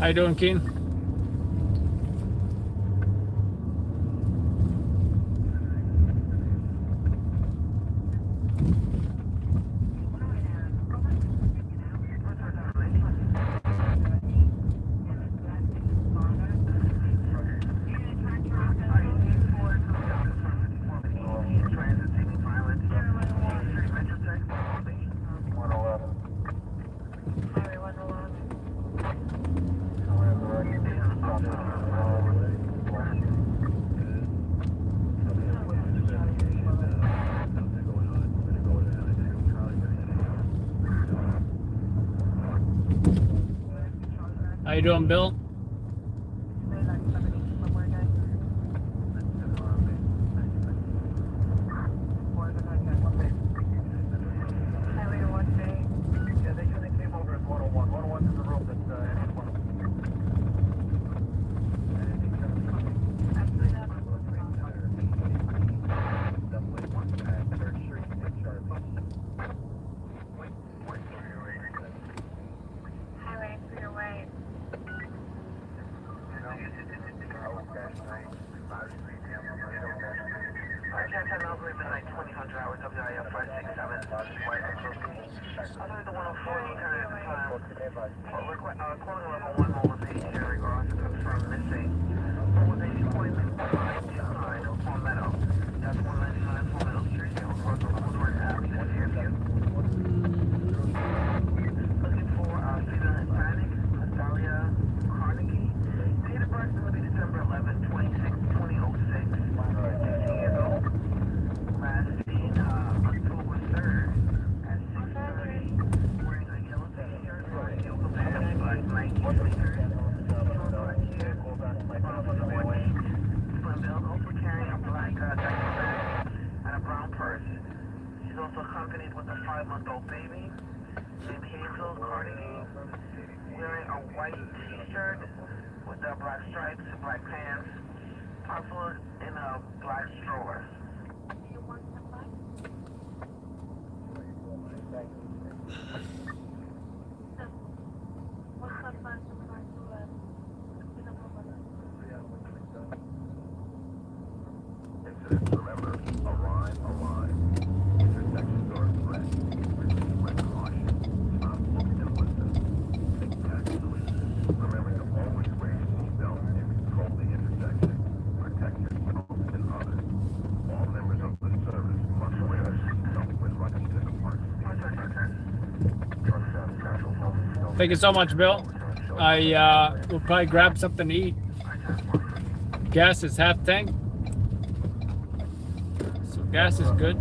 How you doing, Keen? How you doing, Bill? Thank you so much, Bill. I will probably grab something to eat. Gas is half tank, so gas is good.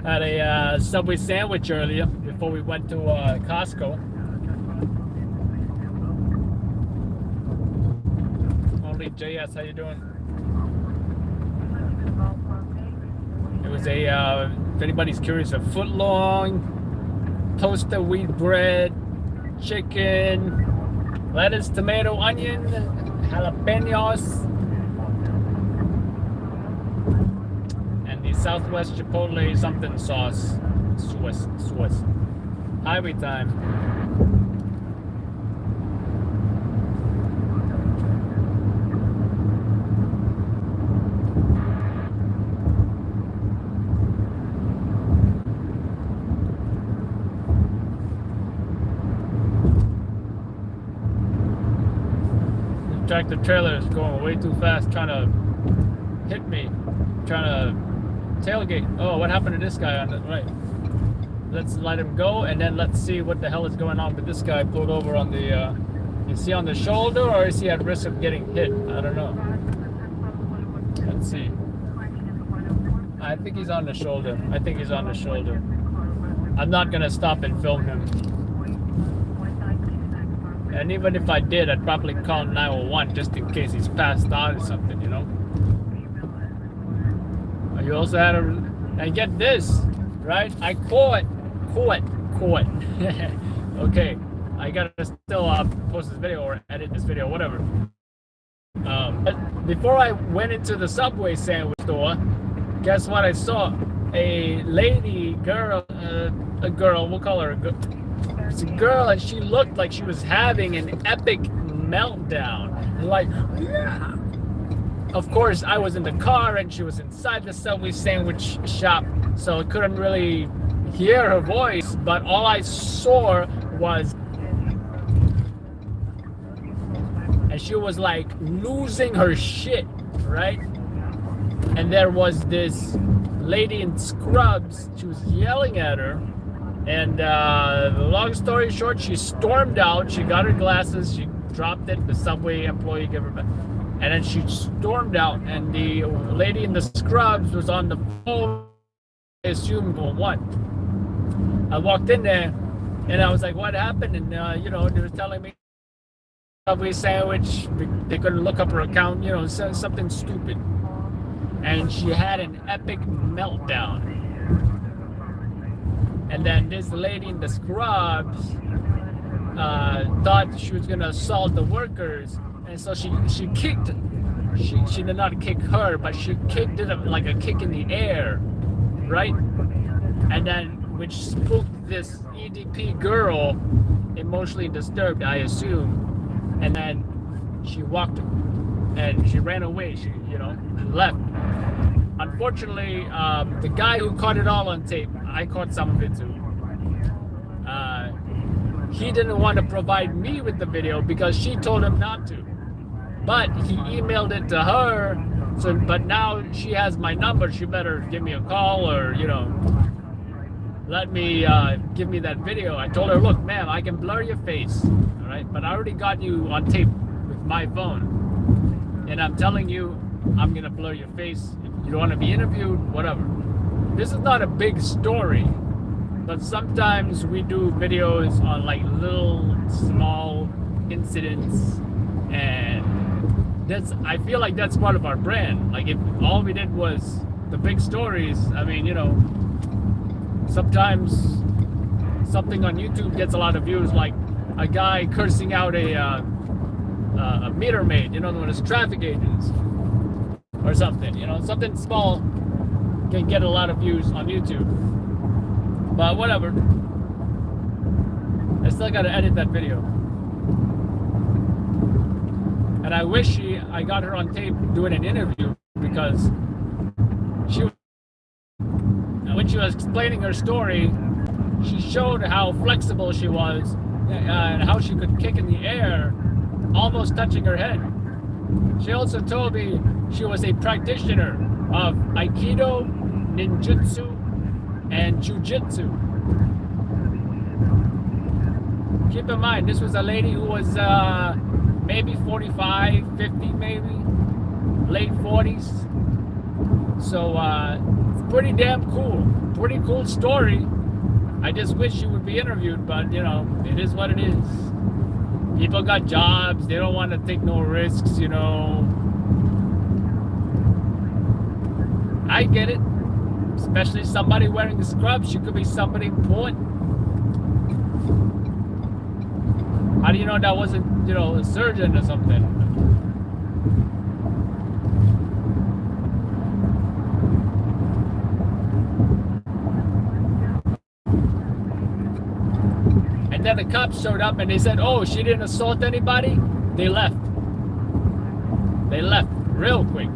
Had a Subway sandwich earlier before we went to Costco. Only JS, how you doing? It was a, if anybody's curious, a foot-long toasted wheat bread, chicken, lettuce, tomato, onion, jalapenos, and the Southwest Chipotle something sauce. Swiss. Highway time. Tractor trailer is going way too fast, trying to hit me, trying to tailgate. Oh, what happened to this guy on the right? Let's let him go, and then let's see what the hell is going on with this guy pulled over on the Is he on the shoulder or is he at risk of getting hit? I don't know. Let's see. I think he's on the shoulder. I think he's on the shoulder. I'm not gonna stop and film him. And even if I did, I'd probably call 911 just in case he's passed out or something, you know? You also had and get this, right? I caught. Okay, I gotta still post this video or edit this video, whatever. But before I went into the Subway sandwich store, guess what I saw? A girl, we'll call her a girl. It's a girl, and she looked like she was having an epic meltdown. Like, yeah. Of course, I was in the car, and she was inside the Subway sandwich shop, so I couldn't really hear her voice, but all I saw was, and she was like losing her shit, right? And there was this lady in scrubs. She was yelling at her, and long story short, she stormed out. She got her glasses, she dropped it, the Subway employee gave her back, and then she stormed out, and the lady in the scrubs was on the phone. I assumed, well, what? I walked in there, and I was like, what happened? And you know, they were telling me Subway sandwich, they couldn't look up her account, you know, something stupid. And she had an epic meltdown. And then this lady in the scrubs thought she was gonna assault the workers, and so she kicked. She did not kick her, but she kicked it like a kick in the air, right? And then which spooked this EDP girl, emotionally disturbed, I assume. And then she walked and she ran away. She, you know, left. Unfortunately, the guy who caught it all on tape, I caught some of it too. He didn't want to provide me with the video because she told him not to. But he emailed it to her. So, but now she has my number. She better give me a call or, you know, let me give me that video. I told her, look, ma'am, I can blur your face, all right? But I already got you on tape with my phone. And I'm telling you, I'm gonna blur your face. If you don't want to be interviewed, whatever. This is not a big story, but sometimes we do videos on like little, small incidents, and I feel like that's part of our brand. Like if all we did was the big stories, I mean, you know, sometimes something on YouTube gets a lot of views, like a guy cursing out a meter maid, you know, one of those traffic agents or something, you know, something small can get a lot of views on YouTube. But whatever, I still gotta edit that video. And I wish I got her on tape doing an interview, because when she was explaining her story, she showed how flexible she was and how she could kick in the air, almost touching her head. She also told me she was a practitioner of Aikido, Ninjutsu, and Jiu-Jitsu. Keep in mind, this was a lady who was maybe 45, 50 maybe, late 40s. So it's pretty damn cool. Pretty cool story. I just wish she would be interviewed, but you know, it is what it is. People got jobs, they don't want to take no risks, you know. I get it. Especially somebody wearing the scrubs, she could be somebody important. How do you know that wasn't, you know, a surgeon or something? And then the cops showed up and they said, oh, she didn't assault anybody. They left. They left real quick.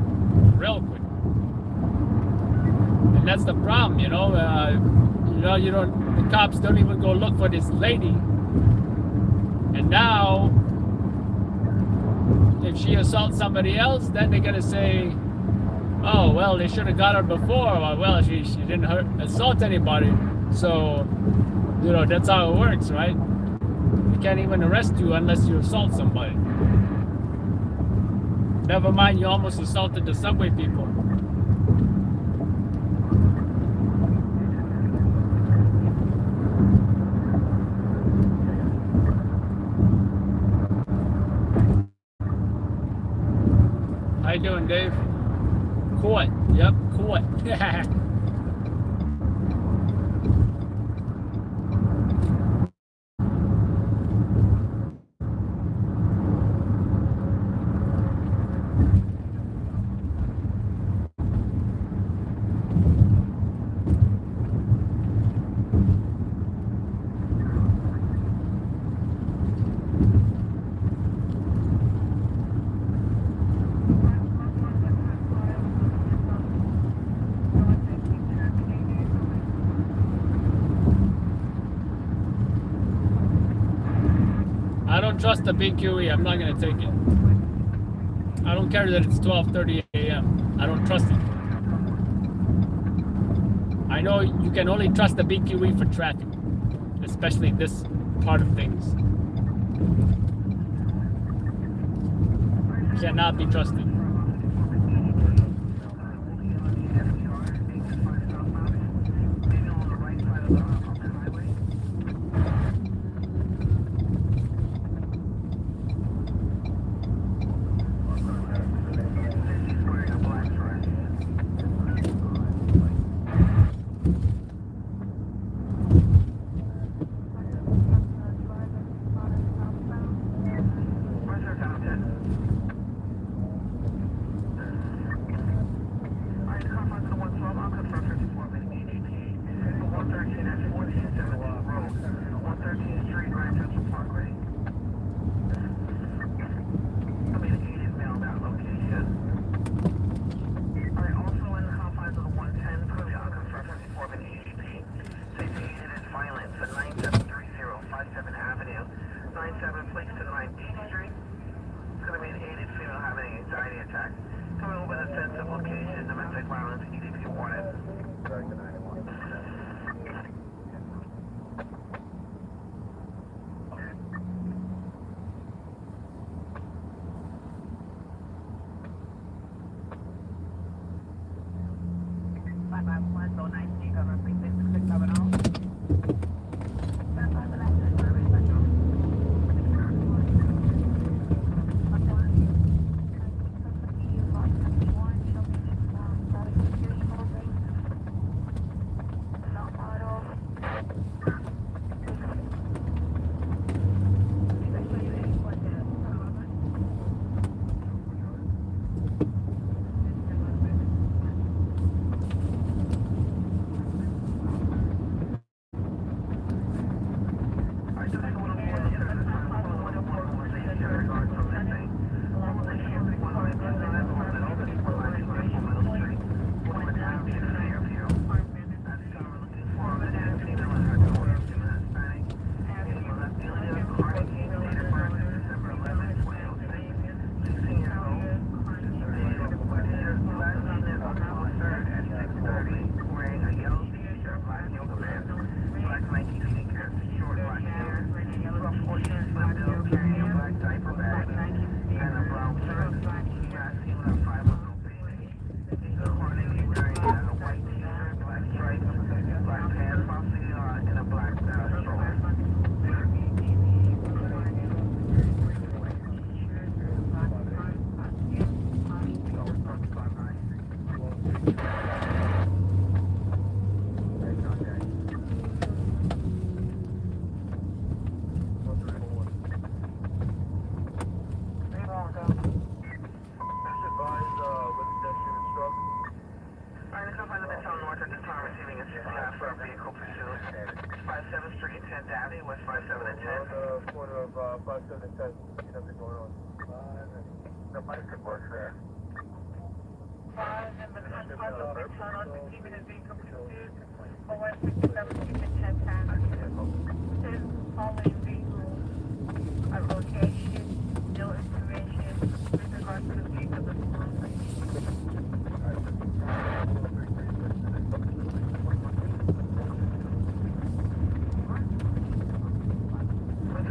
Real quick. And that's the problem, you know. The cops don't even go look for this lady. And now, if she assaults somebody else, then they're gonna say, oh, well, they should have got her before. Or, well, she didn't assault anybody. So, you know, that's how it works, right? We can't even arrest you unless you assault somebody. Never mind, you almost assaulted the subway people. How you doing, Dave? Caught. Yep, caught. I don't trust the BQE. I'm not going to take it. I don't care that it's 12:30 a.m. I don't trust it. I know you can only trust the BQE for traffic, especially this part of things. Cannot be trusted.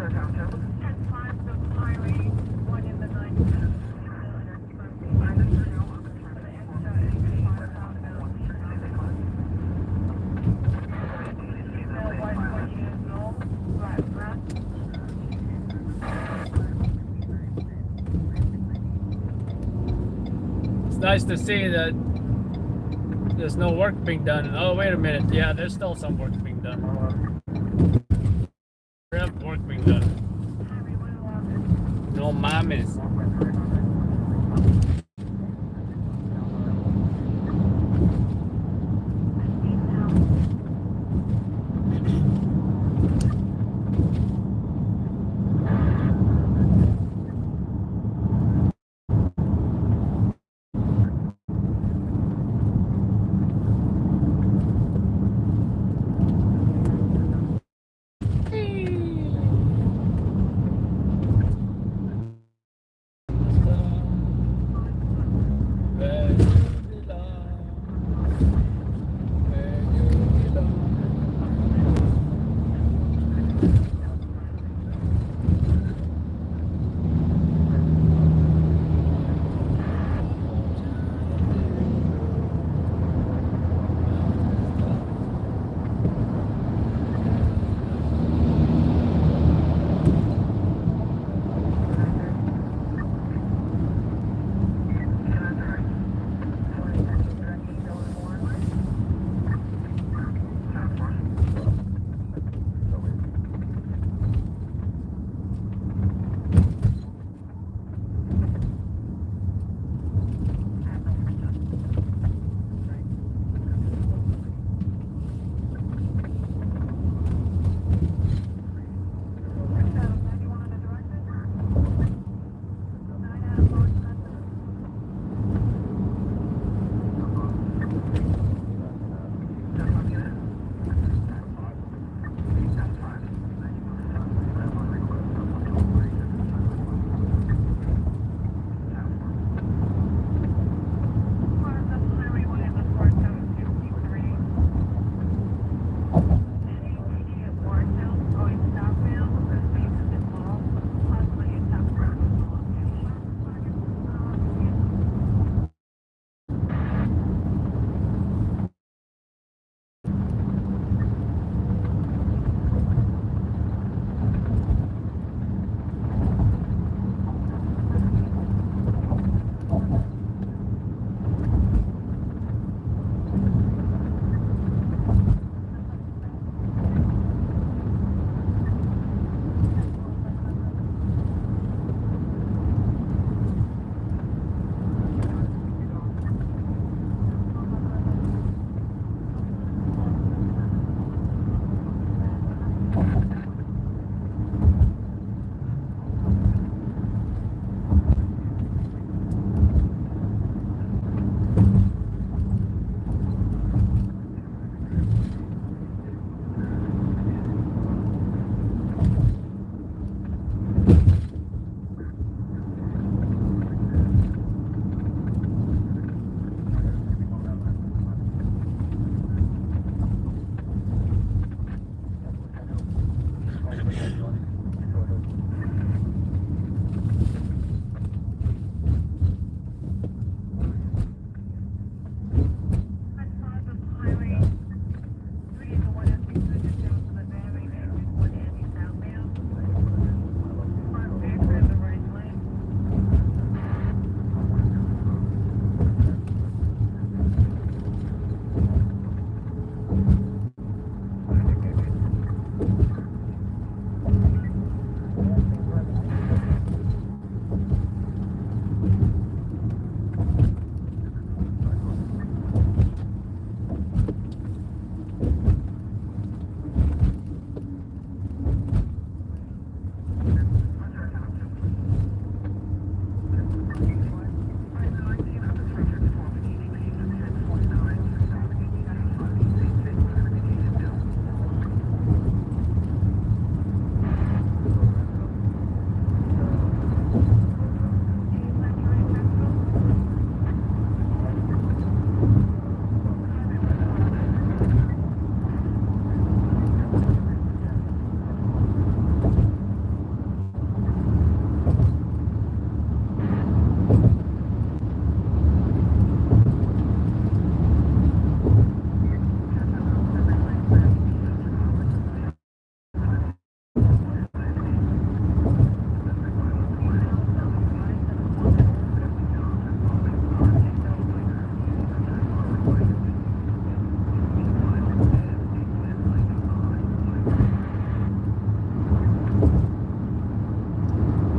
Downtown. It's nice to see that there's no work being done. Oh, wait a minute. Yeah, there's still some work being done. Work being done. No mames.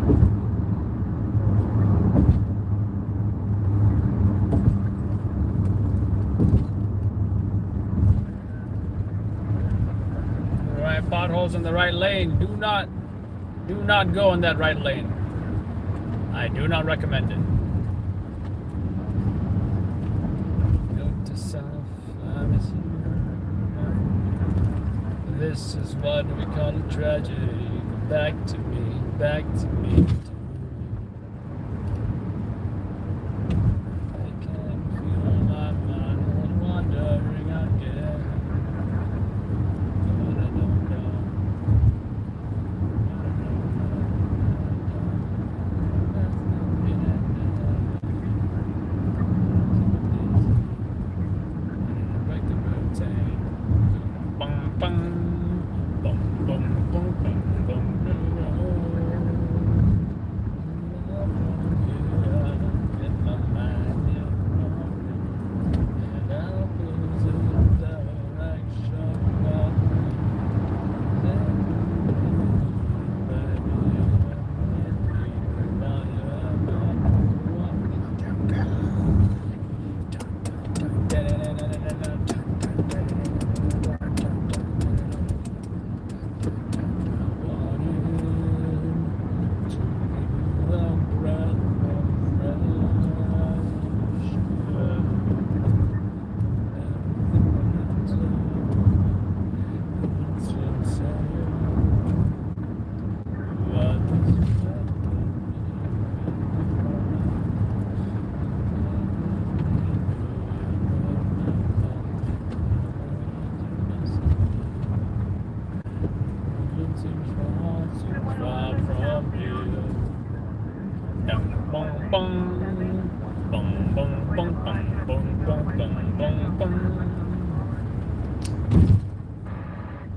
All right, potholes in the right lane. Do not go in that right lane. I do not recommend it. Note to self, this is what we call a tragedy. Back to me, back to me. I can feel my mind wandering again. But I don't know.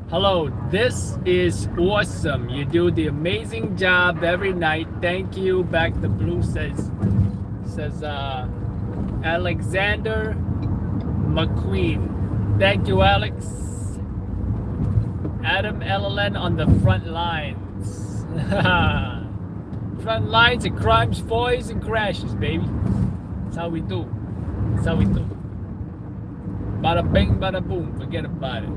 Hello, this is awesome. You do the amazing job every night. Thank you. Back to blue says Alexander McQueen. Thank you, Alex. Adam LLN on the front lines. Front lines of crimes, foils, and crashes, baby. That's how we do. That's how we do. Bada bing, bada boom. Forget about it.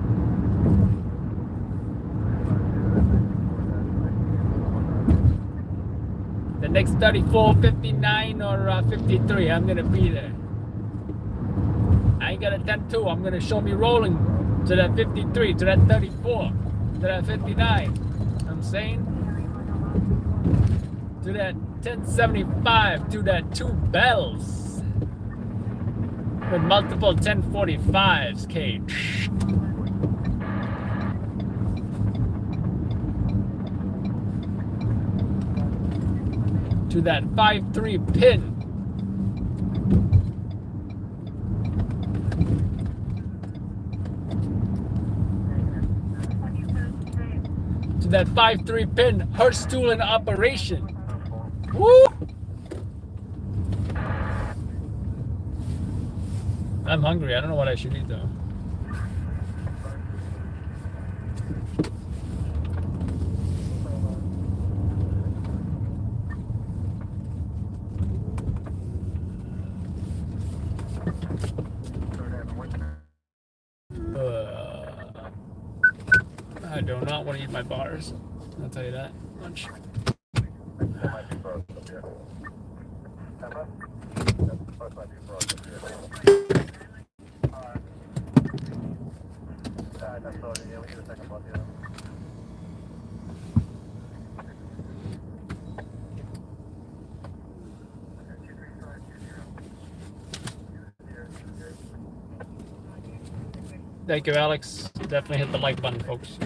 The next 34, 59, or 53, I'm gonna be there. I ain't got a 10-2. I'm gonna show me rolling to that 53, to that 34, to that 59. I'm saying? To that 1075, to that 2 bells. With multiple 1045s, Kate. To that 5-3 pin. To that 5-3 pin, her stool in operation. Woo! I'm hungry. I don't know what I should eat though. I do not want to eat my bars. I'll tell you that much. Thank you, Alex. Definitely hit the like button, folks.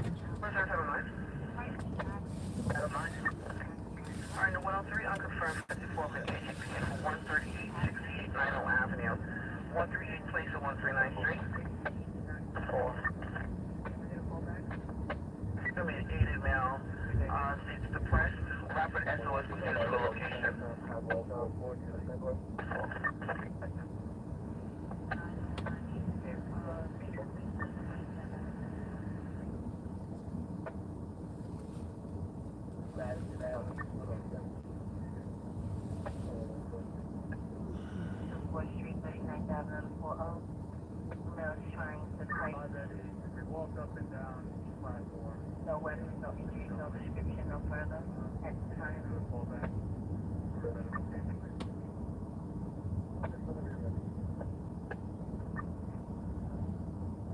No wedding, no injury, no restriction, no further. At the time.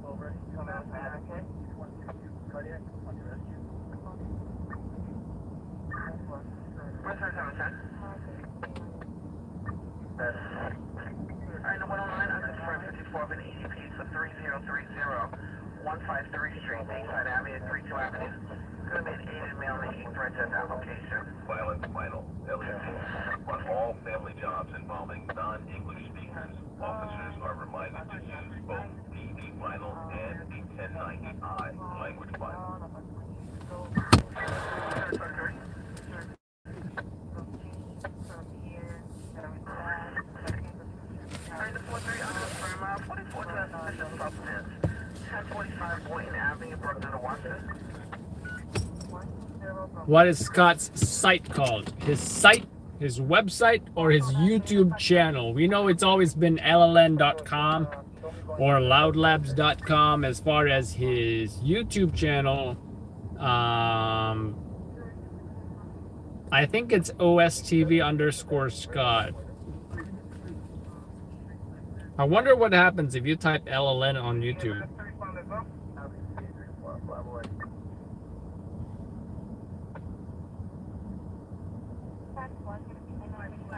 Over. Come out, okay? Cardiac, want to rescue? What's our time, sir? Alright, no 109, I'm confirmed 54 of an EDP, so 3030, 153 Street, Bayside Avenue, 32 Avenue. It's going to be an aided mail making threats at that location. Violent final, LET. On all family jobs involving non-English speakers, officers are reminded to use both the final and the 1090I language file. Alright, the 43, I'm confirmed, 44 to suspicious substance. 1045 Boynton Avenue, Brooklyn, Washington. What is Scott's site called? His site, his website, or his YouTube channel? We know it's always been lln.com or loudlabs.com as far as his YouTube channel. I think it's OSTV_Scott. I wonder what happens if you type LLN on YouTube.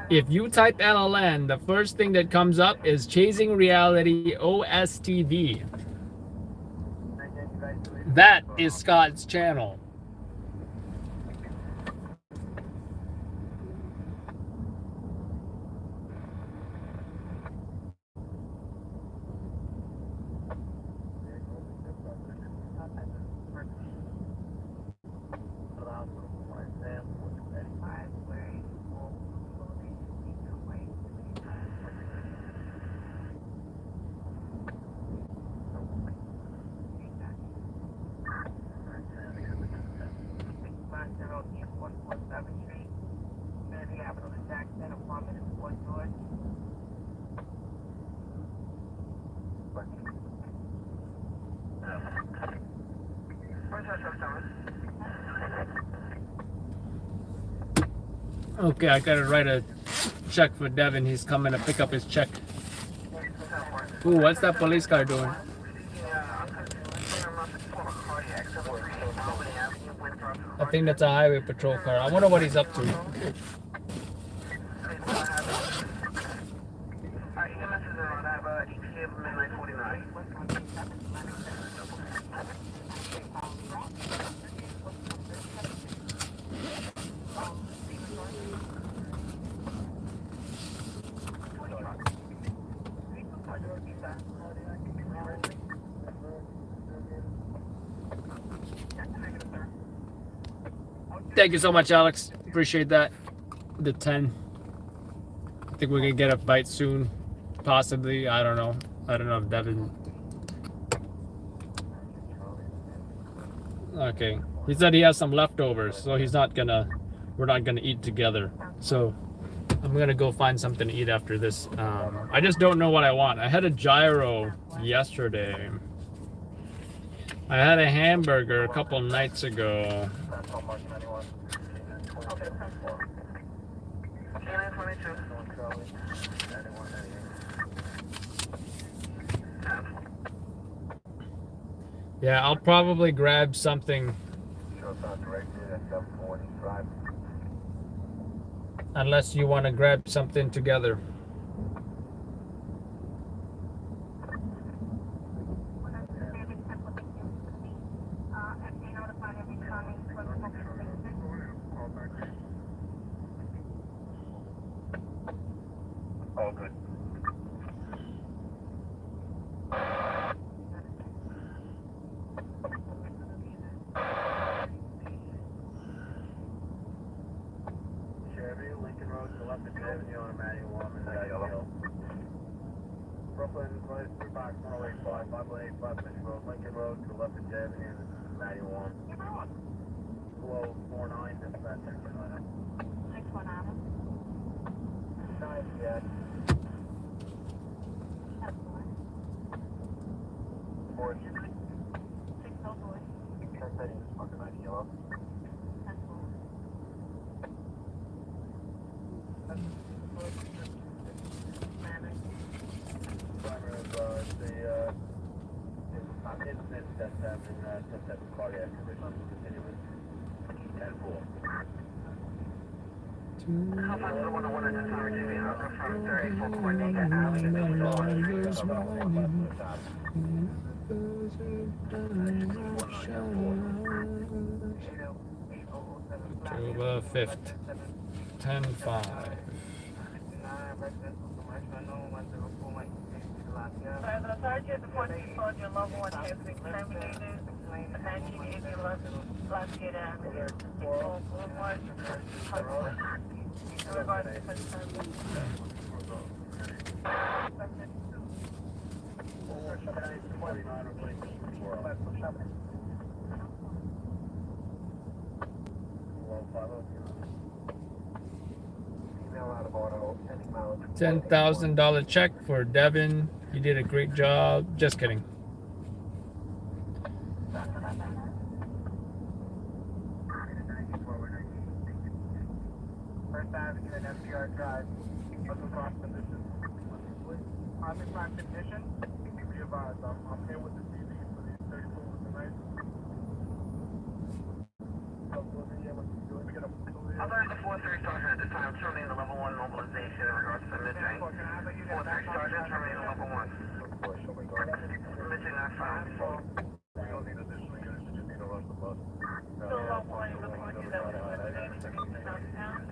If you type LLN, the first thing that comes up is Chasing Reality OSTV. That is Scott's channel. Okay, I gotta write a check for Devin. He's coming to pick up his check. Ooh, what's that police car doing? I think that's a highway patrol car. I wonder what he's up to. Thank you so much, Alex. Appreciate that. The 10. I think we're gonna get a bite soon. Possibly. I don't know. I don't know if Devin. Okay. He said he has some leftovers, so he's not gonna. We're not gonna eat together. So I'm gonna go find something to eat after this. I just don't know what I want. I had a gyro yesterday. I had a hamburger a couple nights ago. Yeah, I'll probably grab something. Unless you want to grab something together. All good. Lincoln Road to the left of Avenue on Manual Woman. Brooklyn, 585, 585 Mission Road, Lincoln Road to the left of Avenue, Manual Woman. Below 49, dispatch 619. 619. Nice, yeah. 4. 619. incident that's having cardiac condition. Continue with 10-4. How much the 101 at this time, receiving Alpha from 34 Cornega October 5th, 10-5. The sergeant reported you told your loved one has been terminated. 1980 Lafayette Avenue. Boulevard. In regards to concern. $10,000 check for Devin. He did a great job. Just kidding. First Avenue and FDR Drive. Other cross condition. I'm in my condition. Be advised, I'm here with the TV for the 34 tonight. Other than the 4-3 sergeant at this time, terminating the level 1 mobilization in regards to midnight. 4-3 sergeant terminating level 1. Midnight not found. We don't need additional units, you just need to rush the bus. So level 1 report you that was eliminated in Southtown.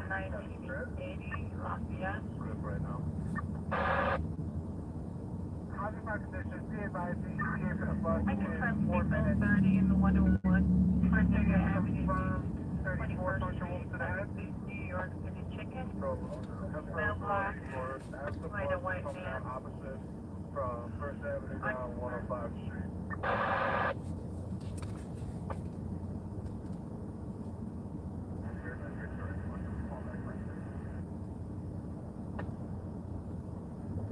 1980 Lafayette. Right now. I'm in my condition. Be advised, the ETA for the bus I is confirm 4 minutes. 30 in the 101. Cornega Avenue. 34 social room to the head. New York City Chicken. So, Smell black. Light of white man. Opposite from First Avenue down 105 Street.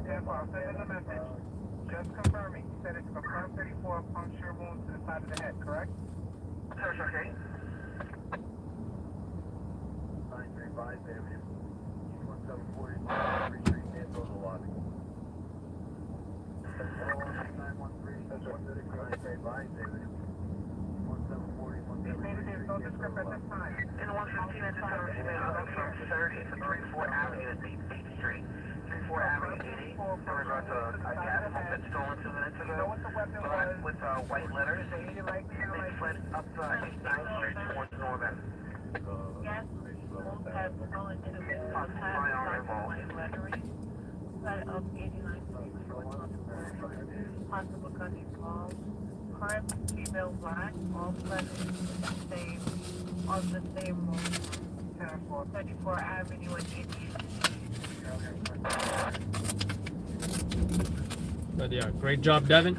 Yeah, I'll send in a message. Just confirming. You said it's confirmed 34 puncture wound to the side of the head, correct? Sir, okay. 935 Avenue. 1740 Street, Andover Lobby. 913, that's 935 Avenue. 1740, 1740. There's no descript at this time. In 115 at this time, receiving Alpha from 30 to 34 Avenue at 8th Street. 34 Avenue 80 in regards to a gas pump that's stolen 2 minutes ago. Black with white letters. They fled up East 9th Street towards Northern. Yes, most have stolen to this white lettering. Side of 89 Street, possible gun involved. Car female black, all fled same on the same road. 34 Avenue and 80th. But yeah, great job, Devin.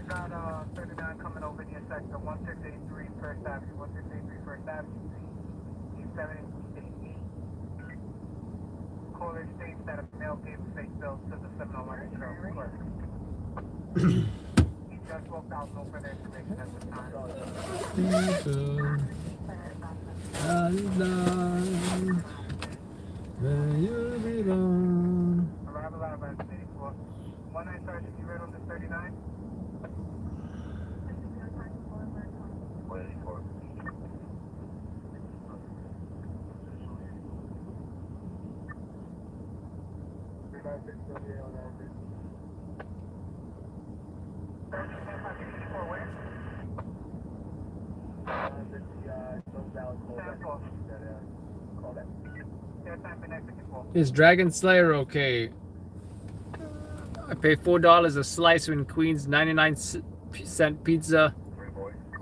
Got 39 coming over in your sector, 1683 First Avenue, 1683 First Avenue, 788. Caller states that a male gave fake bills to the 701 Sheriff Clerk. He just walked out, no further information at the time. Arrival out of 84. 19 Sergeant, you read on this 39? Waiting for it. Is Dragon Slayer okay? I pay $4 a slice in Queens, 99-cent pizza.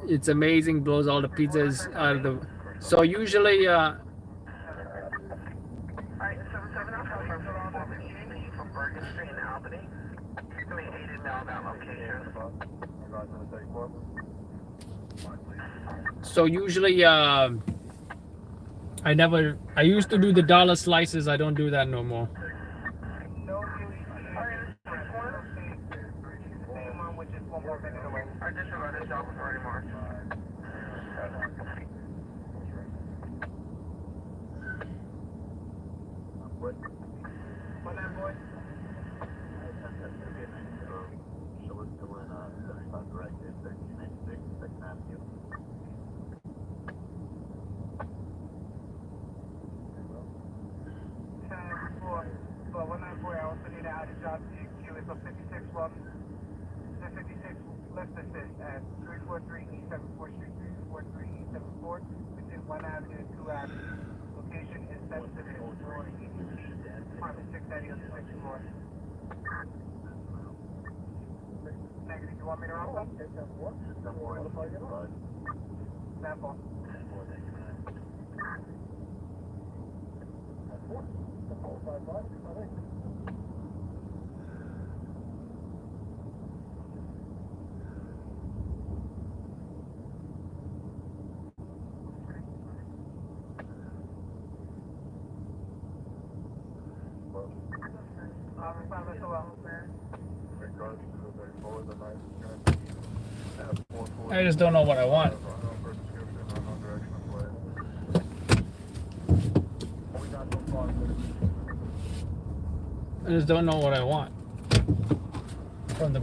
It's amazing, blows all the pizzas out of the. So usually, Alright, 77 Alpha from 4 receiving from Bergen Street in Albany. Somebody aided mail that location. So usually, I used to do the dollar slices. I don't do that no more. No UEC. Same one, which is 1 more minute away. I just about this job before anymore. What that boy? She'll still in 75 directed, 1396, 2nd Avenue. But when that boy, I also need to add a job to your queue. It's a 56 one. The 56 left assist at 343 East 74th Street, 343 East 74th, between 1 Avenue and 2 Avenue. Location is sensitive. Apartment 690 on the 6th floor. Negative. You want me to run one? Sample. I just don't know what I want. I just don't know what I want from the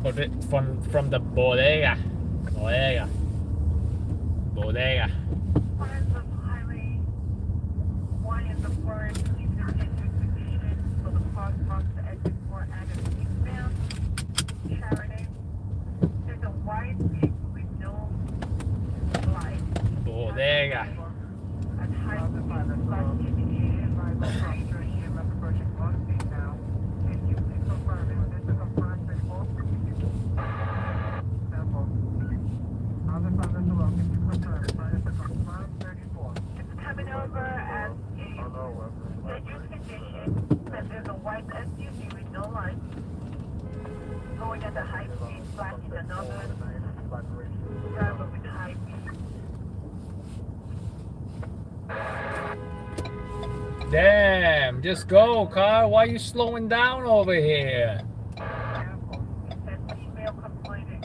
from the bodega. Parts of Highway 1 is the forest intersection, so the park marks the exit for Adams eastbound, Sheridan. There's a white vehicle with no light. Bodega. At high speed, flash indicated by the stranger EMF approaching 1 speed now. Can you please confirm, is this a confirmed vehicle? Sample. Other father's below, can you confirm, is this a confirmed 34? It's coming over as a scheduled condition that there's a white SUV with no light going at the high speed, flashing another driver with high speed. Damn, just go, car. Why are you slowing down over here? Sample. It says female complaining.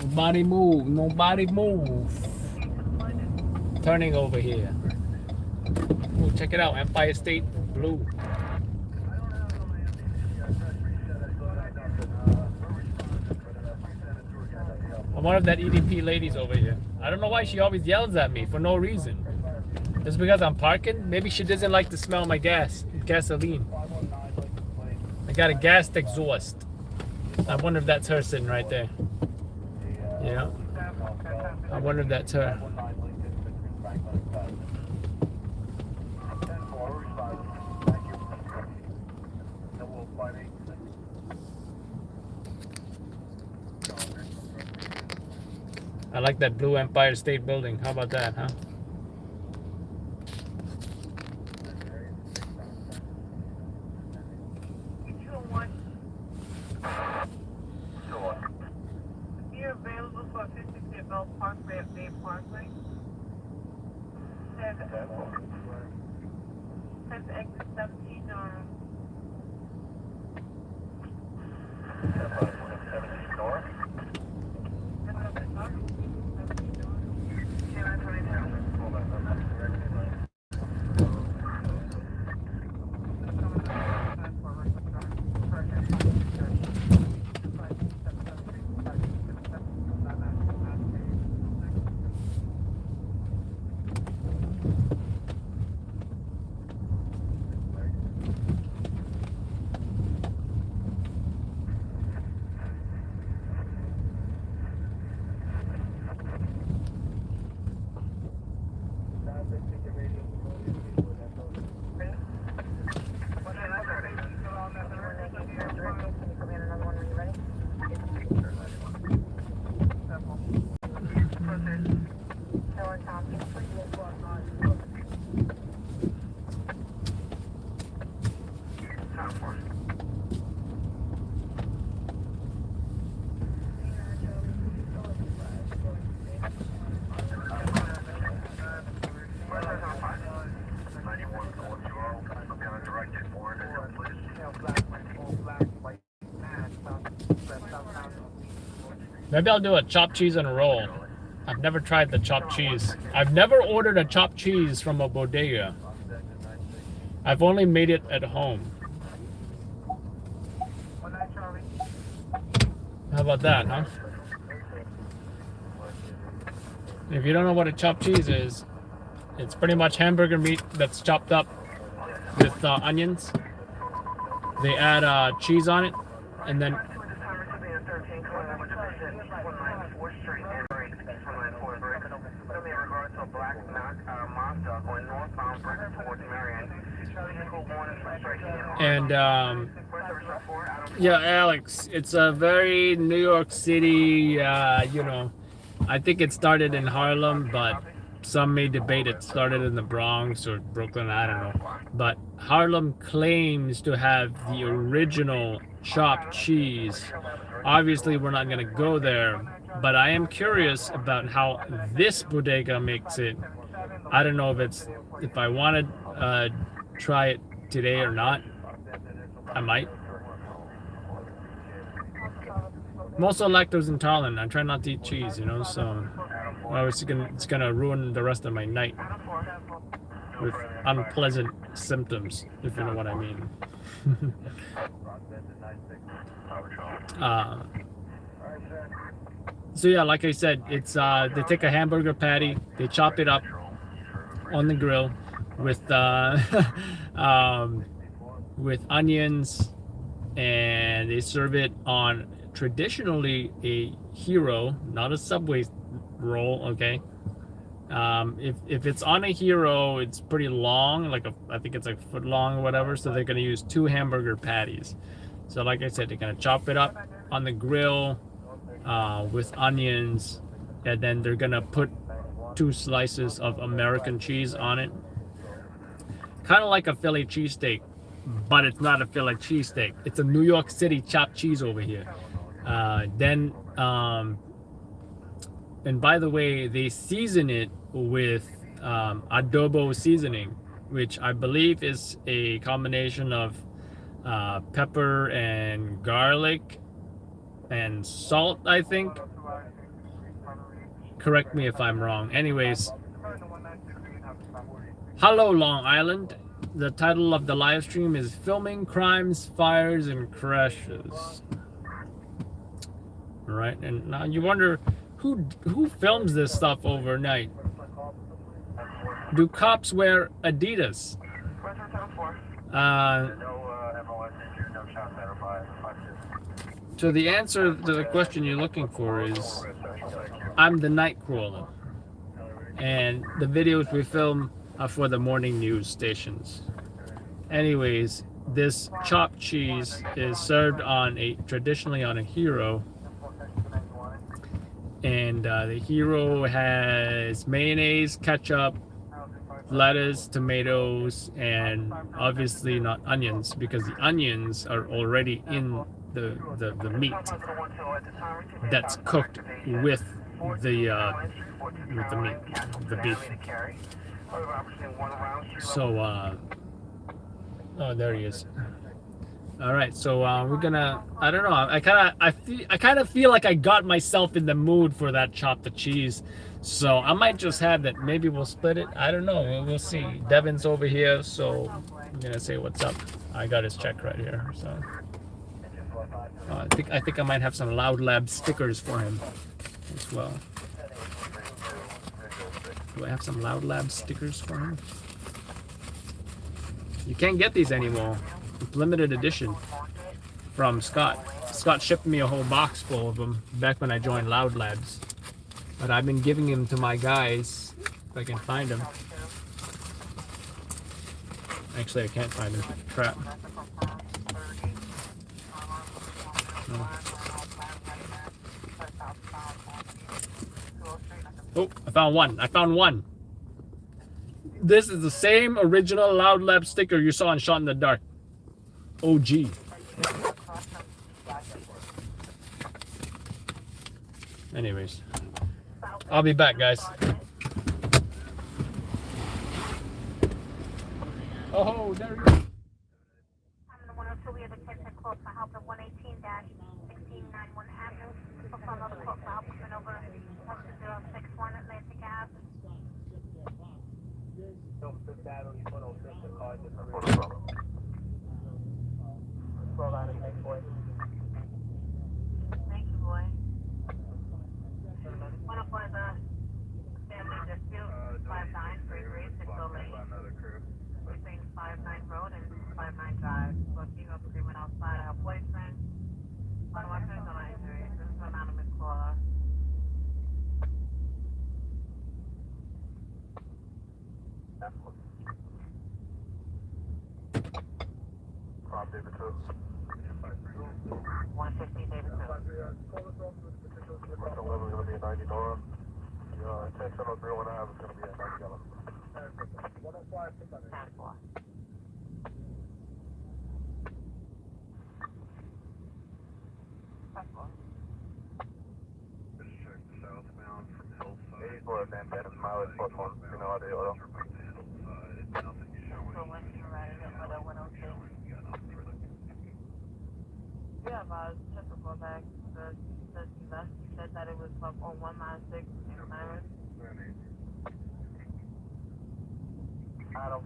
Nobody move. Nobody move. Turning over here. Ooh, check it out. Empire State Blue. I'm one of that EDP ladies over here. I don't know why she always yells at me for no reason. Just because I'm parking? Maybe she doesn't like to smell my gasoline. I got a gas exhaust. I wonder if that's her sitting right there. You know? I wonder if that's her. I like that blue Empire State Building. How about that, huh? You're available for 50 Bell Parkway at Bay Parkway. Says exit 17 or... Maybe I'll do a chopped cheese and a roll. I've never tried the chopped cheese. I've never ordered a chopped cheese from a bodega. I've only made it at home. How about that, huh? If you don't know what a chopped cheese is, it's pretty much hamburger meat that's chopped up with onions. They add cheese on it, and then yeah, Alex, it's a very New York City, you know, I think it started in Harlem, but some may debate it started in the Bronx or Brooklyn, I don't know. But Harlem claims to have the original chopped cheese. Obviously, we're not going to go there, but I am curious about how this bodega makes it. I don't know if I want to try it today or not. I might. I'm also lactose intolerant. I try not to eat cheese, you know, so well, it's gonna ruin the rest of my night with unpleasant symptoms, if you know what I mean. So yeah, like I said, it's they take a hamburger patty, they chop it up on the grill with with onions, and they serve it on traditionally a hero, not a Subway roll. Okay, if it's on a hero, it's pretty long, like I think it's like a foot long or whatever. So they're gonna use 2 hamburger patties. So like I said, they're gonna chop it up on the grill with onions, and then they're gonna put 2 slices of American cheese on it, kind of like a Philly cheesesteak, but it's not a Philly cheesesteak. It's a New York City chopped cheese over here. And by the way, they season it with adobo seasoning, which I believe is a combination of pepper and garlic and salt, I think. Correct me if I'm wrong. Anyways, hello Long Island. The title of the live stream is Filming Crimes, Fires, and Crashes. Right, and now you wonder who films this stuff overnight. Do cops wear Adidas? So the answer to the question you're looking for is, I'm the Nightcrawler, and the videos we film are for the morning news stations. Anyways, this chopped cheese is served on traditionally on a hero, and the hero has mayonnaise, ketchup, lettuce, tomatoes, and obviously not onions, because the onions are already in the meat that's cooked with the meat, the beef. So oh, there he is. All right, so we're gonna, I don't know, I kind of feel like I got myself in the mood for that chopped cheese, so I might just have that. Maybe we'll split it. I don't know. We'll see. Devin's over here, so I'm gonna say what's up. I got his check right here, so I think I might have some Loud Lab stickers for him as well. Do I have some Loud Lab stickers for him? You can't get these anymore. It's limited edition from Scott. Scott shipped me a whole box full of them back when I joined Loud Labs. But I've been giving them to my guys, if I can find them. Actually, I can't find them. Crap. No. Oh, I found one. I found one. This is the same original Loud Lab sticker you saw in Shot in the Dark. OG. Anyways, I'll be back, guys. Oh, there you go. I'm the 102. We have a 10 close for help at 118-1691 Avenue. the battery for those sister cards. No problem. Scroll down and make boy. Thank you, boy. One up for the family dispute, 5933-608. Between 59 Road and 59 Drive. So if you have agreement outside, I have boyfriend. On weapons on injury. This is an anonymous caller. Prop David 2. 150 David 2. What's the level going to be at 90 Nora? The intentional 3-1 half is going to be at 90 yellow. 10-4. Just check southbound from Hillside. 84 bandana mileage plus 1. You know how they auto. So when you ride it, whether 106. You have a typical back. The left, you said that it was from 0196 in Myron. Adam.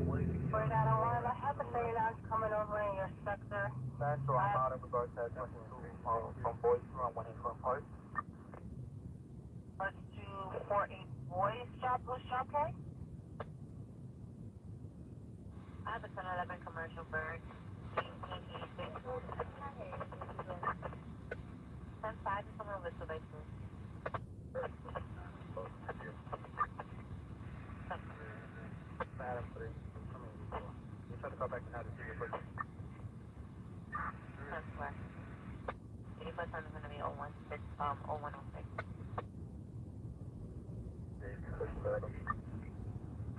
Wait, Adam, I have a 39 coming over in your sector. Central, I'm out in regards to that 22 from Boys around 181 Park. Let's do 48 Boys shop, Blue Shop K. I have a 1011 commercial bird. 1886. 10-5 is coming over to Bay Blue. Adam, please. You try to call back and have to see your question. 10-4. 85 time is going to be 016, 0106.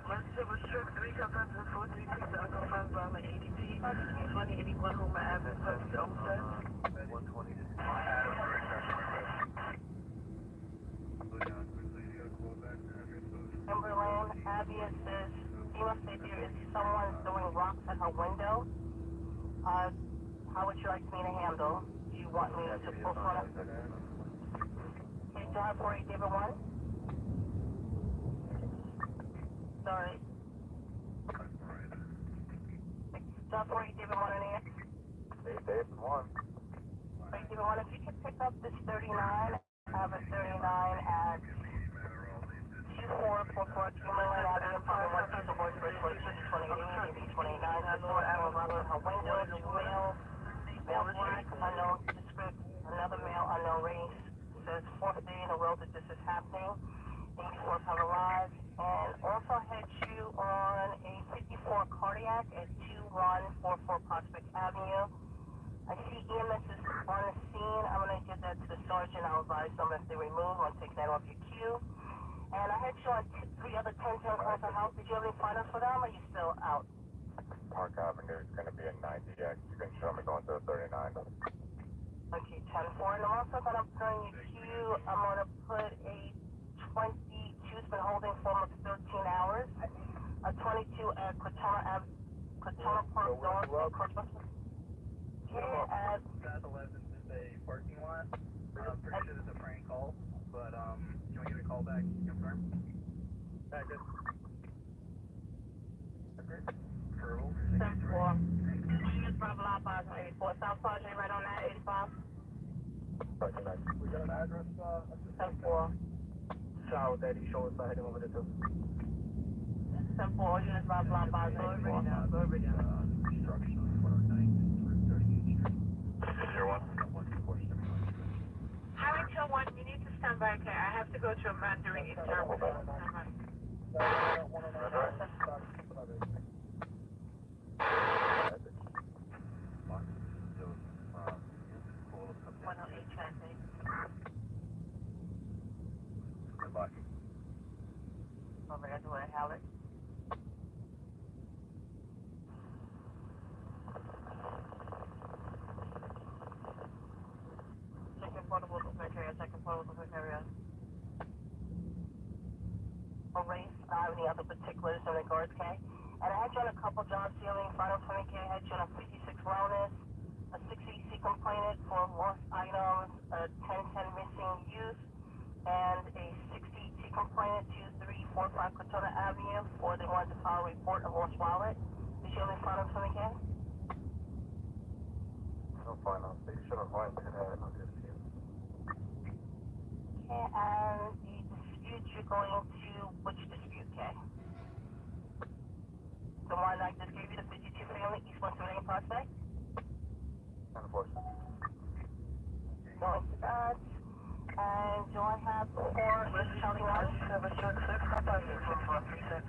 Let's have a short 3 comes to 432 to Uncle Fran's Brahma ADT, 2081 Homer Avenue, Post Olmsted. 120. Timberland, Abia says, FEMA said there is someone throwing rocks at her window. How would you like me to handle? Do you want me to pull one up? Can you still have 48 David 1? Sorry. Still have 48 David 1 in here? 8 David 1. 48 David 1, if you could pick up this 39, I have a 39 at 2444 Timberland Avenue, Apartment 1, Pizza Boys, Bridge, 28, AB 29, has more arrow rocks in her window, 2 male black, unknown descript, another male, unknown race, says 4th day in a row that this is happening, 84 have arrived, and also had you on a 54 cardiac at 2144 Prospect Avenue. I see EMS is on the scene. I'm going to give that to the sergeant. I'll advise them if they remove. I'll take that off your queue. And I had you on 3 other 10-10 calls for help. Did you have any finals for them, or are you still out? Park Avenue is going to be a 90X. You can show me going to a 39. Okay, 10-4. And I'm also going to put in your queue. I'm going to put a 22's been holding for almost 13 hours. A 22 at Cortona Park North. Yeah, South 11 is a parking lot. I'm pretty sure it's a prank call, but can we get a call back to confirm? Back good. Okay. Turtle. 10-4. Units Bravo Lapa 84. South Project right on that 85. We got an address, 10-4. Child Daddy, show us heading over there too. 10-4. Units Bravo Lapa 84. Go over down. Construction on 109 through 38th Street. Year 1. Highway 201, you need to stand by here. I have to go to a man during interval. Traffic. Goodbye. Over there to where Howard. Second portable to quick area, second portable to quick area. For race, any other particulars in regards, K? And I had you on a couple jobs dealing, final 20K, I had you on a 56 wellness, a 6EC complainant for lost items, a 1010 missing use, and a 60EC complainant, 23 45 Cortona Avenue, or they wanted to file a report of lost wallet. Did you only file for me again? No final. They should have wanted to have on this here. Okay, and the dispute you're going to which dispute, okay? The one I just gave you, the 52 family, East 178 Prospect? Unfortunately. Going to that. And do I have 4 Charlie 1? 766,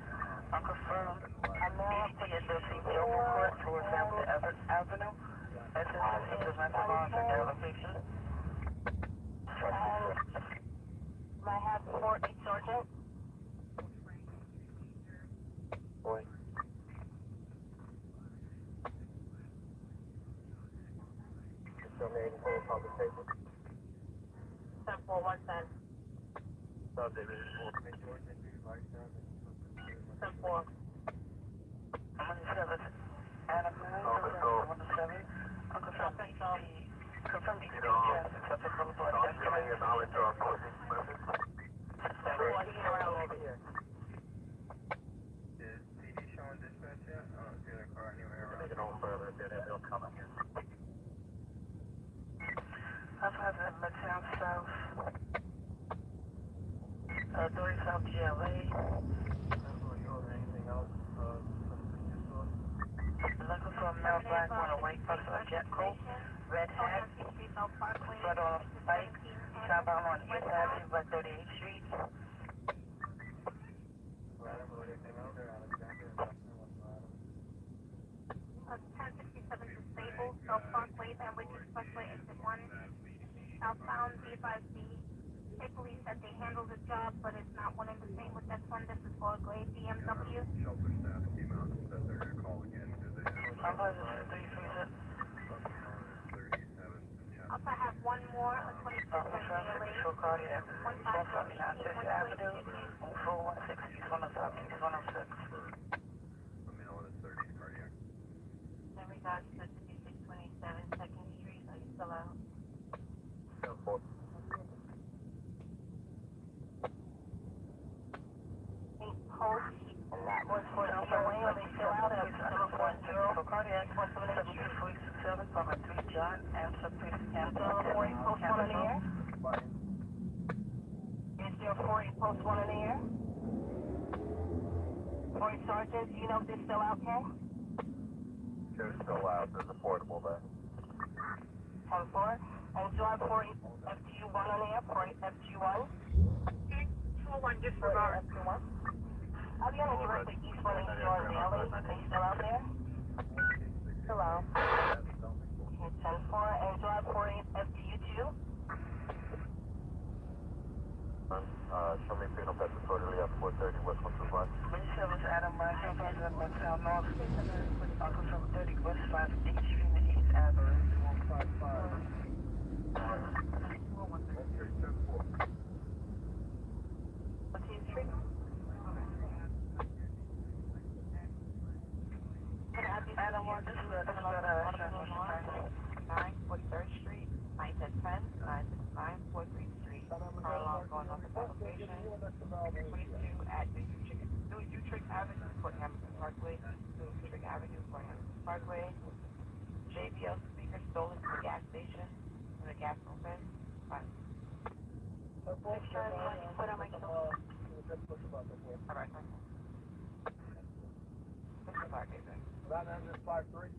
unconfirmed. And now I'm putting the female court towards Everett Avenue. SSS implemented laws at their location. And I have 4 Sergeant. Boy. Still made full conversation. 10-4-1-10. Subject is 4. 10-4. Adam, confirm the over here. Is PD showing dispatch yet? I don't see the car anywhere. Take it on further, they'll come here. I've had that Midtown South. 30 South GLA. Anything else? Looking for a male black on a white bus or jet coat, red hat, foot on a bike, southbound on East Avenue by 38th Street. Anything else there, Alexander? 1067 disabled, so Parkway, Sandwich Expressway, exit 1, southbound, B5B. They believe that they handled the job, but it's not one and the same with this one. This is for a gray BMW. Shelter staff came out and said they're going to call again because they I'm going to 337. Also have one more, a 26 Traffic for cardiac. 159 Avenue, 4160, 106. a male in his 30s cardiac. In regards to 5627 2nd Street, are you still out? Yeah, 4. Post, and that was for the away, or they still out at 740 for cardiac, 176 from a 3 John, answer please cancel. 40 post 1 in the air? Is there 40 post 1 in the air? 40 sergeants, do you know if they're still out there? They're still out. There's a portable there. 10-4. And drive 40 FTU 1 on the air, 40 FTU 1. 201 disregard. FTU 1. I'll be on the direct to East 1 East George Daily. Are you still out there? Still out. Okay, 10-4. And drive 40 FTU 2. Show me Pino Petra Totally at 430 West 125. Police Service Adam Ryan, President Midtown North. Uncle from 30 West 5 8th Street and 8th Avenue. 14th Street? Adam, this is 9 43rd Street, 9th at 10, 969 4th Street. Car alarm going off at that location. 22 at New Utrecht Avenue, Fort Hamilton Parkway. New Utrecht Avenue, Fort Hamilton Parkway. JBL speaker stolen from the gas station. When the gas open. Fine. Make sure you put on my shoulder. Alright, fine. What's the park agent? That ends in 5-3.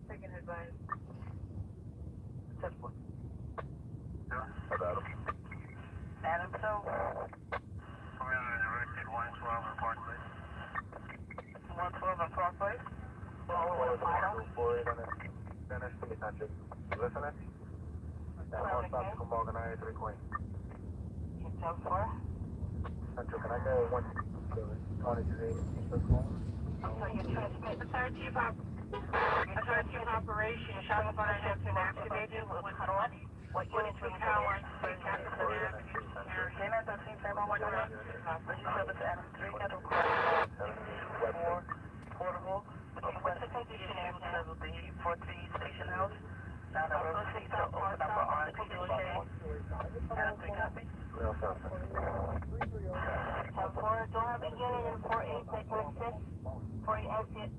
Taking advice. 10-4. About him. Adam, so. We're on the directed 112 on Parkway. 112 on Parkway. Dennis, Sancho. Listening? That one stop from Morgan Area 3 Queen. 10-4. Sancho, can I go 123 Eastern Call? I'm sorry, you're transmitting. The third chief operation, Shopify has been activated with what? What unit For Caroline Street, Capital Avenue. Dana, 13-7-1-1. Police Service Adam 3, Edward Clark, 4, portable. What's the condition of the 14 Station House? Down at Road 6, to open up our RP station. Adam 10-4, do I have beginning in 4-8 that can assist? 4-8 exit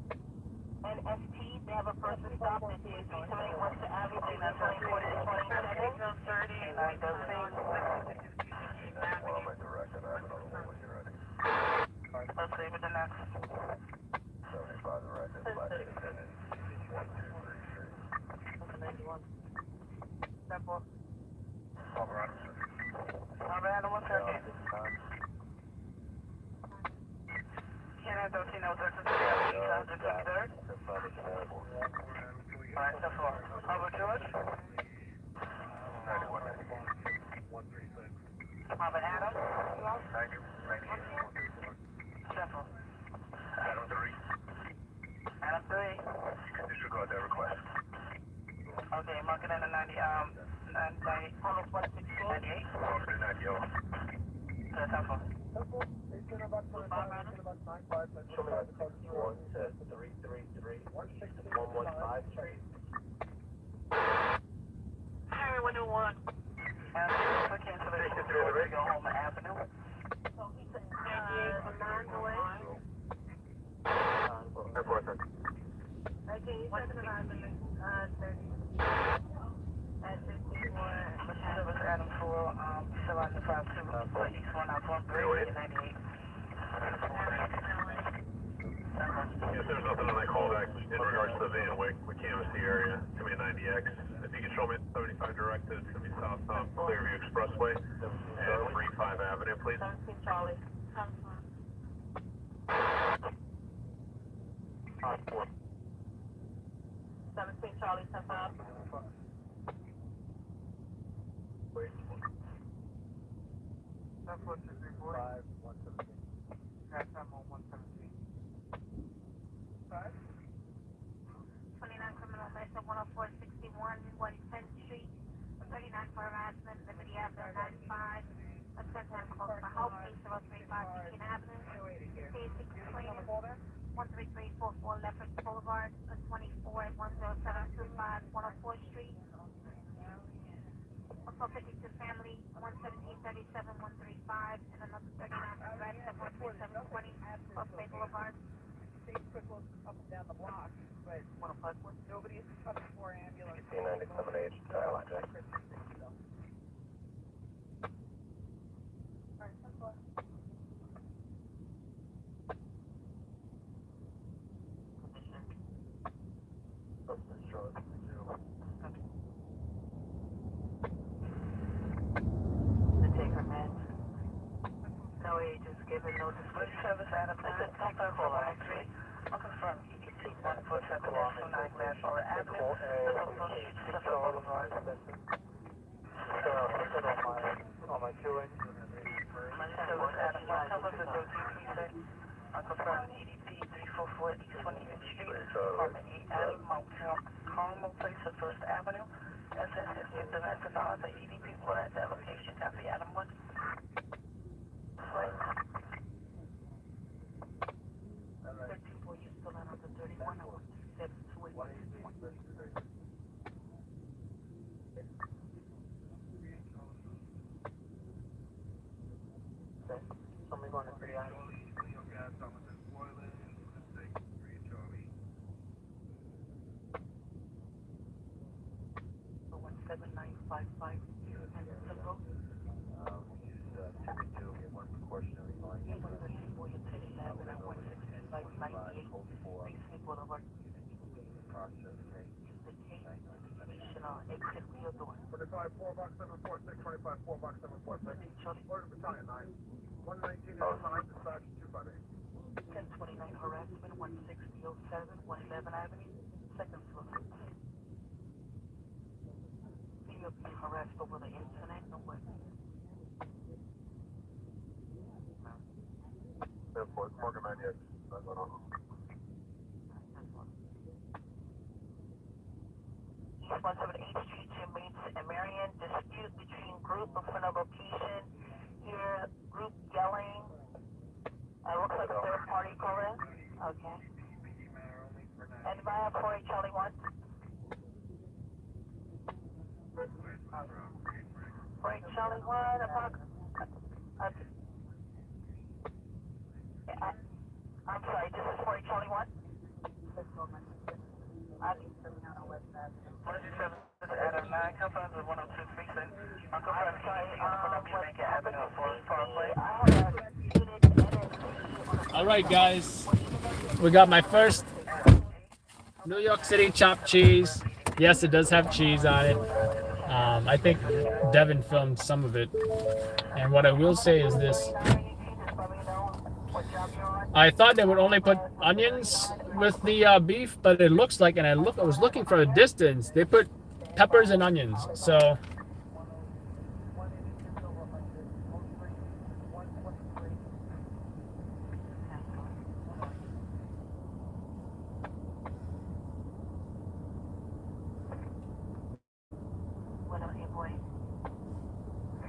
NST, they have a person stop at 371 West Avenue, 340 to 27. 30, and I don't think. Let's see with the next. 75 direct, flash descendant. 91. Step 4. Colorado. Colorado, 1 second. Canada 13 knows there's a 3rd. Alright, step 4. Over George. 91, 136. Robert Adam. 90, 98. Step 4. Adam 3. Adam 3. You can disregard that request. Okay, mark it in the 90, almost 116. 98. Mark it in 90, yo. Step 4. Show me that 1 says 333 115 Street. Harry 101. And for cancellation, go home Avenue. 98 from 9 away. Okay, you said the 9 30. At 51. Service Adam 4, still on the 5 2, East 193 and 98. Yes, there's nothing on that callback in regards to the van. We canvassed the area. It's going to be a 90X. If you can show me 75 directed, it's going to be south Clearview Expressway and 35 Avenue, please. 17 Charlie. 17 Charlie, 10-5. Wait. 5, 117. Got time on 117. 5. 29 criminal offense at 10461 West 10th Street, 39 for harassment, Liberty Avenue 95, a 10-time call for help, 8035 Beacon Avenue, Basic Training, 13344 Lefferts Boulevard, a 24 at 10725 104th Street. Also 52 family, 11737 135, and another 39 arrest at 13720 West Bay Boulevard. Quickly up and down the block, but 105 nobody's coming for ambulance. C97H, dial check. The taker man. No agents given no disclosure. Service Adam, this is Taker Call 103. I'll confirm EDT 147 National 9 Glassboro Avenue. This is on Street Central Boulevard. On my queuing. My service Adam, what color is your GP say? I'll confirm EDT 344 East 25th Street, apartment 8 Adam, Mount Carmel Place at First Avenue. SS is the rest of the EDP for at that location. Copy Adam 1. Right. 13 you still out of the 31 or 7 to 8. Somebody going to 3 Islands. 17955 Henderson Road. Typically, get one precautionary line. Yeah, 134 Utility Avenue at 16598 Basement Boulevard. Process, okay. The case information exit wheel door. 25 4 box 746, 25 4 box 746. Order battalion 9. 119 9, dispatch 258. 1029 harassment, 16007, 111 Avenue, second floor. Female being harassed over the internet, no what? Airport, Morgan 98. That's what I'm East 178th Street to Marion, dispute between group in front of location. Here, group yelling. Looks like a third party call in. Okay. And by a 48 Charlie 1. 48 Charlie 1, All right, guys. We got my first New York City chopped cheese. Yes, it does have cheese on it. I think Devin filmed some of it. And what I will say is this. I thought they would only put onions with the beef, but it looks like, and I was looking for a distance, they put peppers and onions. So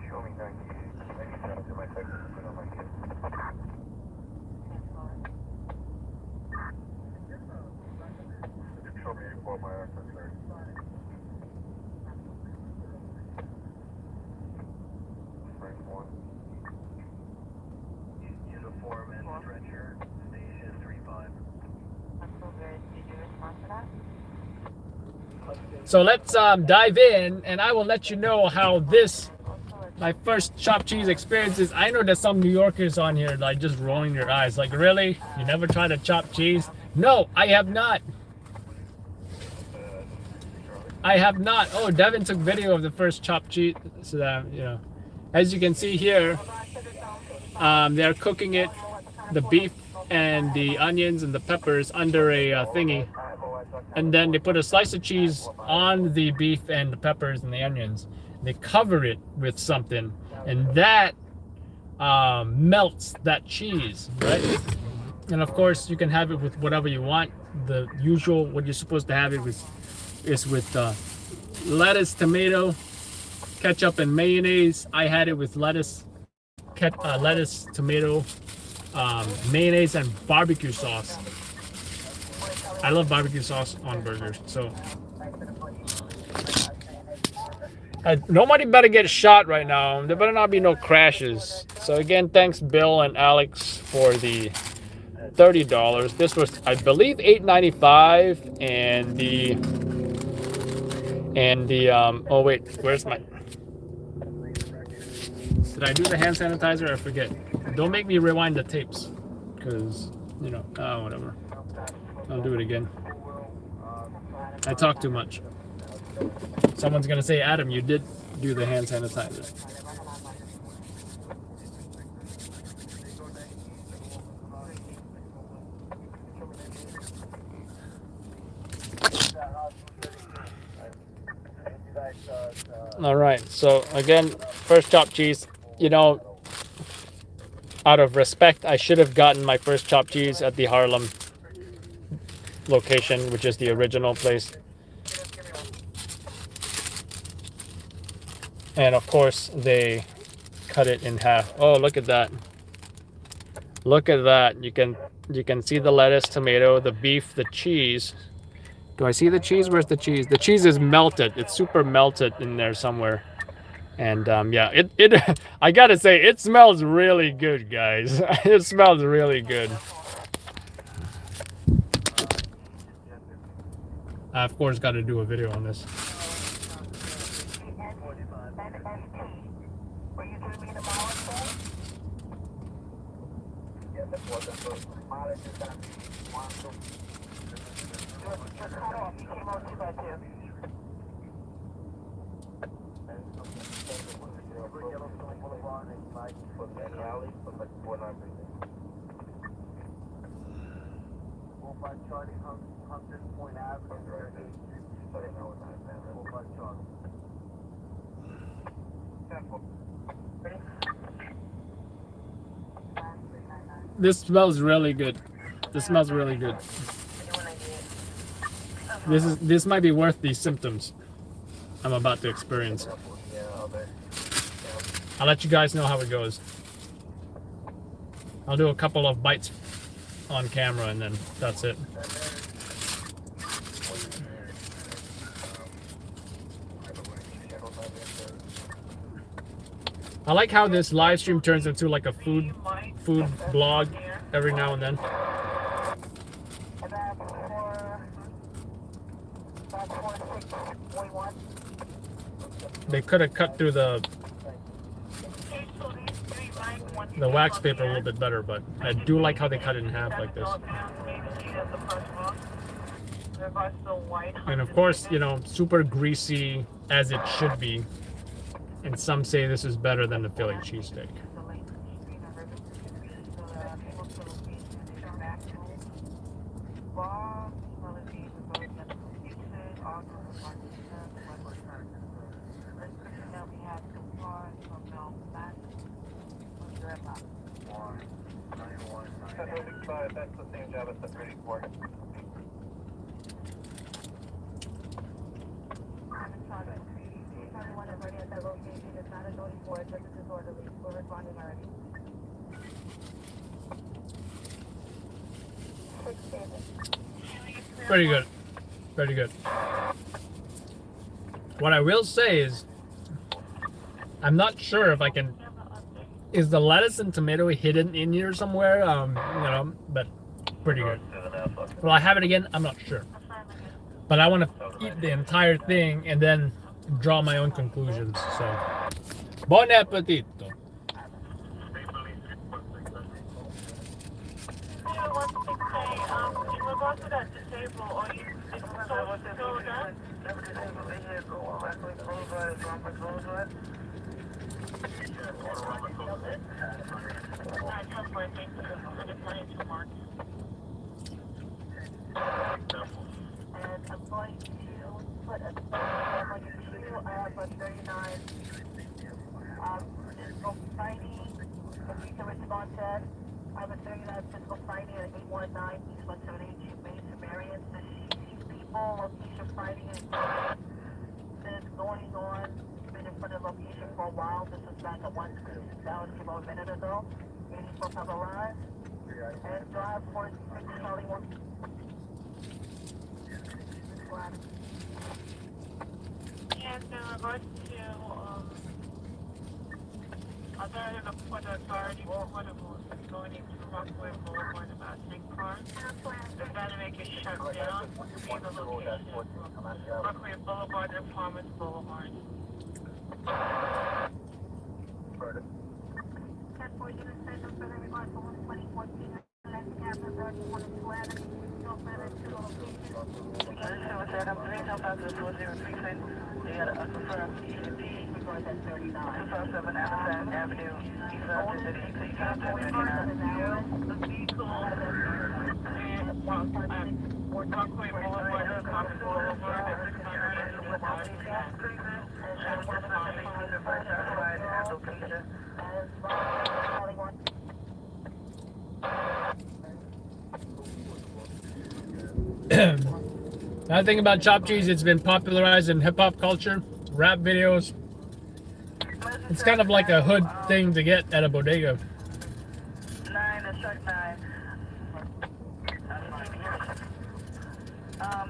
Show me 97 to my second, put on my kid. Show me 84 my access rate. Frank 1. Uniform and stretcher, station 35. Did you respond to that? So let's dive in, and I will let you know how my first chopped cheese experience is. I know that some New Yorkers on here like just rolling their eyes, like, really? You never tried a chopped cheese? No, I have not. I have not. Oh, Devin took video of the first chopped cheese, so that, you know, as you can see here, they're cooking it, the beef and the onions and the peppers under a thingy. And then they put a slice of cheese on the beef and the peppers and the onions. They cover it with something, and that melts that cheese, right? And of course, you can have it with whatever you want. The usual, what you're supposed to have it with, is with lettuce, tomato, ketchup, and mayonnaise. I had it with lettuce, tomato, mayonnaise, and barbecue sauce. I love barbecue sauce on burgers, so nobody better get shot right now. There better not be no crashes. So again, thanks Bill and Alex for the $30. This was, I believe, $8.95, and the oh wait, where's my? Did I do the hand sanitizer? I forget. Don't make me rewind the tapes, because you know, whatever. I'll do it again. I talk too much. Someone's gonna say, Adam, you did do the hand sanitizer. All right, so again, first chopped cheese. You know, out of respect, I should have gotten my first chopped cheese at the Harlem location, which is the original place. And of course, they cut it in half. Oh, look at that. Look at that. You can see the lettuce, tomato, the beef, the cheese. Do I see the cheese? Where's the cheese? The cheese is melted. It's super melted in there somewhere. And yeah, it I gotta say, it smells really good, guys. It smells really good. I of course got to do a video on this. This smells really good. This smells really good. This might be worth these symptoms I'm about to experience. I'll let you guys know how it goes. I'll do a couple of bites on camera and then that's it. I like how this live stream turns into like a food blog every now and then. They could have cut through the the wax paper a little bit better, but I do like how they cut it in half like this. And of course, you know, super greasy as it should be. And some say this is better than the Philly cheesesteak. That's the same job as the 34. Pretty good. Pretty good. What I will say is, I'm not sure if I can. Is the lettuce and tomato hidden in here somewhere? You know, but pretty good. Will I have it again? I'm not sure. But I want to eat the entire thing and then draw my own conclusions. So, bon appetito. And I'm going to put a 2, I have a 39, physical signing, a Rita Richmond said, I have a 39 physical signing at 819 East 178 Main Sumerian. These people, location finding is going on, been in front of location for a while. This is back at 166 hours, about a minute ago. 84 have arrived, and drive for 6 Charlie 1. Yes, in regards to other than for the authority portable going into Rockaway Boulevard about 10 cars, the Vanderbilt is shut down in the location Rockaway Boulevard and Farmers Boulevard. Rockaway Boulevard and Farmers Boulevard Another thing about chopped cheese, it's been popularized in hip-hop culture, rap videos. It's kind of like a hood thing to get at a bodega. 9 and truck 9.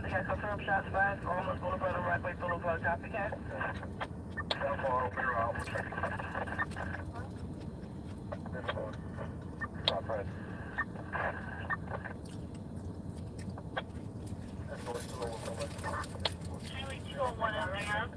They got confirmed shots fired for almost Boulevard and Rockaway Boulevard. Copycat. Charlie 201 in there.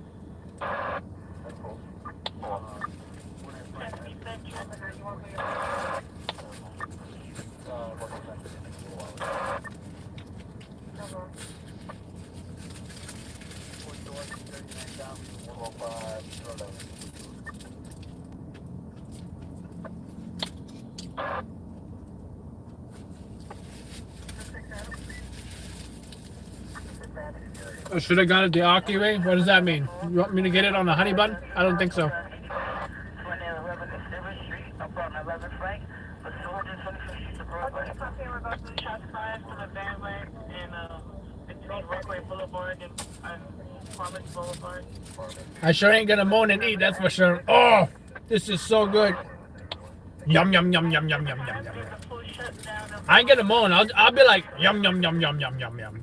I should have got it the Aki way. What does that mean? You want me to get it on a honey bun? I don't think so. I sure ain't gonna moan and eat, that's for sure. Oh, this is so good. Yum yum yum yum yum yum yum yum. I ain't gonna moan. I'll be like yum yum yum yum yum yum yum yum.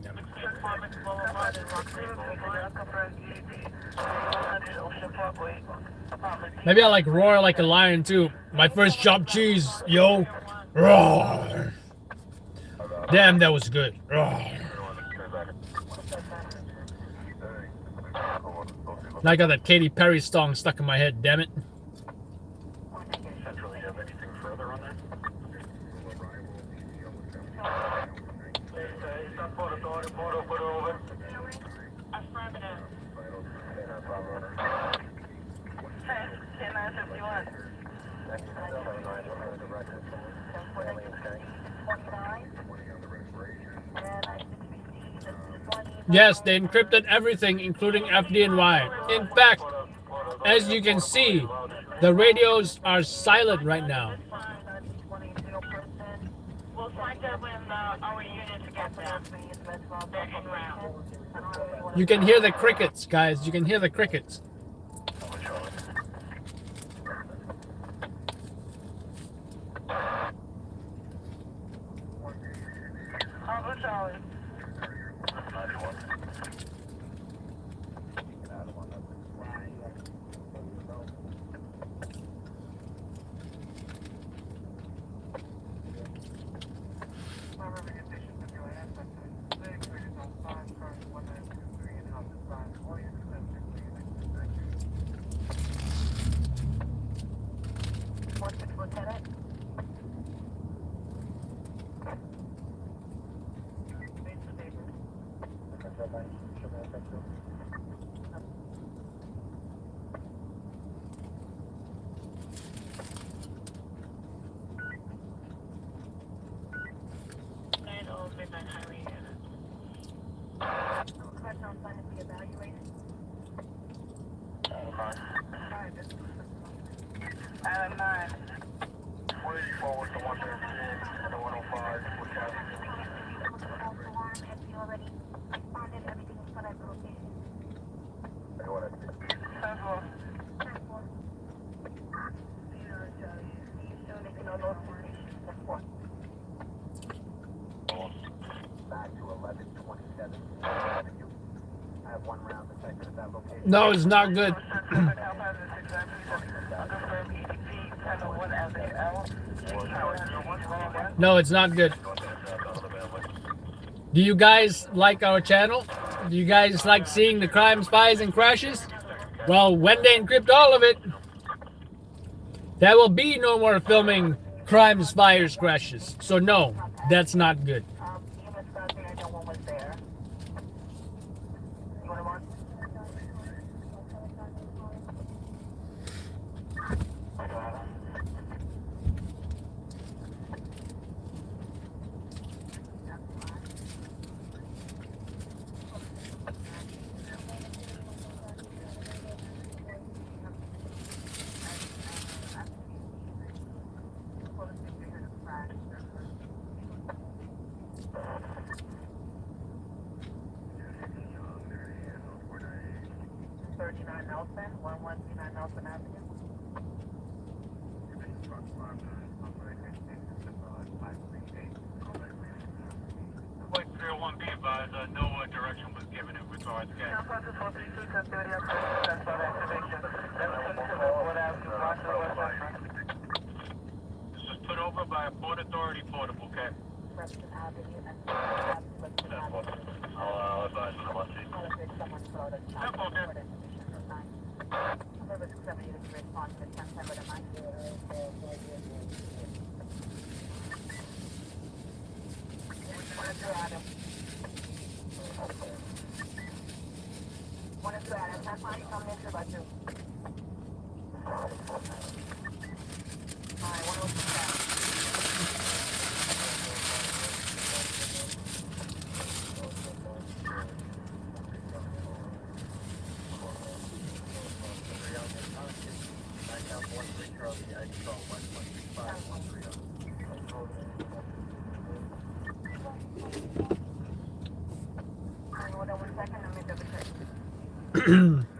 Maybe I like roar like a lion too. My first chopped cheese, yo. Roar. Damn, that was good. Roar. Now I got that Katy Perry song stuck in my head, damn it. Affirmative. 10-951. Yes, they encrypted everything, including FDNY. In fact, as you can see, the radios are silent right now. We'll find out when our units get there. They're en route. You can hear the crickets, guys. You can hear the crickets. Bravo Charlie. Lieutenant. Midnight Highway. Question on sign to be evaluated. Adam 9. 184 with the 113 and the 105 with traffic. You already responded, everything is put at the location. I know what I did. 10-4. 10-4. Back to 1127 Avenue. I have one round detected at that location. No, it's not good. No, it's not good. Do you guys like our channel? Do you guys like seeing the crime, spies, and crashes? Well, when they encrypt all of it, there will be no more filming crime, spies, crashes. So no, that's not good. Nelson, 1139 Nelson Avenue. Point 301 be advised, no direction was given in regards to gas. This was put over by a Port Authority portable, okay? Preston Avenue and I'll advise you how much. someone wrote a child support information from 9. Number 670 to respond to 10 to 9. Adam. One is to Adam. That's fine. Come next about you. Alright, one was to Adam.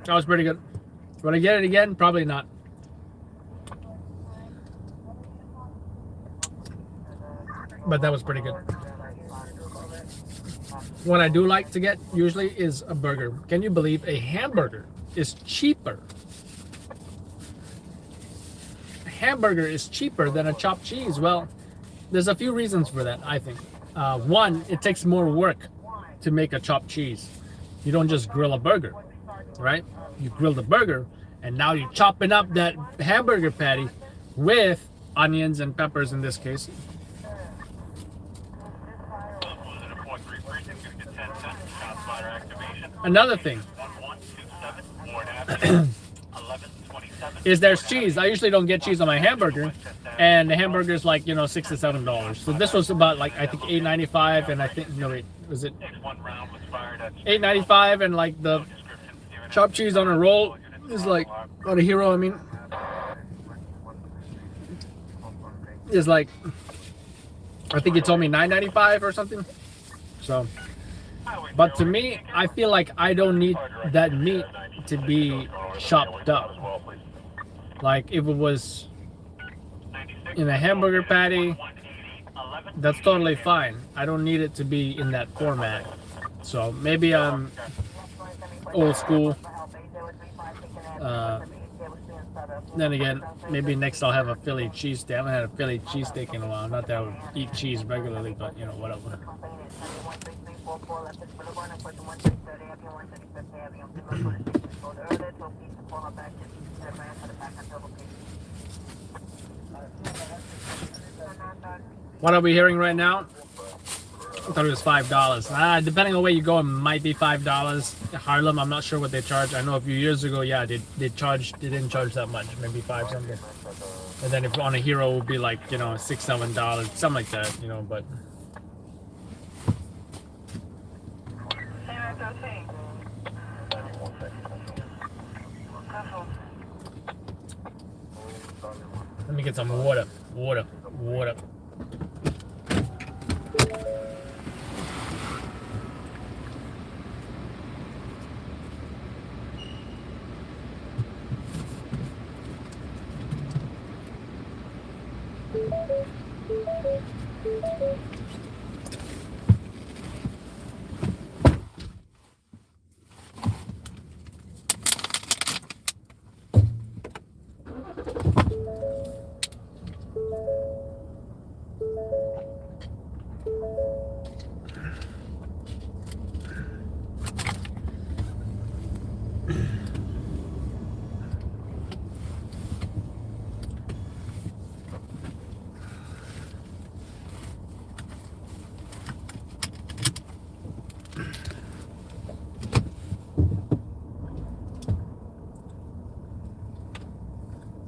That was pretty good. Will I get it again? Probably not. But that was pretty good. What I do like to get usually is a burger. Can you believe a hamburger is cheaper? A hamburger is cheaper than a chopped cheese. Well, there's a few reasons for that, I think. One, it takes more work to make a chopped cheese. You don't just grill a burger, right? You grill the burger, and now you're chopping up that hamburger patty with onions and peppers in this case. Another thing is there's cheese. I usually don't get cheese on my hamburger, and the hamburger is like, $6 to $7. So this was about like, I think $8.95, and I think, no wait, was it $8.95, and like the chopped cheese on a roll is like, on a hero, I mean, is like, I think he told me $9.95 or something. So, but to me, I feel like I don't need that meat to be chopped up. Like if it was in a hamburger patty, that's totally fine. I don't need it to be in that format. So maybe I'm old school. Then again, maybe next I'll have a Philly cheesesteak. I haven't had a Philly cheesesteak in a while. Not that I would eat cheese regularly, but whatever. What are we hearing right now? I thought it was $5. Depending on where you go, it might be $5. Harlem, I'm not sure what they charge. I know a few years ago, yeah, they didn't charge that much, maybe $5 something. And then if on a hero, it would be like $6, $7, something like that, but. Let me get some water.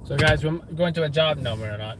So guys, we're going to a job now, we're not.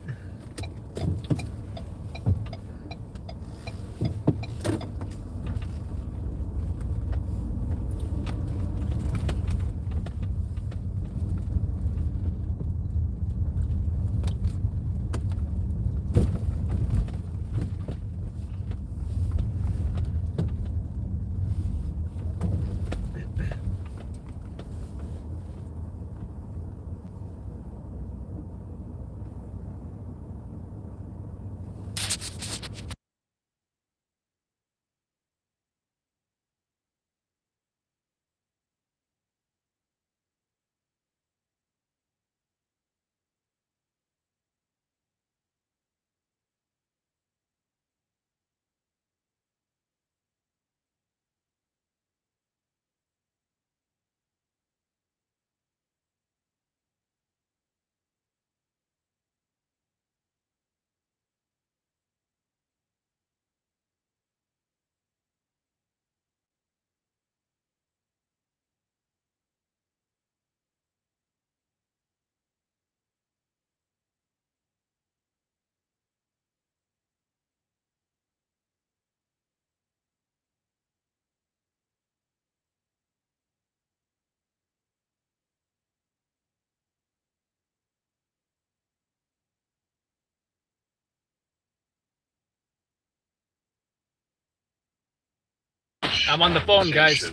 I'm on the phone, guys.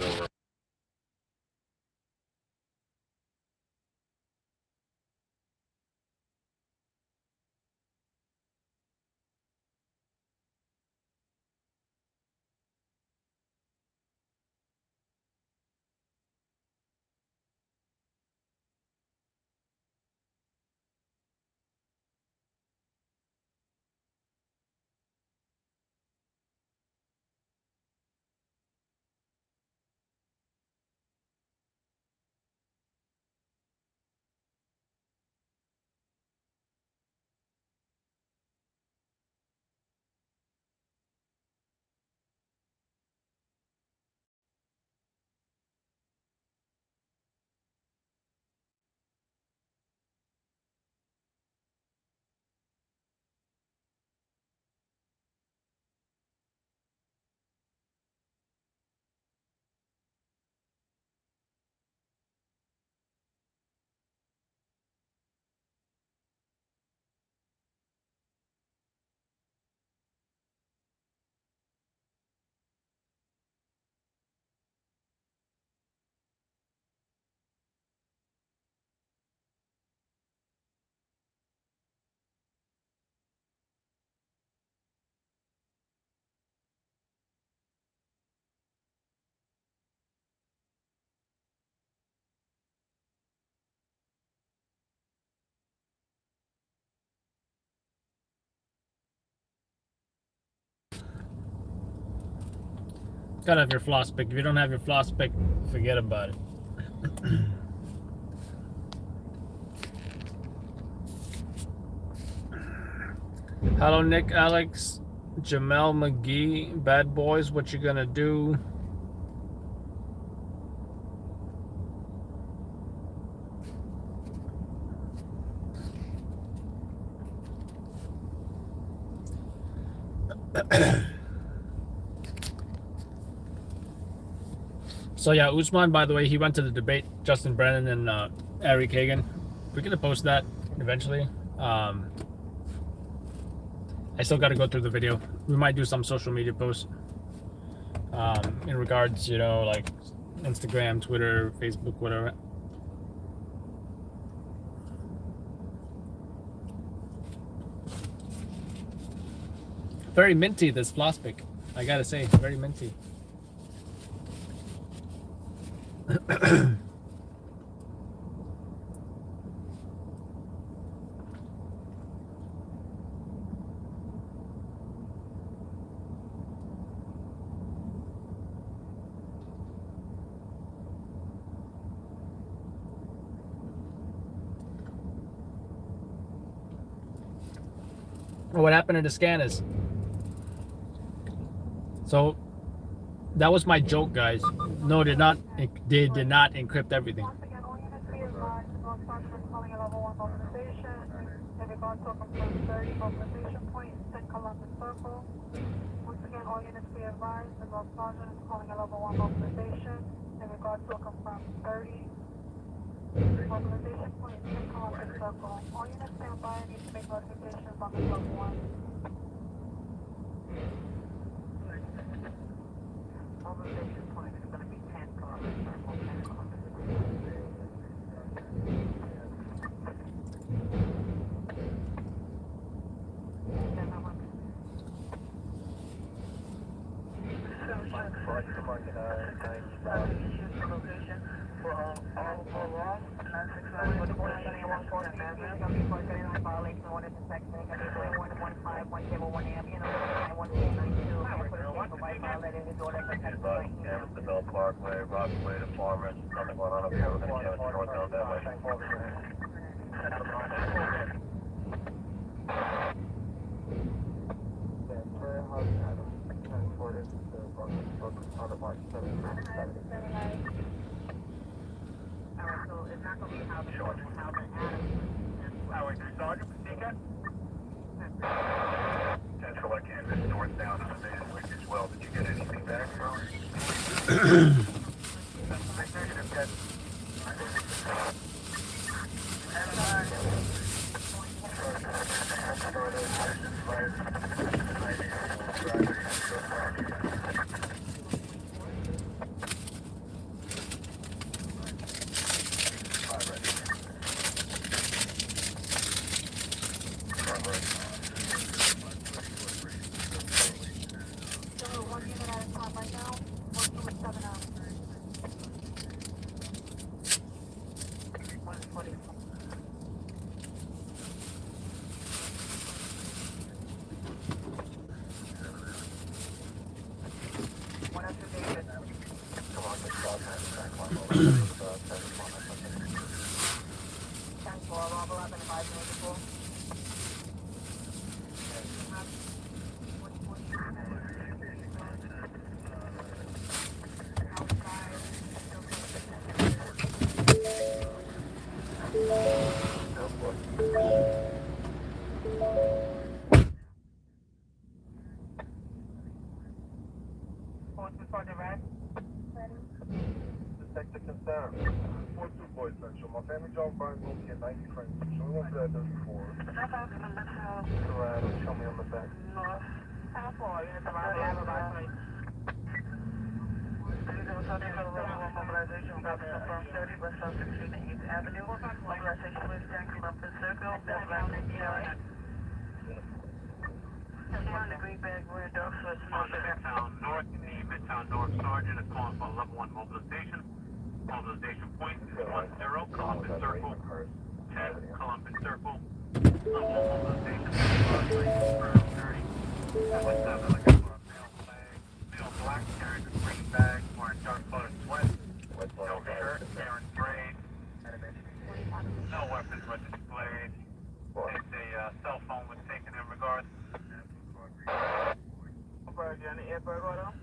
Gotta have your floss pick. If you don't have your floss pick, forget about it. Hello, Nick, Alex, Jamel McGee, Bad Boys, what you gonna do? So yeah, Usman, by the way, he went to the debate, Justin Brennan and Eric Hagan. We're gonna post that eventually. I still got to go through the video. We might do some social media posts in regards, you know, like Instagram, Twitter, Facebook, whatever. Very minty, this floss pick. I gotta say, very minty. What happened to the scanners? So that was my joke, guys. No, they did not encrypt everything. Once again, all units be advised, North Sergeant calling a level 1 mobilization. In regards to a confirmed 30 mobilization point, 10 Columbus Circle. Once again, all units be advised, the North Sergeant is calling a level 1 mobilization. In regards to a confirmed 30 mobilization point, 10 Columbus Circle. All units stand by and need to make notifications on the level 1. Mobilization point is going to be 10 Columbus Circle, 10 Columbus Circle. The Bell Parkway, Rockaway to Farmers, nothing going on up here. We're going to get northbound that way. Alright, so it's not going to be how the short one, how the Adams. Alright, Sergeant, Patika? 10 select canvas northbound on the base, which as well. Did you get anything back from? Negative, 10. So, 1 unit at a time right now, 127 out. 144. One after David. Come on, let's stop that. Thanks for all, Rob 11, 5 minutes before. Detective concern. 4-2 Boys Central. My family drove by and moved here 90 friends. So we went to that before. Show me on the back. North. How far? Units around the Alabama. Mobilization about to confirm 30 West South 16th and 8th Avenue. Mobilization with 10 Columbus Circle. Bell Ground and Area. On the green bag, we're in Dog Foot. On the Midtown North, the Midtown North Sergeant is calling for level 1 mobilization. Mobilization point is 10 Columbus Circle, 10 Columbus Circle. Level 1 mobilization for 30. What's up? Like a male flag, male black carrying a green you on the airport right now?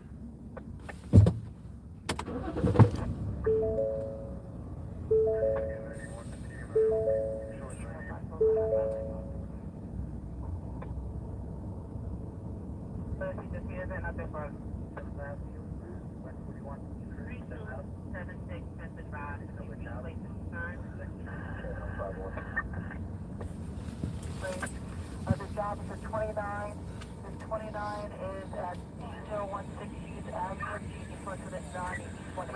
Just me event up there for 7th Avenue, West 41. 3276 Memphis Drive. Is it your place and time? The job is at 29. The 29 is at 016 Hughes Avenue. You put it at 920.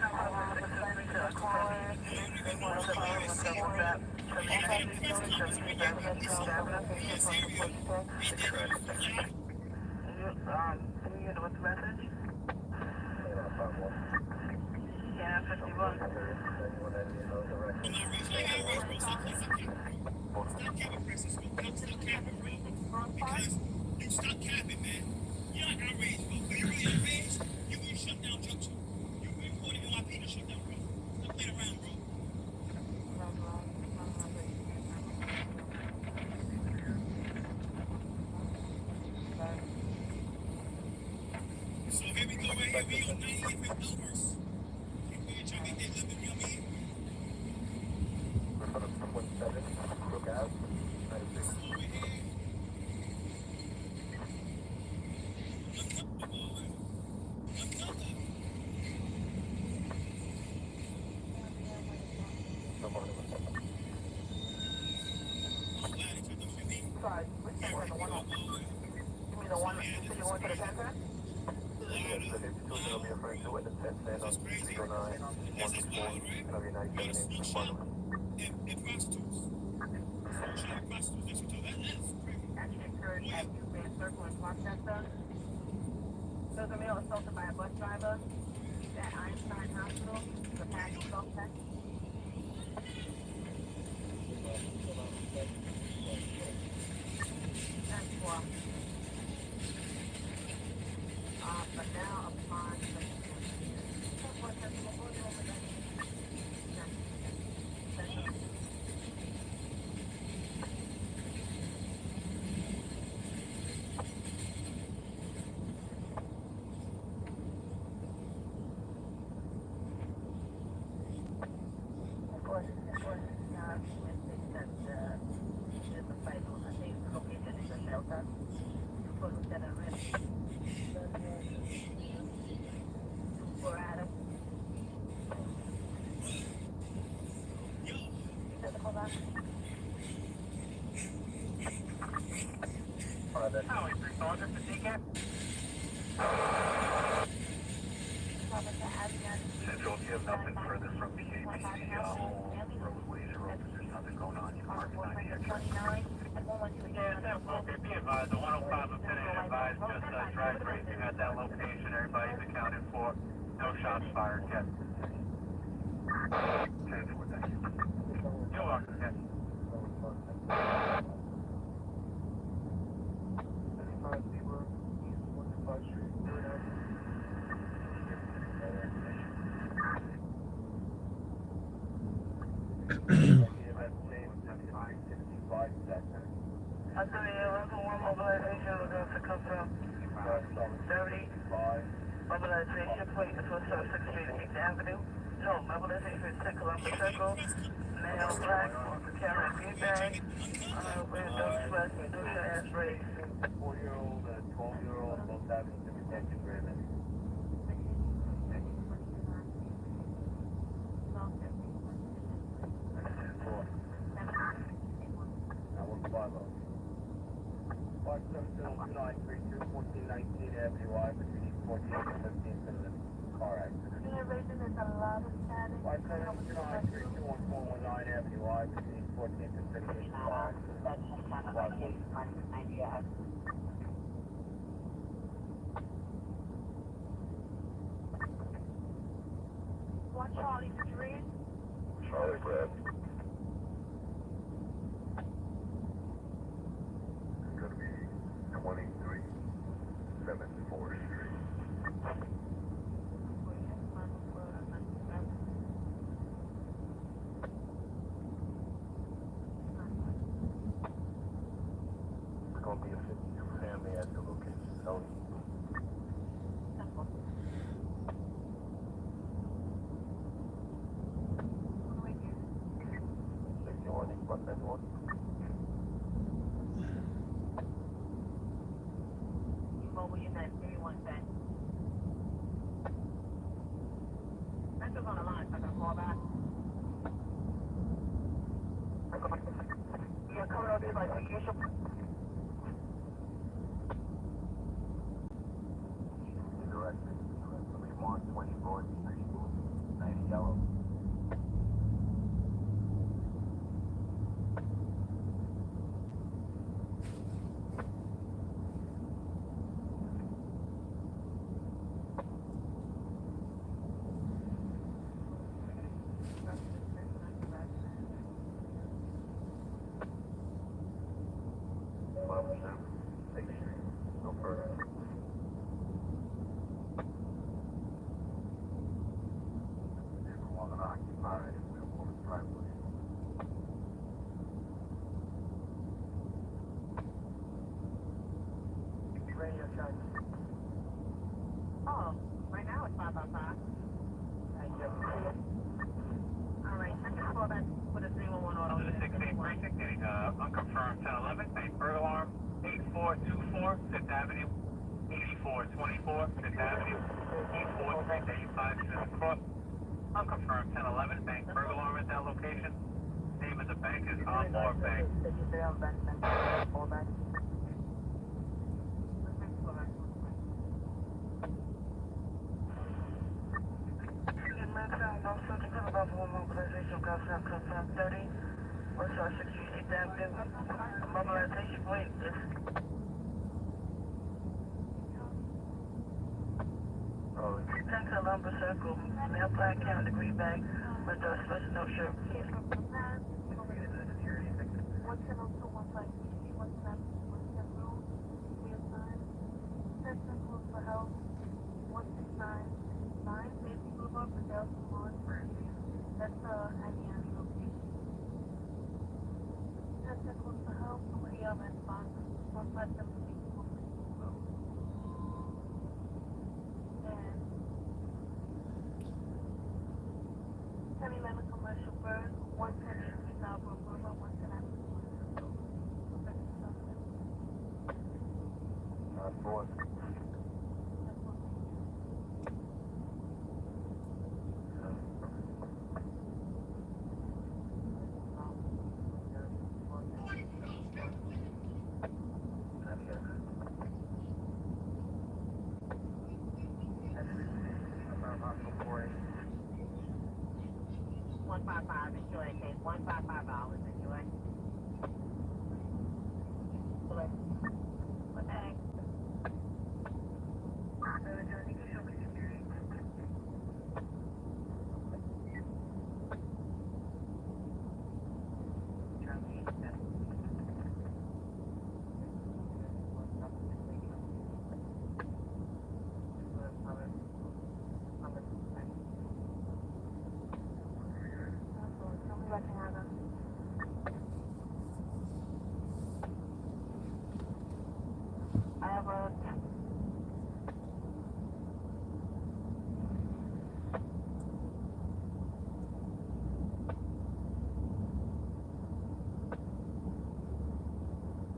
I have a friend to call in. They want to call in for that. What's the message? Yeah, 51. You stop capping, man. You're not outraged, bro. When you really outraged, you will shut down Junction. You want NYC to shut down, bro. Stop playing around, bro. So here we go, right here. We on 98th and Elmhurst. Okay, you trying to get that living, you know what I mean? Look out. This is over here. Sorry, which one? The one on? You mean the one that you said you went to the center? Yes, the 52 is going to be referring to it in 10 stand on 309, 164, going to be 97 inch for And prostitutes. Shot prostitutes, that's what that is. Actually occurred at Newman Circle in Rochester. There was a male assaulted by a bus driver at Einstein Hospital. The past assault test. But now upon Central, if you have nothing further from the ABC, roadways or officers, nothing going on, you can mark it 98. Yeah, okay, be advised, the 105 lieutenant advised just drag racing at that location, everybody's accounted for, no shots fired yet. You're welcome, yes. Mobilization was going to come from 30. Mobilization, please, to 6th Street, 8th Avenue. No, mobilization, 10 Columbus Circle. Male, black, carrying feedback. With no sweat, no ass race. 4-year-old and 12-year-old, both having detention agreement. Now, what's the bylaw? 5722932, 1419 Avenue I, between 14 and 15 minutes. Car accident. 5722932, 1419 Avenue I, between 14 and 15 car accident. One Charlie Street. Charlie Brad. It's going to be 23 74th Street. It's going to be a 52 family at the location. So one cent. That's just on the line, so I can call back. You're coming over to my vacation. Directed. 124th Street. 90 yellow. No further. One occupied, woman's driveway. Radio check. Oh, right now it's 5 by 5. Thank you. All right, I can call back with a 311 auto. To the 6-8 precinct, getting unconfirmed 1011, same bird alarm, 8424 Fifth Avenue, 8424 Fifth Avenue, 8485 Smith Cross. Unconfirmed 1011, bank burglar alarm at that location. Name of the bank is Onmore Bank. Did you say on bank? Call back. Mobilization confirmed 30. What's our 68th Avenue? Mobilization point is. Tank Lumber Circle, male black count degree bag with a special no shirt. That's Aniani location. Testicles for help, we are responsible. 157 road. And 1011 commercial bird, 110 South River, 110 Fourth. $155 enjoy case, $155 enjoy. Okay. I have a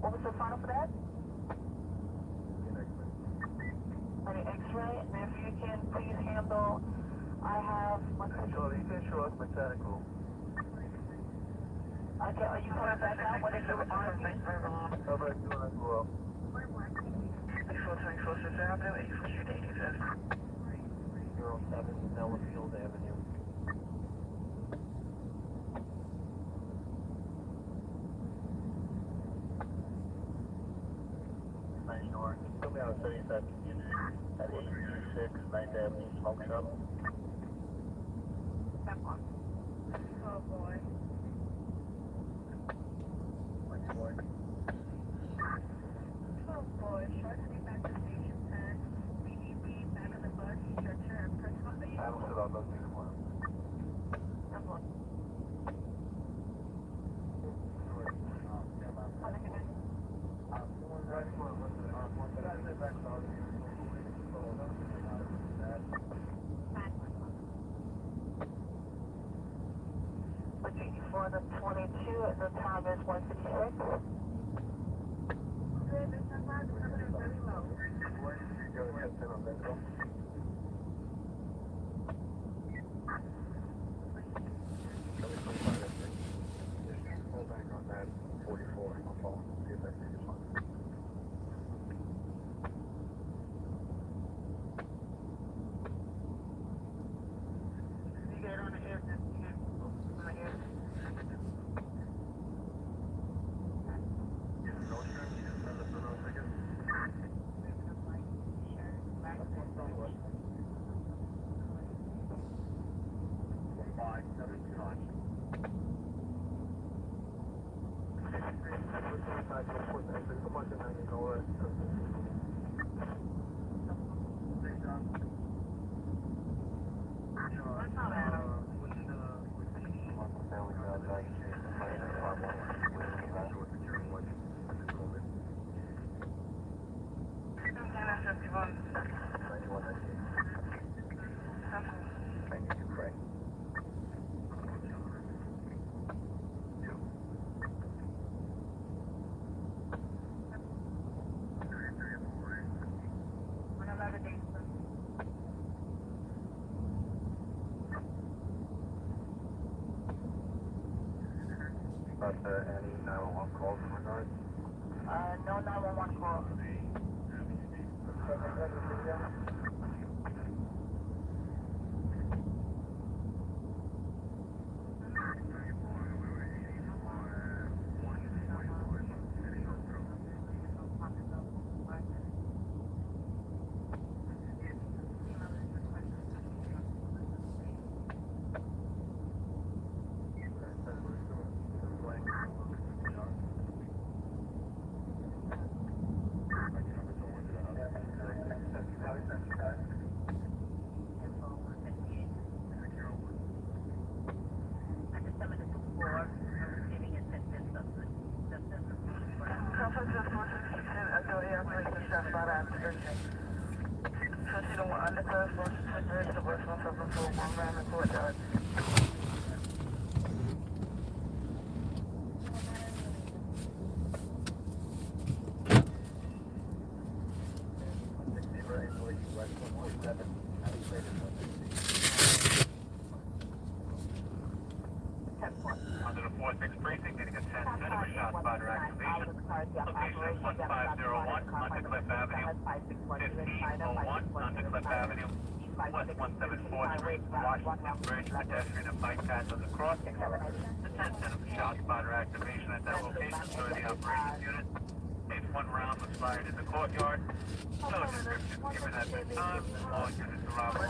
what was the final for that? An X-ray, and if you can please handle, I have one. Sure, you can show us mechanical. Okay, are you coming back out? What is your How about you and I go up? 8424 Fifth Avenue, 84 Street, 85th. 07 Nellafield Avenue. North. Put me on a 35 community at 826 9th Avenue Smoke Shop. Oh boy. Which one? Oh boy, short to be back to station 10. BDB, back on the bus, stretcher, and personal base. I don't sit on those anymore. For the 22, the time is 156. Good, this is very low. Any 911 calls in regards? No 911 call. Under the 4-6 precinct, getting a 10-10 of a shot spotter activation. Location 1501 Undercliff Avenue, 1501 Undercliff Avenue, West 174th Street, Washington Bridge, pedestrian and bike path on the cross. The 10-10 of a shot spotter activation at that location, so the operations unit. Case 1 round was fired in the courtyard. No description given at this time. All units arrival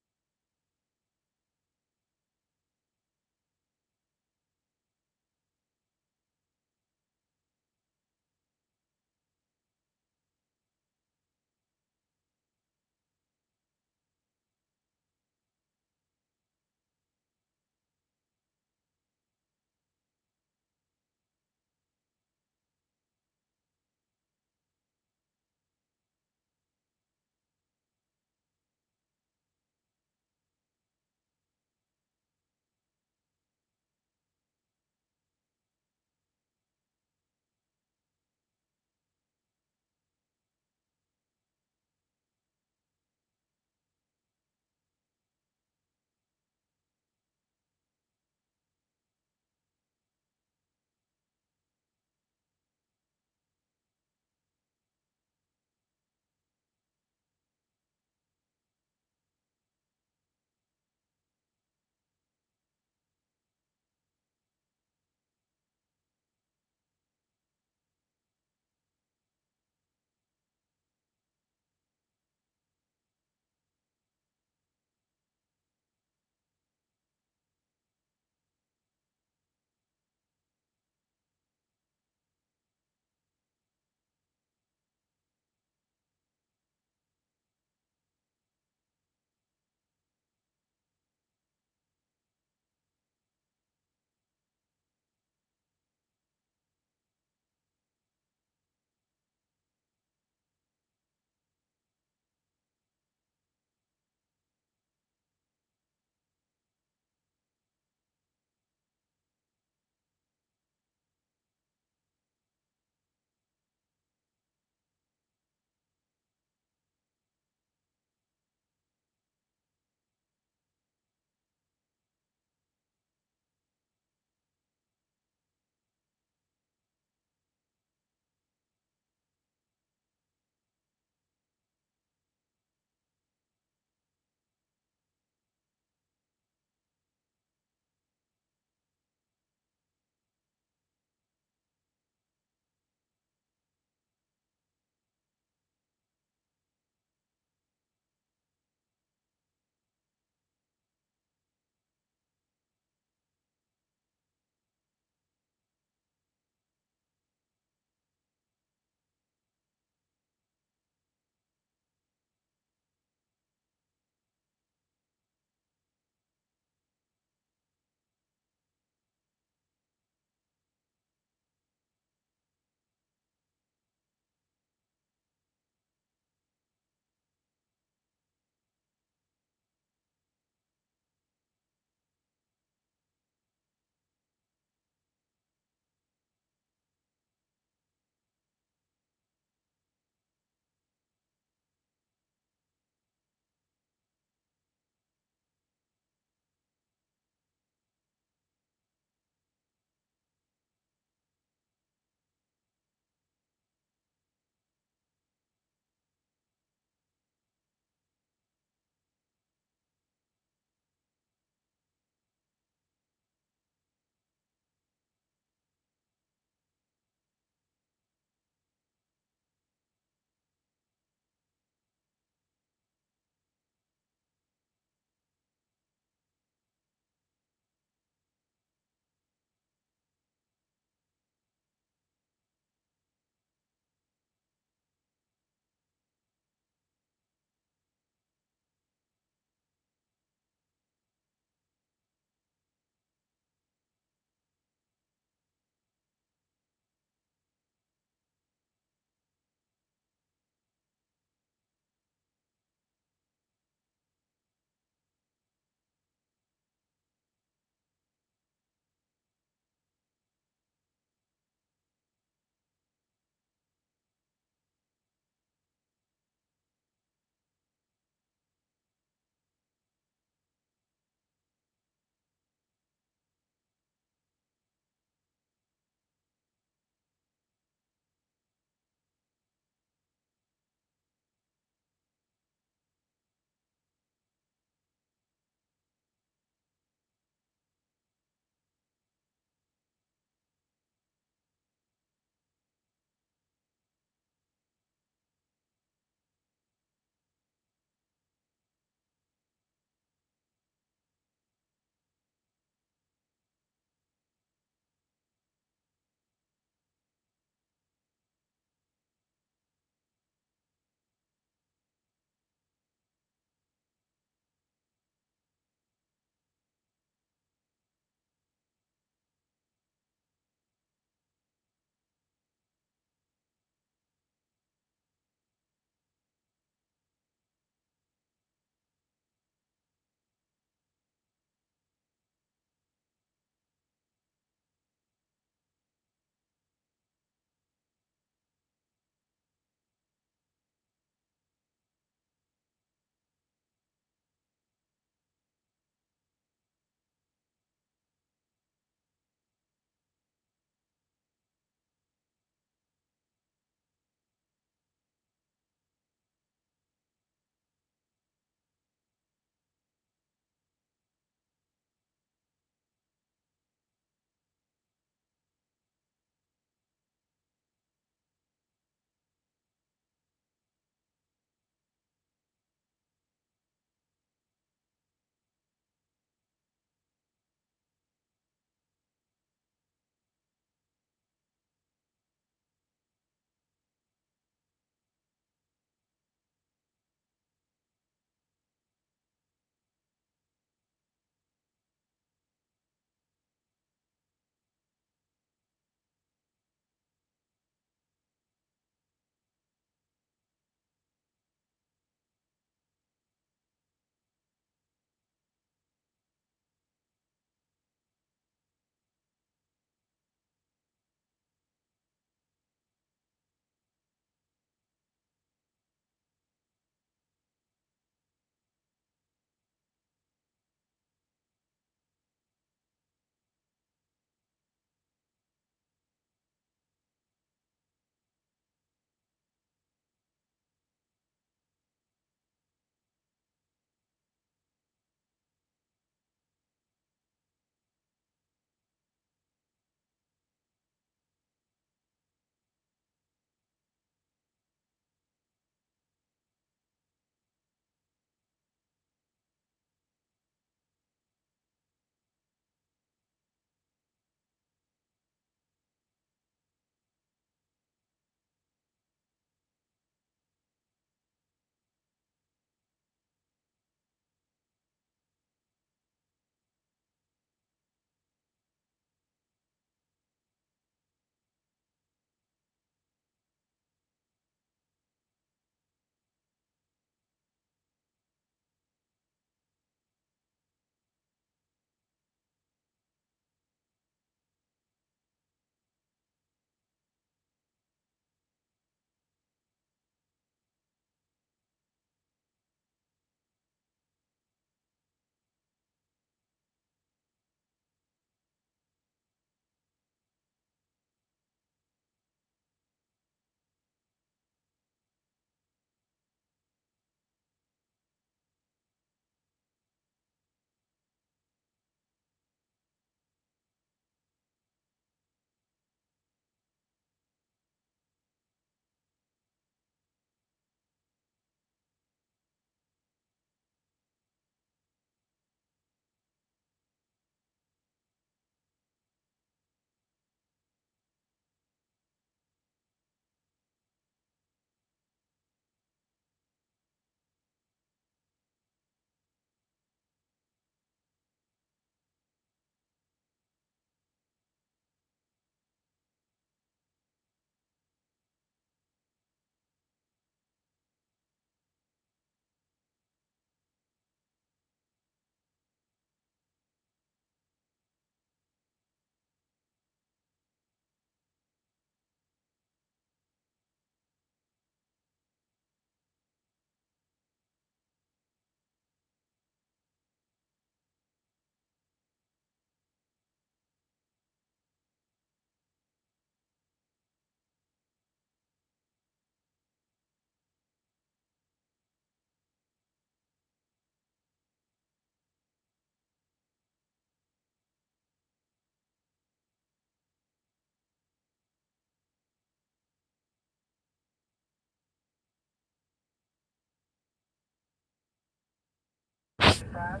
85.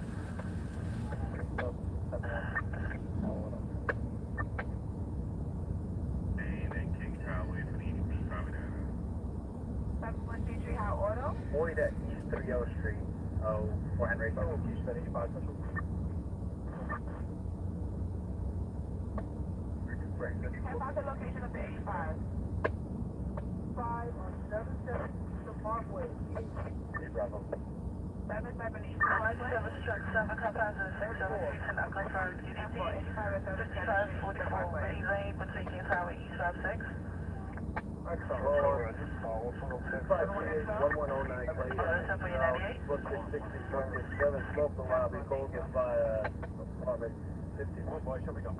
And King Charlie for the EDP, probably there. 7123 High Auto. 40 to East 30 Street. Oh, for Henry Butler. East 85 Central. And find the location of the 85. 5 on 77 the Parkway. Hey, Bravo. 77 East Parkway. 7 compounds 673 to confirmed GDP. 5544 Ready Lane between Kings Highway East 56. Excellent. 1109 Clay. 1667. Smoke the lobby. Cold by apartment 51. Boy, show me go.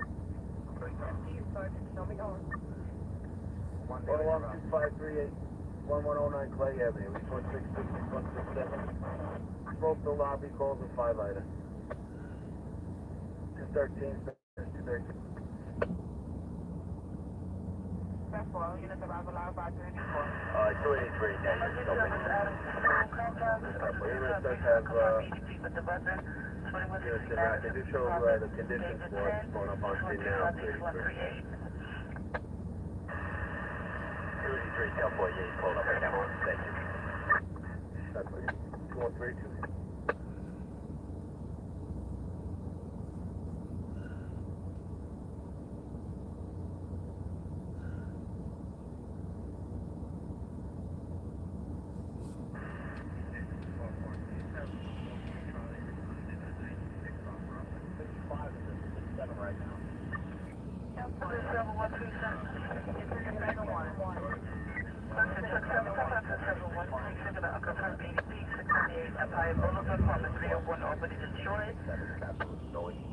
Show me on. 11538. 1109 Clay Avenue. Report 660-167. Smoke the lobby. Calls a 5-item. 213. 213. That's all. Units arrive allowed by 34. 283. Emergency service Adams compounds. With the buzzer. 21 They do show the conditions for it going up on screen now. 138. 283, Cowboy 8, pulled up right now. Thank you. That's what 2132. Right now.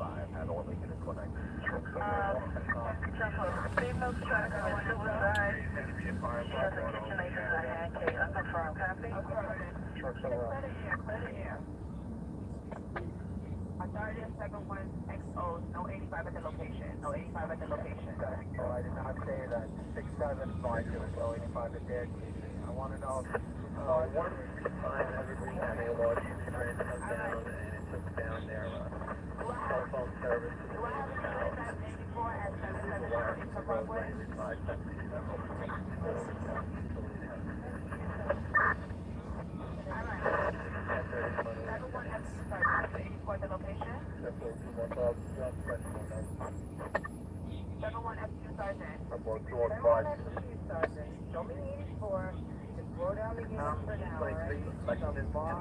5, and all the units connected. Female track on suicide. She has a kitchen aid in her hand. Case unconfirmed. Copy. Authority 71XO. No 85 at the location. No 85 at the location. So I did not say that 6752 is no 85 is there. I want to know if one time everybody had a large train come down and it took down their telephone service. Do I have a unit at 84 at 770 East Parkway? For the location? 71 FQ Sergeant. Show me 84. Just slow down the units for now, alright? It's a large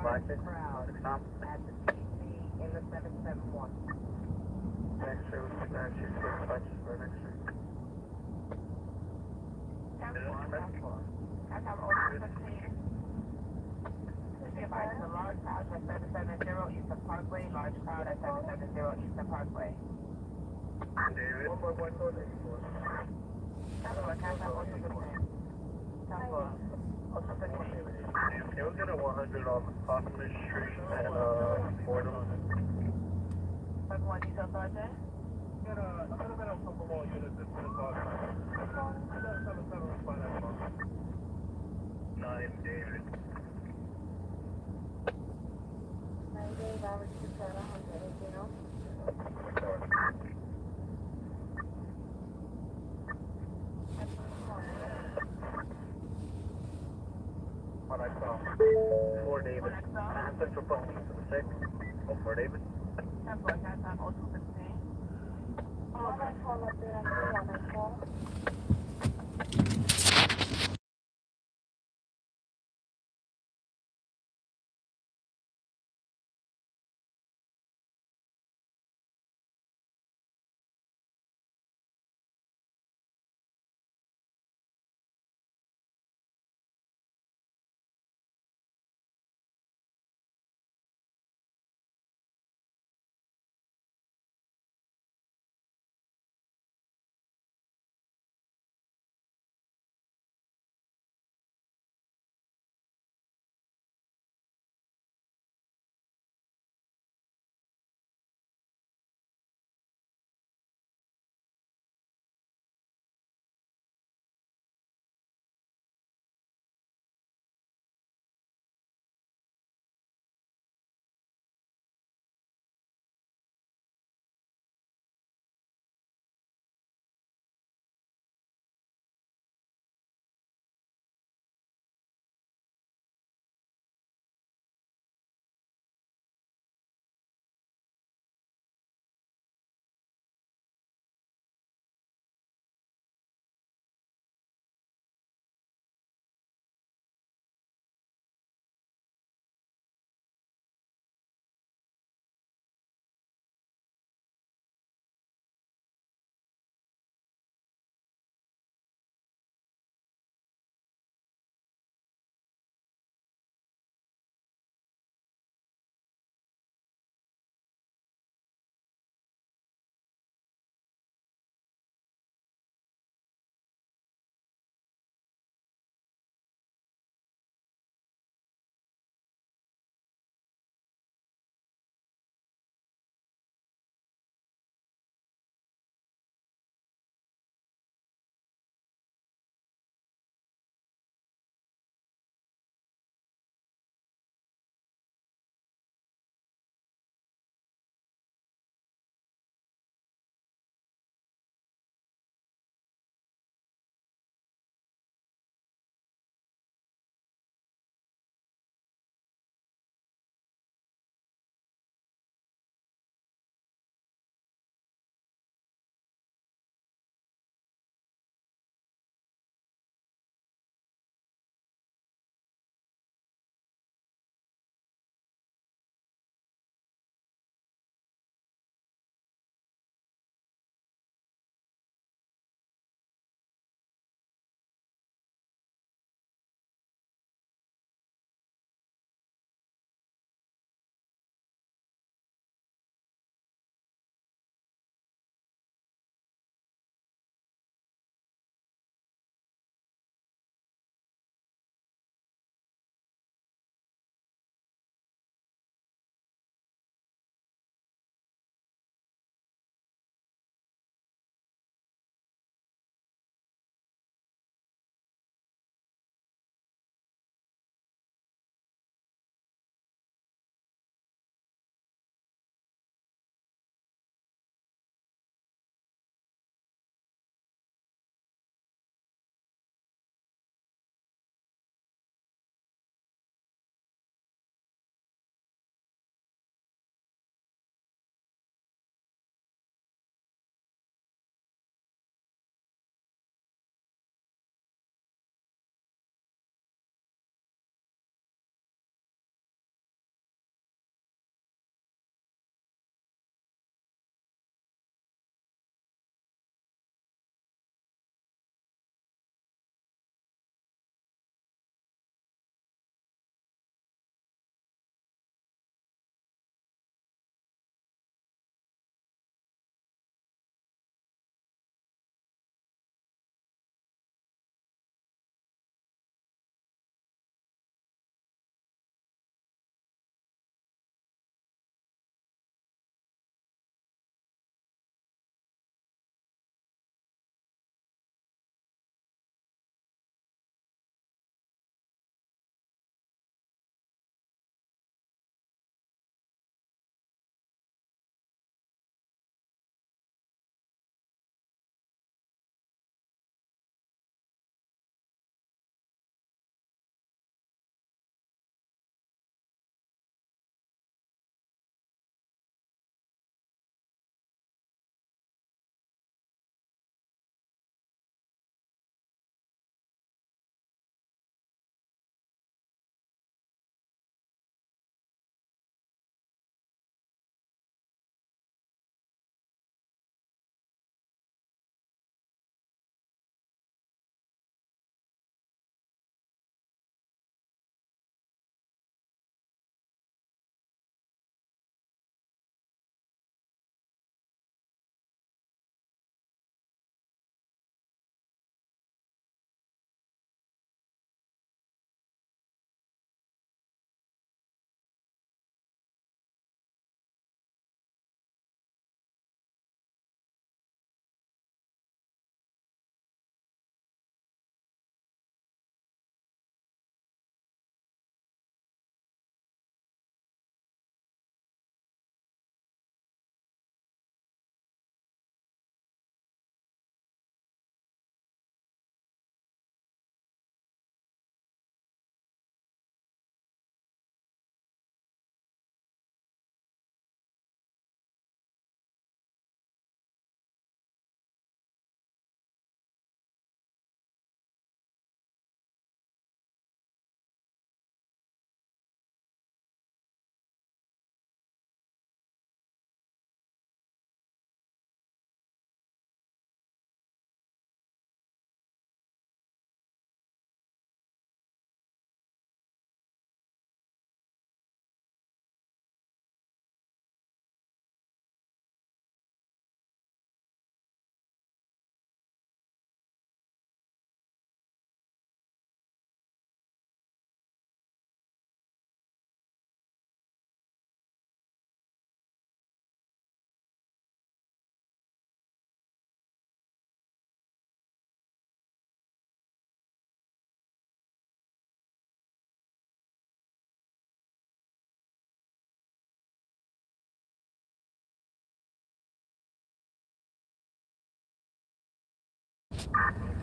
crowd at the PC in the 771. Next year, next year, next year. That's how old 15. Be advised, a large crowd at 770 Eastern Parkway. Large crowd at 770 Eastern Parkway. David? That's what that's how old 15. That's what. Also 15. Can we get a 100 off Hoffman Street and Fordham? 71 Detail Sergeant. Get a little bit of couple more units as soon as possible. 9 David. 9 days, average to 700, anything else? What I saw. 4 David. Central Booking to the 6. 4 David. That's what that's how old 15. Oh, that's all up there, that's all.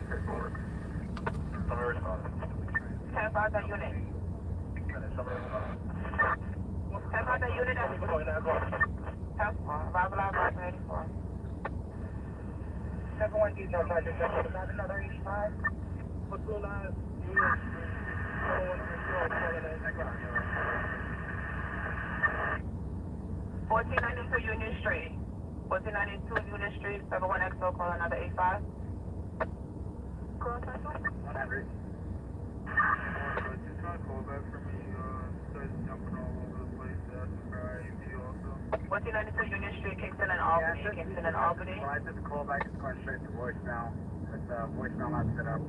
10-5 that unit. 10-5 that unit. 10-4. Arrival at 584. 7-1 detail, Sergeant. That's another 85. What's going on? 1492 Union Street. 1492 Union Street, 71XO, call another 85. Call 100. Call back for me. Starts jumping all over the place. For IEP also. 1492 Union Street, Kingston and Albany. Yeah, Kingston and Albany. When I did the call back, it's going straight to voicemail. It's voicemail not set up.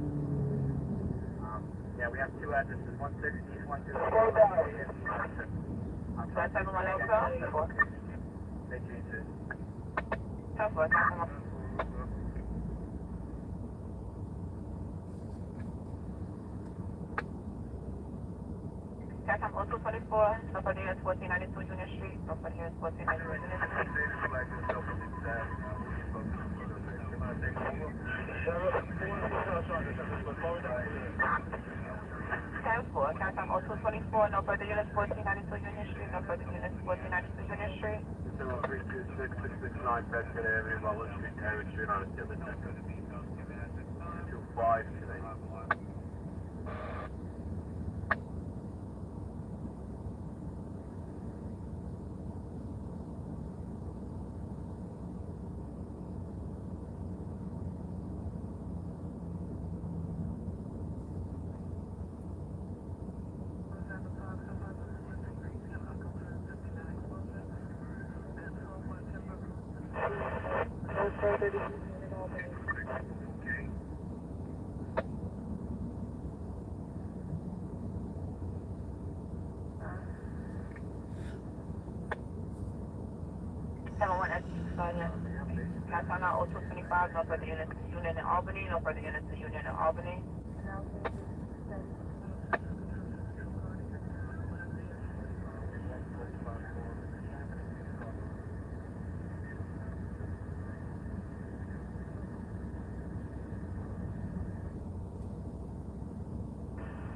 Yeah, we have two addresses, 160, 120. That's 71XO. They changed it. 10-4, 10-4. Catcom 0224, so for the units 1492 Union Street, so for the units 1492 Union Street. Ten-4, Catcom 0224, no further units 1492 Union Street, no further units 1492 Union Street. 0326 Bedford Avenue, Rutland Street, Terry Street on a Timber 25 today. Catcom 0225, no further units to Union in Albany, no further units to Union in Albany.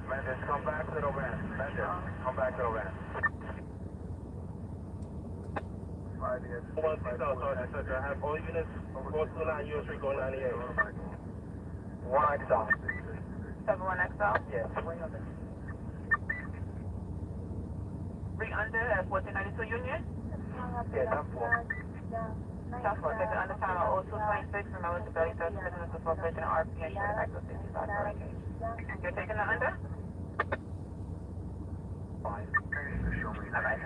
Mendes, come back to the van. Mendes, come back to the van. I have all units from 429 US Street going 98. 1XL. 71XL. Yes. Bring under at 1492 Union. Yeah, that's 4. South 4, take it under time at 0226. Remember to belly search business before placing an RP and should have 65 for engage. You're taking the under? Fine. Alright.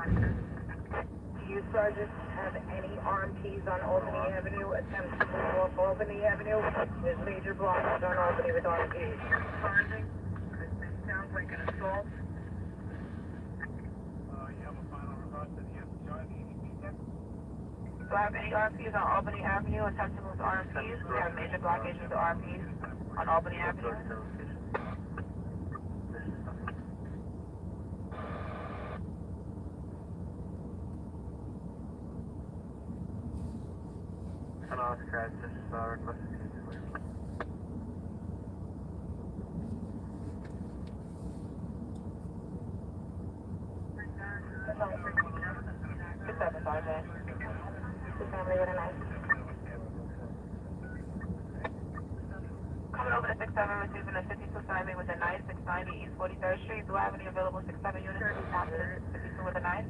Do you, Sergeant, have any RMPs on Albany Avenue, attempts to move off Albany Avenue? There's major blocks on Albany with RMPs. Sergeant, this sounds like an assault. You have a final request that you have to join the EDP. Do I have any RMPs on Albany Avenue? Attempt to move RMPs. We have major blockage with the RMPs on Albany Avenue. Oscar, just requested to use it. Sergeant. Family with a knife. Coming over to 67, receiving a 52 Simon with a knife, 690 East 43rd Street. Do I have any available 67 units to respond to 52 with a knife?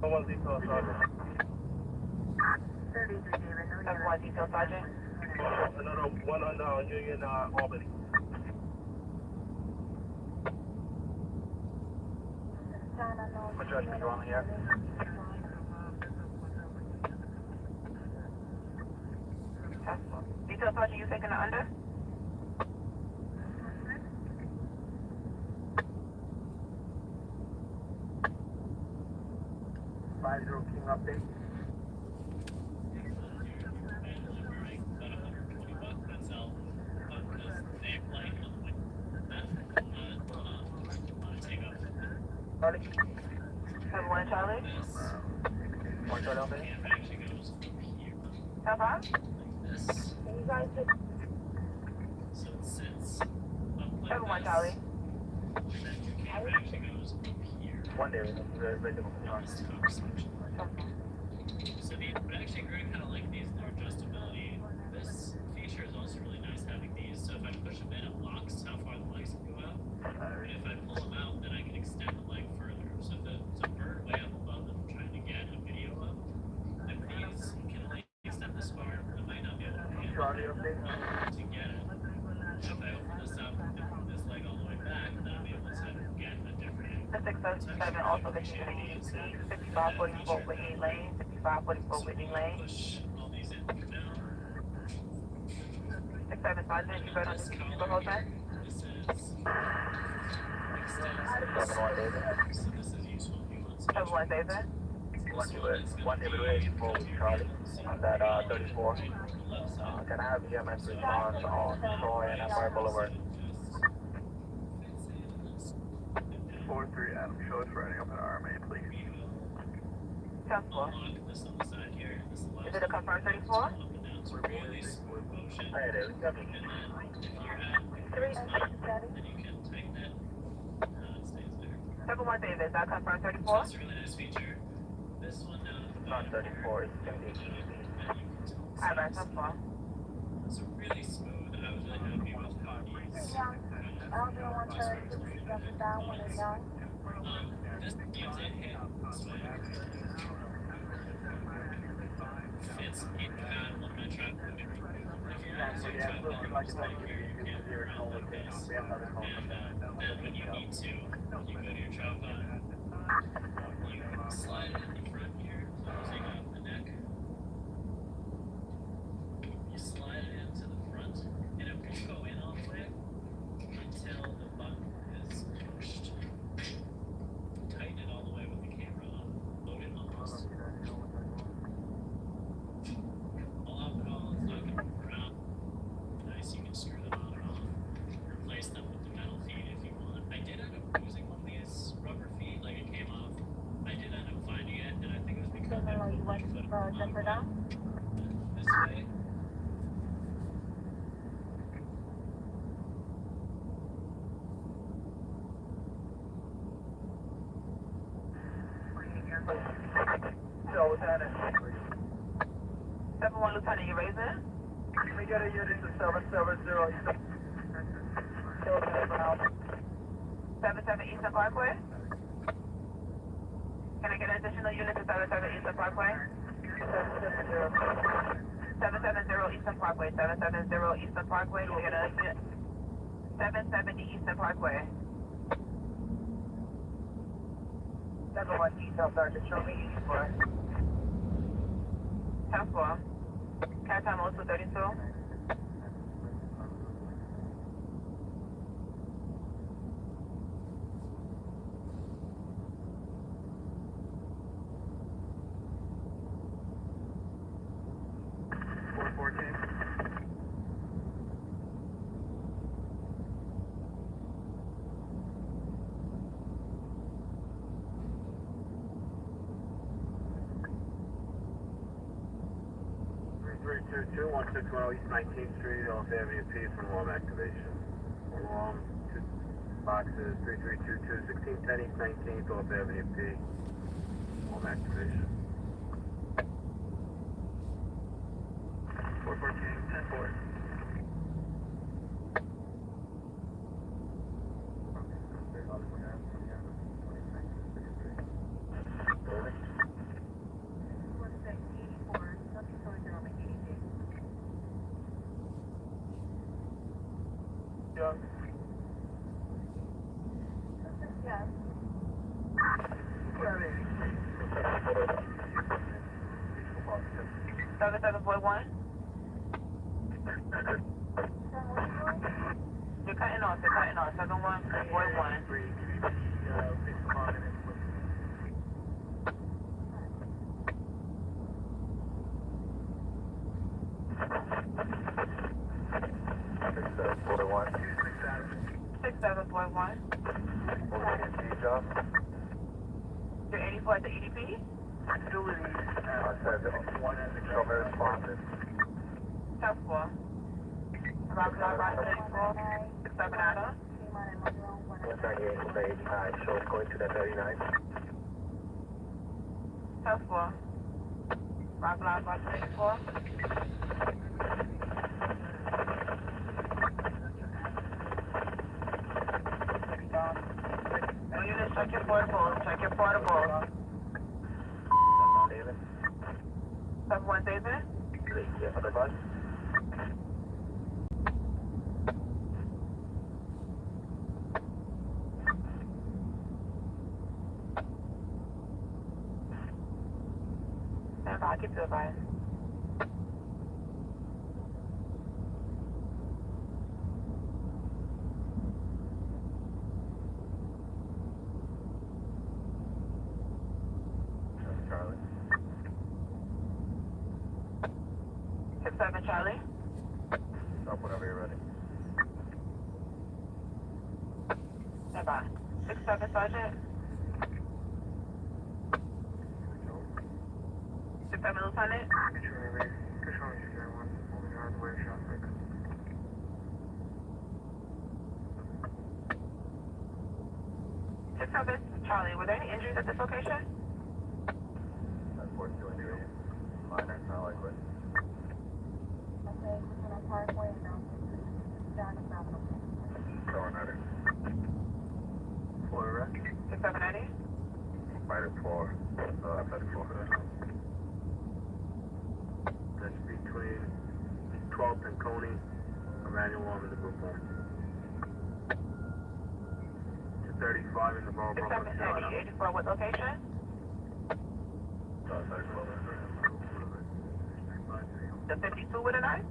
One detail, Sergeant. 33, David. That's one detail, Sergeant. Another one on Union, Albany. What judgment you want here? Detail, Sergeant, you taking the under? King update. Alright, got 121 Denzel. Charlie? 71 Charlie. 1 Charlie on there? Actually goes here. How far? This. You guys just So it sits up like 71 this. Charlie. And then your camera actually goes up here. 1 there, the This top section. So these, but actually, Greg kind of like these. Their adjustability. This feature is also really nice having these. So if I push them in, it locks how far the legs can go out. And if I pull them out, then I can extend the leg further. So if there's a bird way up above that I'm trying to get a video of, if these can only extend this far, I might not be able to get to get it. If I open this up and move this leg all the way back, then I'll be able to get a different angle. The 607 also gets you to the EC, 5544 Whitney Lane, 5544 Whitney Lane. Push all these in for now. 675, did you go on the whole time? This is extends. So this is useful if you want to. 71 David. 1 David Way for Charlie on that 34. Can I have EMS response on Troy and Empire Boulevard? 4-3 Adam, show us running up an RMA, please. 10-4. This on the side here. This is the last Is it a confirmed 34? up and down. So really smooth motion. Hey, there we go. And then if you're at 3 and 6 steady. then you can tighten it. It stays there. 71 David, is that confirmed So 34? it's a really nice feature. This one down at the Not bottom. 34, it's And you can tilt Alright, sides. 10-4. It's really smooth. I was really happy with how these. Young. Elder 130, stepping down when it's young. Just gives it hit this way. Fits in kind of my truck. If you're using a tripod, just like your camera around like this. And then when you need to, you go to your tripod. You slide it in the front here, so I'm taking off the neck. You slide it into the front, and it won't go in all the way until the button is pushed. Tighten it all the way with the camera on. Load it almost. I'll have it all. It's not going to move around. Nice, you can screw them on and off. Replace them with the metal feet if you want. I did end up using one of these rubber feet, like it came off. I did end up finding it, and I think it was because Don't they know were you went jumper down. this way. So, Lieutenant, 71 Lieutenant, you raising? can we get a unit to 770 77 Eastern Parkway? Can I get an additional unit to 77 Eastern Parkway? 770 Eastern Parkway, 770 Eastern Parkway, can we get a 770 Eastern Parkway? 71 detail sergeant, show me east for 10-4. Cat time 0232. East 19th Street, off Avenue P for alarm activation. Alarm boxes 3322, 1610 East 19th, off Avenue P. Alarm activation. 414, 10-4. Yes. 7741. You're cutting off, 7141. Forty-one. 6741. Job. 2384 at the EDP. Facility, said one in the shoulder responded. South 4. Rock Lodge, Rock 34, 67 Adam. 198, stage, show it's going to that 39. South 4. Rock Lodge, Rock 34. Units, check your portables, check your portables. 71 David. Yeah, other bus. Stand by, keep the advice. Charlie. 67 Charlie. Stop whenever you're ready. Stand by. 67 Sergeant. 67 Lieutenant. Six seven Charlie. Were there any injuries at this location? Unfortunately, minor, not likely. Okay, we're gonna Parkway and now down to Mountain. Coordinator. Floor rest. 6790. Spider 4. Spider 4. That's between 12th and Coney. Emmanuel in the group home. 235 in the ball. 6780. 84. What location? The 52 with a knife?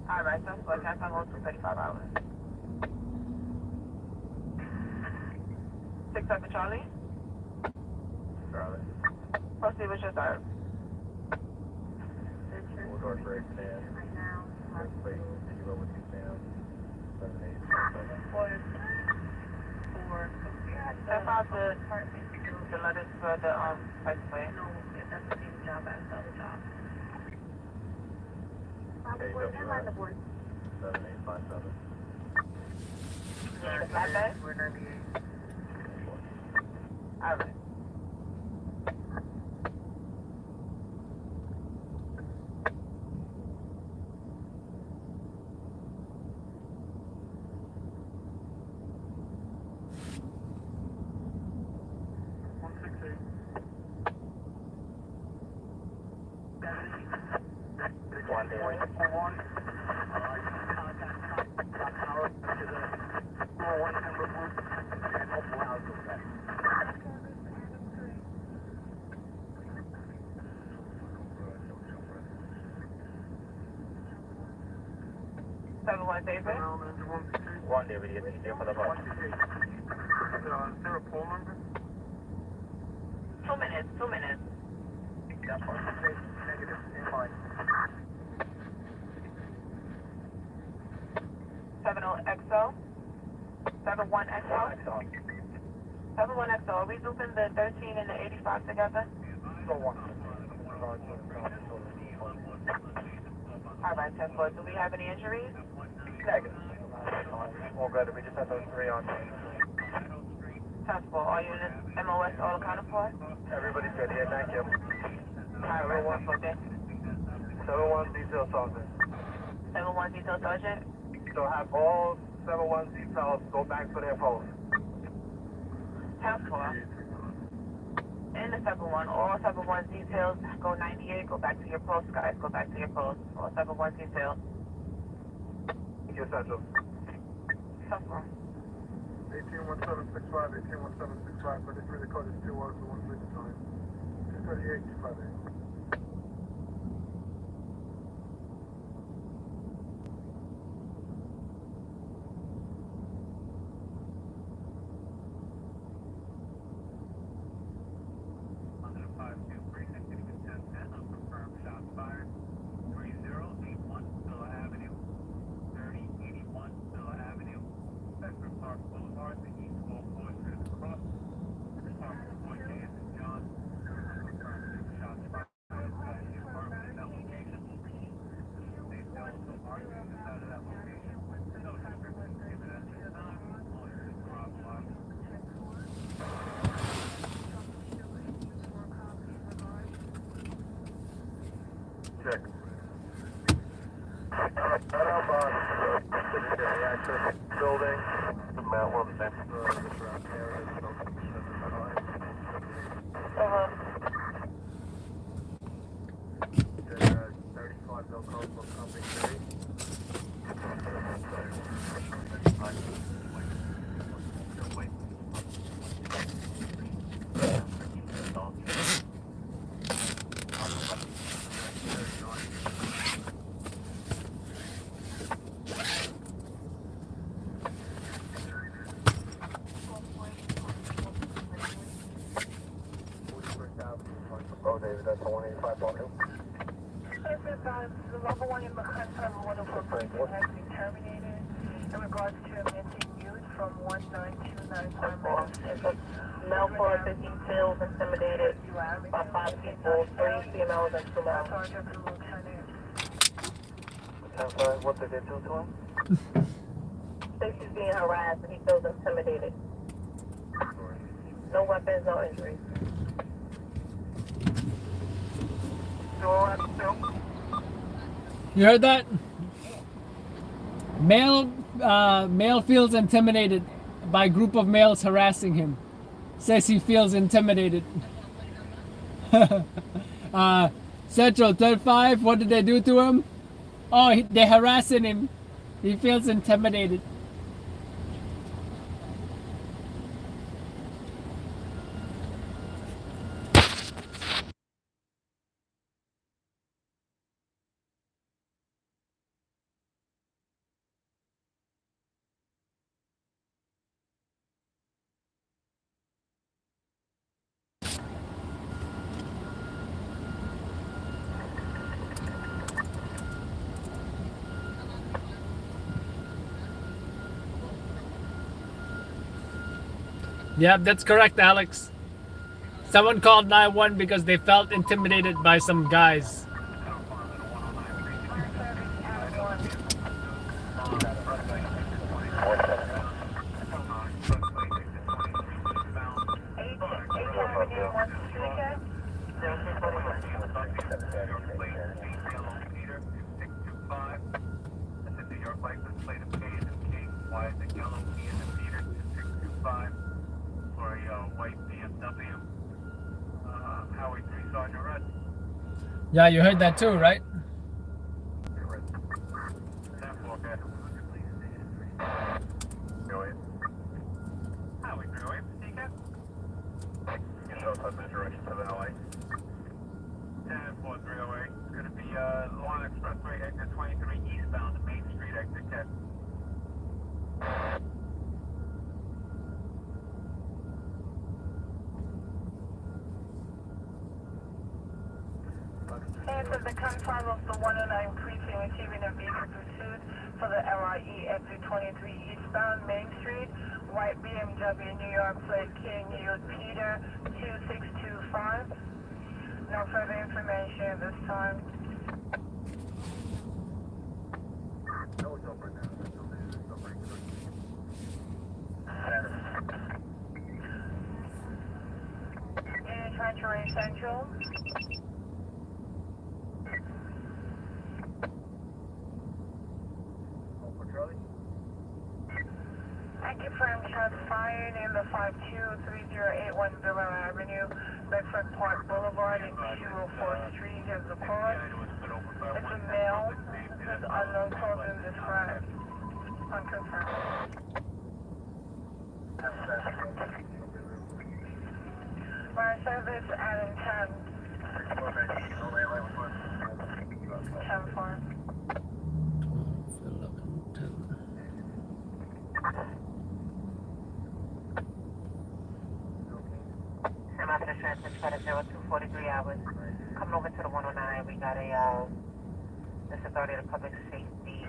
Alright, so I can't come on to 35 hours. 67 Charlie. Charlie. Proceed with your serve. We'll go for extend. Right now, Wait, kilo with you, Sam. 7, 8, 7. Step out the letters for the price plate. no, that's the same job as the other job. Okay, Board, and line the board. 7, 8, 5, 7. You need a flatbed? We're 98. Alright. One day. David. One day we get here for the bus. Is there a poll number? 2 minutes, 2 minutes. Negative. Fine. 70XO. 71XO. 71XO. Are we grouping the 13 and the 85 together? So one. Alright, 10-4. Do we have any injuries? Negative. All good. We just had those 3 on. 10-4. All units, MOS, all accounted for? Everybody's good here. Thank you. Alright, 10-4. 7-1 detail sergeant. 71 Detail Sergeant. So have all 7-1 details go back to their post. 10-4. In the 7-1, all 7-1 details go 98, go back to your post, guys. Go back to your post. All 7-1 details. Thank you, Central. 10-4. 181765, 181765, 33, the code is 2 hours to 1 minute time. 238, 258. Park Boulevard, the East Boulevard, Check. Building. Mount one next to the surrounding area. 35 no code for company 3. Oh, David, that's the 185 block. The level one in McCann Tunnel 104 has been terminated in regards to a missing youth from 19295. Male 450 feels intimidated by 5 people, 3 females and 2 males. Sergeant and Lieutenant. I'm sorry, what did they do to him? Says he's being harassed and he feels intimidated. No weapons, no injuries. You heard that? Male feels intimidated by group of males harassing him. Says he feels intimidated. Central 35, what did they do to him? Oh, they're harassing him. He feels intimidated. Yeah, that's correct, Alex. Someone called 911 because they felt intimidated by some guys. Yeah, you heard that too, right? Answer the confirm of the 109 precinct receiving a vehicle pursuit for the LIE exit 23 eastbound Main Street, white BMW New York plate King Yield Peter 2625. No further information at this time. Unit Treachery Central. Active frame shots fired in the 523081 Villa Avenue, Bedford Park Boulevard, and 204th Street as the cause. It's a male whose unknown cause is described. Unconfirmed. Fire service Adam 10. 10-4. I'm after transfer for the 0243 hours. Coming over to the 109, we got a disauthority of public safety.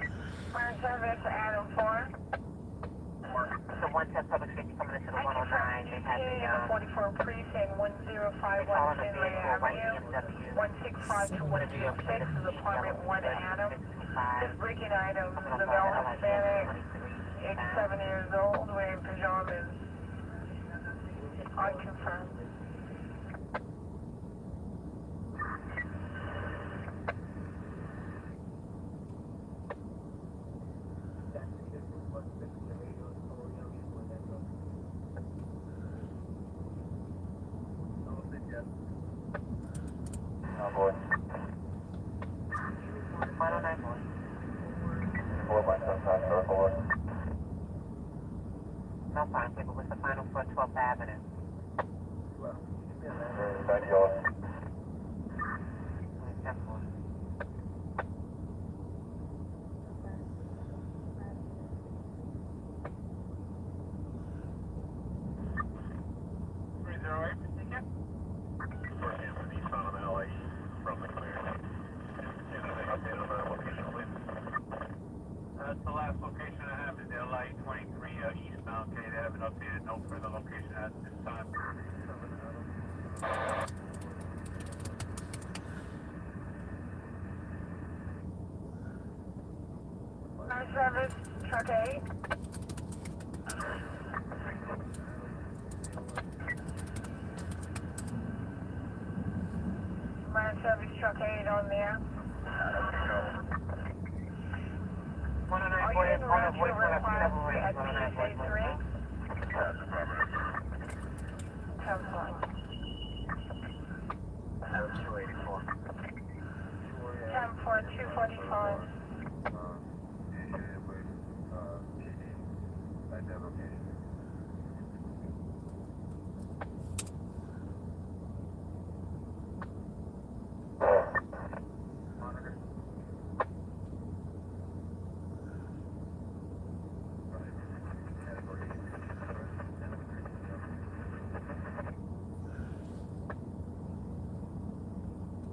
Fire service Adam 4. The 110 public safety coming into the 109. They had the 44 precinct 1051 Finlay Avenue, 165 to 126 is apartment 1 Adam. Just breaking items, the male Hispanic, 87 years old, wearing pajamas. Unconfirmed. Oh boy. 109 boy. 4 by 10 times circle. No fine paper. What's the final for 12th Avenue? 90 yards. 10 boy. That's the last location I have is LI 23 eastbound. Okay, they haven't updated no further location at this time. Fire service, truck 8. Fire service, truck 8 on there. 109 boy is on the voice for a double ring. 109 boy. 3. 10-4, 245.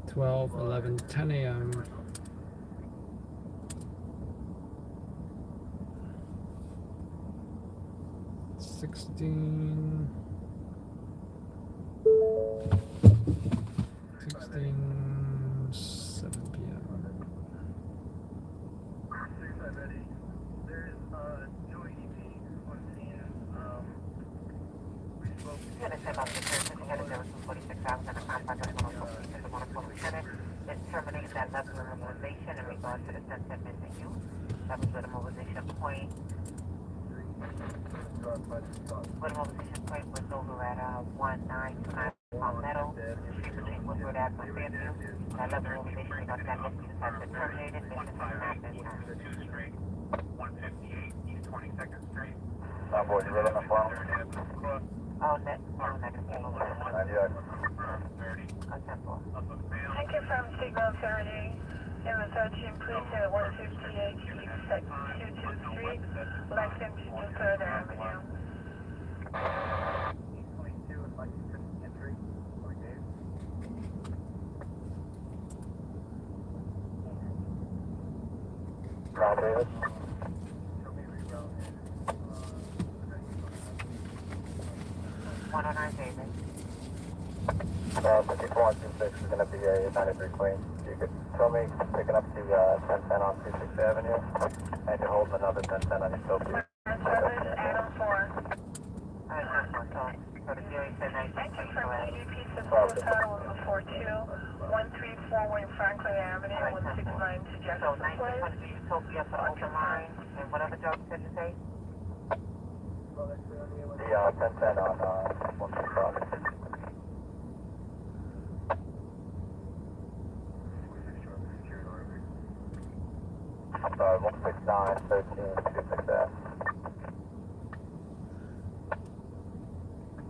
Twelve, 11, 10 a.m. Sixteen, 7 p.m. There's no EV on scene. We spoke You understand about the person who had a 246,000 and a contract on the 112 Lieutenant is terminating that level of mobilization in regards to the sunset missing youth. That was where the mobilization point. Where the mobilization point was over at 1929 Palmetto, Street between Woodward Avenue and Fairview. That level of mobilization in regards to that missing youth has been terminated. Mission has not been turned. 2 Street, 158 East 22nd Street. Oh boy, you read on the phone? Oh, negative. 90 yards. 30. Temple. Thank you from Signal 30 in the 13th precinct 158 East 22nd Street, Lexington to 3rd Avenue. 22 and Lexington entry. Okay. Rob Davis. Show me reroute. 109 David. 54 and 26 is going to be a 93 Queen. You could tell me picking up the 1010 on 26th Avenue, and you're holding another 1010 on your Sophie. Service Adam 4. So the jury said Thank you from EDP Support Hotel 142-134 Wayne Franklin Avenue, 169 to So Jefferson 1900 Place. to Utopia for open line, and what other job did you say? The 1010 on 165. I'm sorry, 169, 13, 26F.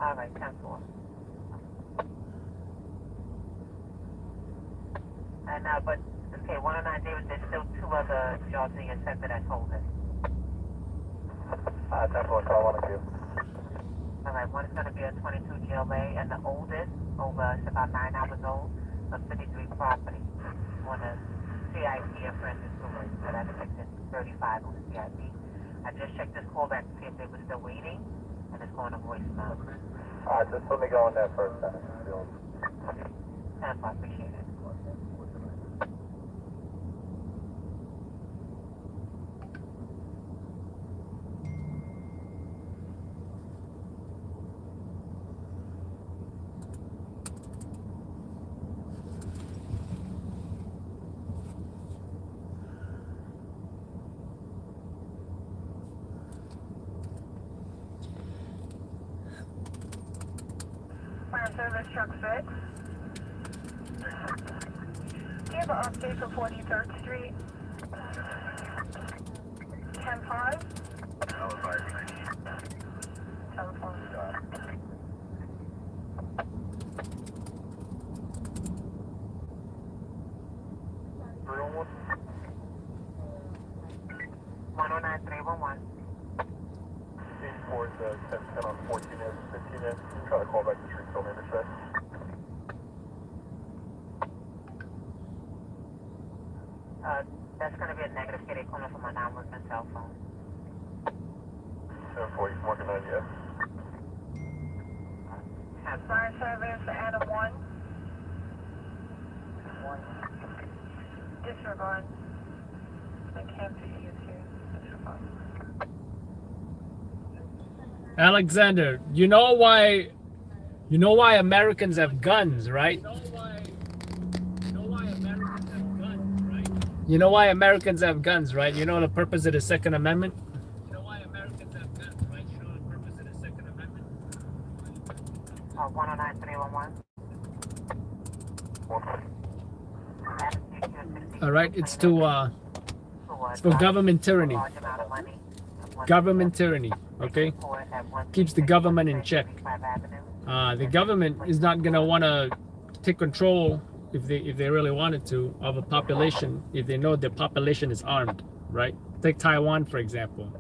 All right, 10-4. And but okay, 109 David, there's still 2 other jobs in your sector that's holding. 10-4, call one of you. All right, one is going to be a 22 GLA, and the oldest, it's about 9 hours old, a 53 property on a CIP apprentice school. So that's section 35 on the CIP. I just checked this call back to see if they were still waiting, and it's going to voicemail. Just let me go on that first time. And I appreciate it. Fire service truck 6. Do you have an update for 43rd Street? 10-5? Telephone. 109-311. Towards 10 on 14 and 15 in. Try to call back the street film intersect. That's going to be a negative. Get it calling from my non-working cell phone. 740, working on you. Fire service Adam 1. Disregard. I can't see you too. Disregard. Alexander, you know why Americans have guns, right? You know why Americans have guns, right? You know the purpose of the Second Amendment? You know why Americans have guns, right? You know the purpose of the Second Amendment? 109-311. All right, it's for government tyranny. Government tyranny, okay? Keeps the government in check. The government is not gonna want to take control if they really wanted to of a population if they know their population is armed, right? Take Taiwan for example.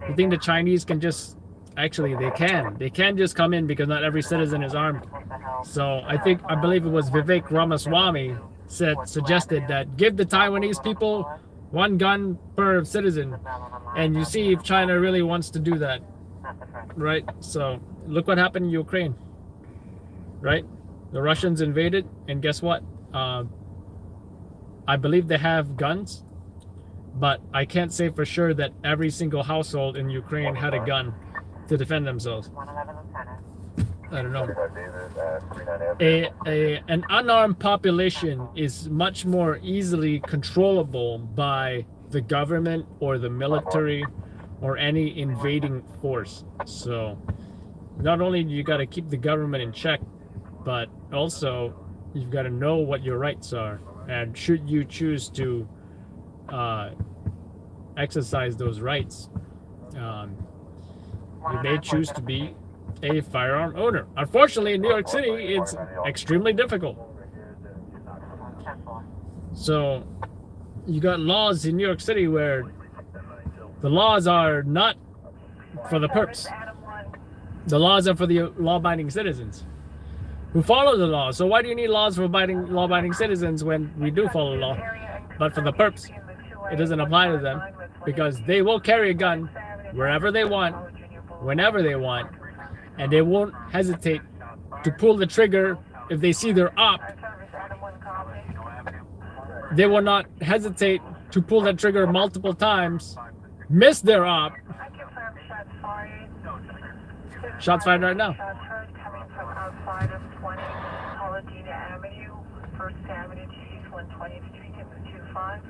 You think the Chinese can just they can just come in because not every citizen is armed. So I believe it was Vivek Ramaswamy suggested that give the Taiwanese people one gun per citizen, and you see if China really wants to do that, right? So look what happened in Ukraine, right? The Russians invaded, and guess what? I believe they have guns, but I can't say for sure that every single household in Ukraine had a gun to defend themselves. I don't know. An unarmed population is much more easily controllable by the government or the military or any invading force. So not only do you got to keep the government in check, but also you've got to know what your rights are, and should you choose to exercise those rights, you may choose to be a firearm owner. Unfortunately, in New York City, it's extremely difficult. So you got laws in New York City where the laws are not for the perps. The laws are for the law-abiding citizens who follow the law. So why do you need laws for law-abiding citizens when we do follow the law? But for the perps, it doesn't apply to them, because they will carry a gun wherever they want, whenever they want, and they won't hesitate to pull the trigger if they see their op. They will not hesitate to pull that trigger multiple times, miss their op. Shots fired right now. Shots heard coming from outside of 20 Paladina Avenue, 1st Avenue to East 120th Street in the 25.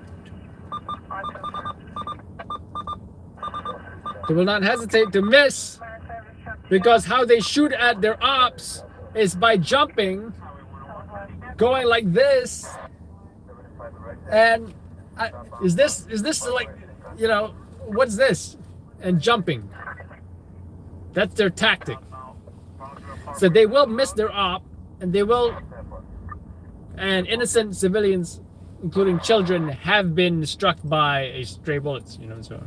They will not hesitate to miss, because how they shoot at their ops is by jumping, going like this. And is this like, what's this? And jumping. That's their tactic. So they will miss their op, and innocent civilians, including children, have been struck by a stray bullets, so.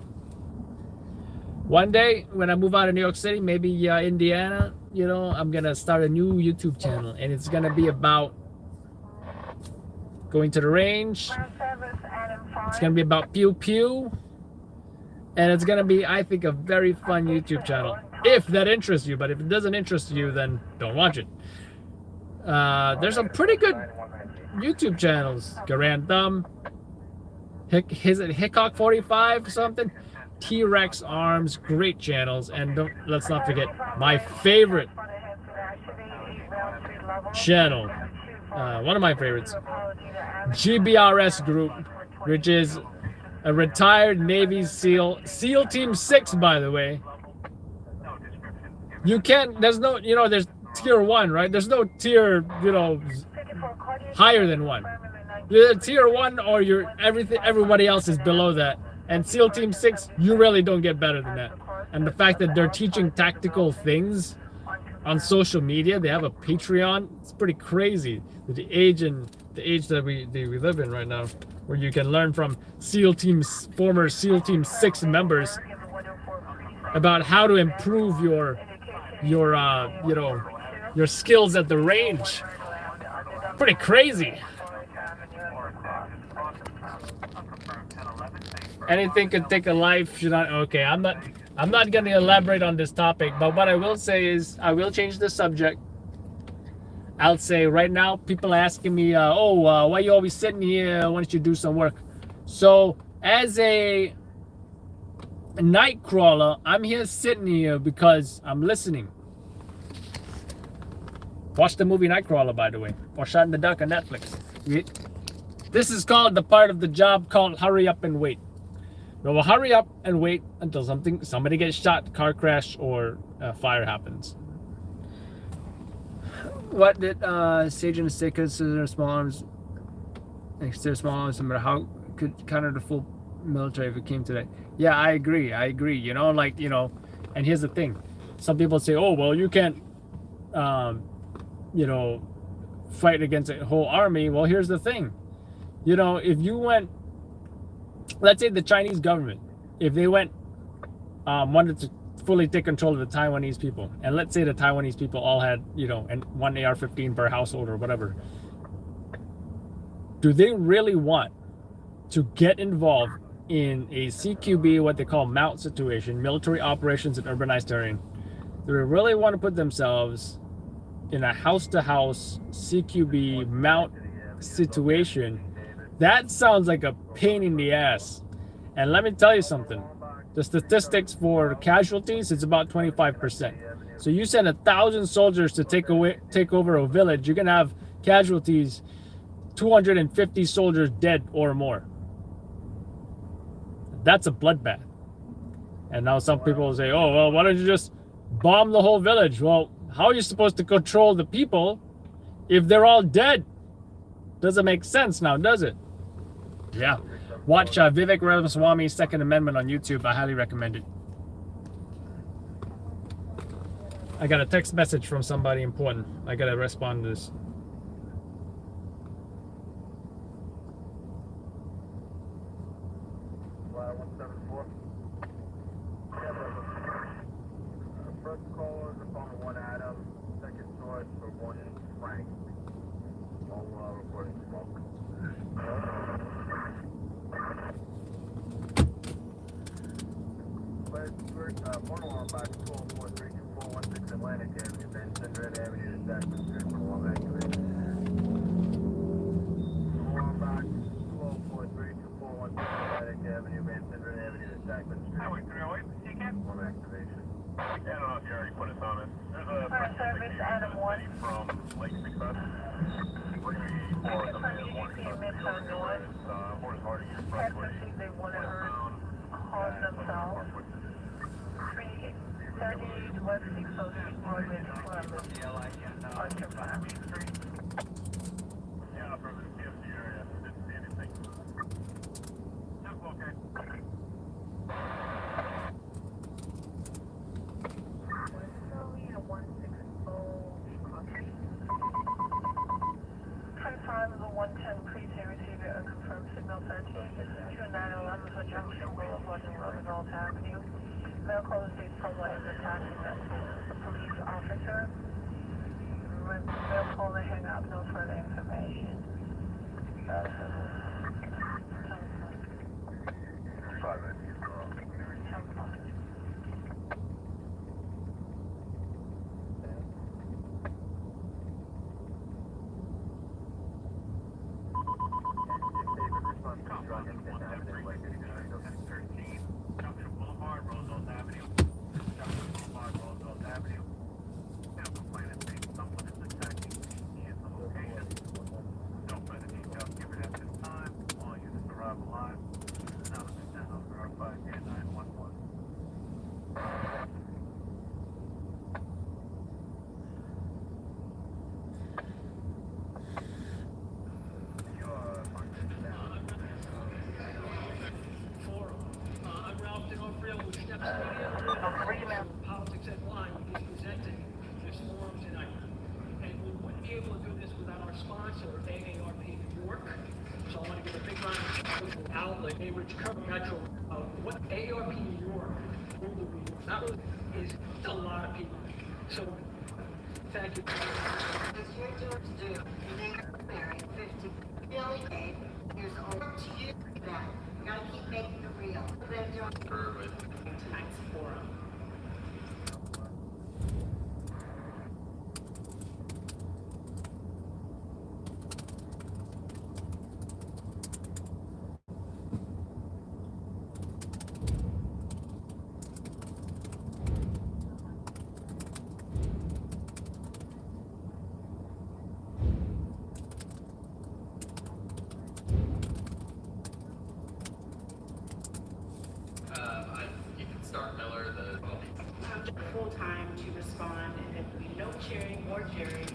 One day, when I move out of New York City, maybe Indiana, I'm going to start a new YouTube channel, and it's going to be about going to the range. It's going to be about pew pew. And it's gonna be, I think, a very fun YouTube channel if that interests you. But if it doesn't interest you, then don't watch it. There's some pretty good YouTube channels. Garand Thumb, is it Hickok 45 or something? T-Rex Arms, great channels. And let's not forget my favorite channel, one of my favorites, GBRS Group, which is a retired Navy SEAL Team 6, by the way. You can't, there's no, there's tier 1, right? There's no tier, higher than 1. You're tier 1 or everybody else is below that. And SEAL Team 6, you really don't get better than that. And the fact that they're teaching tactical things on social media, they have a Patreon, it's pretty crazy. The age that we live in right now, where you can learn from former SEAL Team 6 members about how to improve your skills at the range. Pretty crazy. Anything could take a life. Okay, I'm not going to elaborate on this topic, but what I will say is I will change the subject. I'll say right now, people are asking me, why are you always sitting here? Why don't you do some work? So as a night crawler, I'm here sitting here because I'm listening. Watch the movie Nightcrawler, by the way, or Shot in the Dark on Netflix. This is called the part of the job called hurry up and wait. We'll hurry up and wait until somebody gets shot, car crash, or fire happens. What did Sage and Stick consider small arms? Exterior small arms, no matter how could counter the full military if it came to that. Yeah, I agree. And here's the thing. Some people say, oh, well, you can't, fight against a whole army. Well, here's the thing. If you went, let's say the Chinese government, if they wanted to fully take control of the Taiwanese people, and let's say the Taiwanese people all had, and one AR-15 per household or whatever, do they really want to get involved in a CQB, what they call mount situation, military operations in urbanized terrain? Do they really want to put themselves in a house-to-house CQB mount situation? That sounds like a pain in the ass. And let me tell you something. The statistics for casualties is about 25%. So you send 1,000 soldiers to take over a village, you're gonna have casualties, 250 soldiers dead or more. That's a bloodbath. And now some people will say, oh, well, why don't you just bomb the whole village? Well, how are you supposed to control the people if they're all dead? Doesn't make sense now, does it? Yeah. Watch Vivek Ramaswamy's Second Amendment on YouTube. I highly recommend it. I got a text message from somebody important. I gotta respond to this. First caller is on 1 Adam. Second source for 1 Frank. All reporting smoke. One alarm box 12432416 Atlantic Avenue, Benson, Red Avenue, Jackson Street, alarm activation. Alarm box 12432416 Atlantic Avenue, Benson, Red Avenue, Jackson Street. Highway 308, alarm activation. I don't know if you already put us on it. There's a service Adam 1 from Lake Success. Midtown North. They want to harm themselves. 338 West 603 Broadway, Columbus. Ultraviolet. Yeah, from the CFC area. Didn't see anything. Yep, okay. Time of the 110, please receive your unconfirmed signal 13. 2911 for Junction Boulevard and Roosevelt Avenue. Mail call is based on what is attached to a police officer. Mail call to hang up, no further information. Politics at Line, which is presenting this forum tonight. And we wouldn't be able to do this without our sponsor, AARP New York. So I want to give a big round of applause for outlet, which cover Metro. What AARP New York really, not really, is a lot of people. So thank you. It's your job to do. You're married, 50 billion years old. To you, that. You gotta keep making it real. Tonight's forum. You can start Miller, Full-time to respond, and if we no cheering or jeering,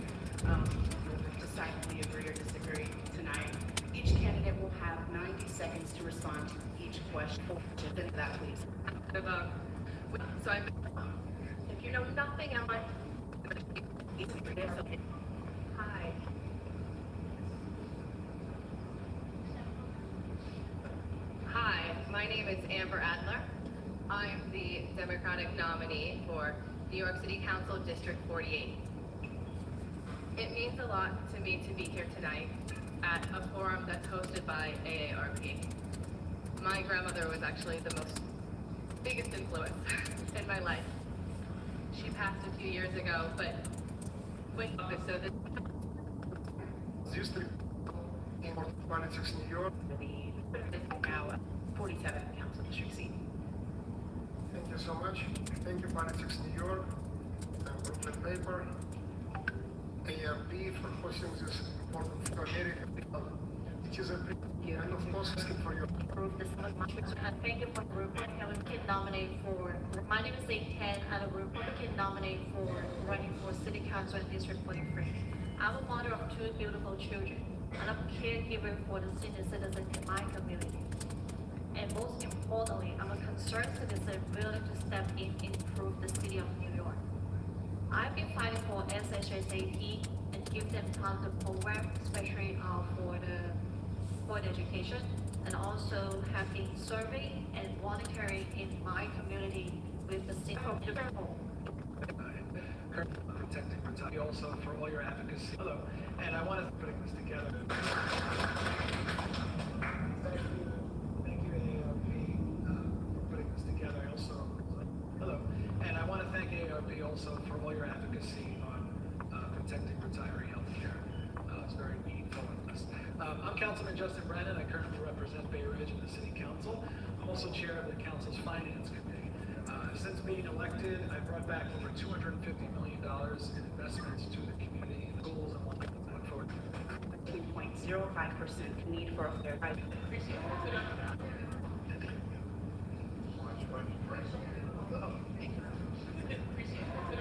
decide if we agree or disagree tonight. Each candidate will have 90 seconds to respond to each question. Then that, please. so I If you know nothing else, hi. Hi, my name is Amber Adler. I'm the Democratic nominee for New York City Council District 48. It means a lot to me to be here tonight at a forum that's hosted by AARP. My grandmother was actually the biggest influence in my life. She passed a few years ago, but with so this District in politics, New York. Now 47 council district seat. Thank you so much. Thank you, Politics New York, Brooklyn Paper, ARP for hosting this important for America. It is a big, and of course asking for your Thank you for the Republican nominate for, my name is Lake 10, I'm a Republican nominate for running for City Council in District 43. I'm a mother of 2 beautiful children, and I'm a caregiver for the senior citizens in my community. And most importantly, I'm a concerned citizen willing to step in and improve the city of New York. I've been fighting for SHSAP and give them tons of program, especially for the education, and also have been serving and volunteering in my community with the city of New York. Protecting Kentucky also for all your advocacy. Hello, and I want to put this together. Thank you, AARP, for putting this together. Hello, and I want to thank AARP also for all your advocacy on protecting retiree health care. It's very meaningful in this. I'm Councilman Justin Brennan. I currently represent Bay Ridge in the City Council. I'm also chair of the Council's Finance Committee. Since being elected, I brought back over $250 million in investments to the community, schools, and one look forward to 2.05% need for a fair price.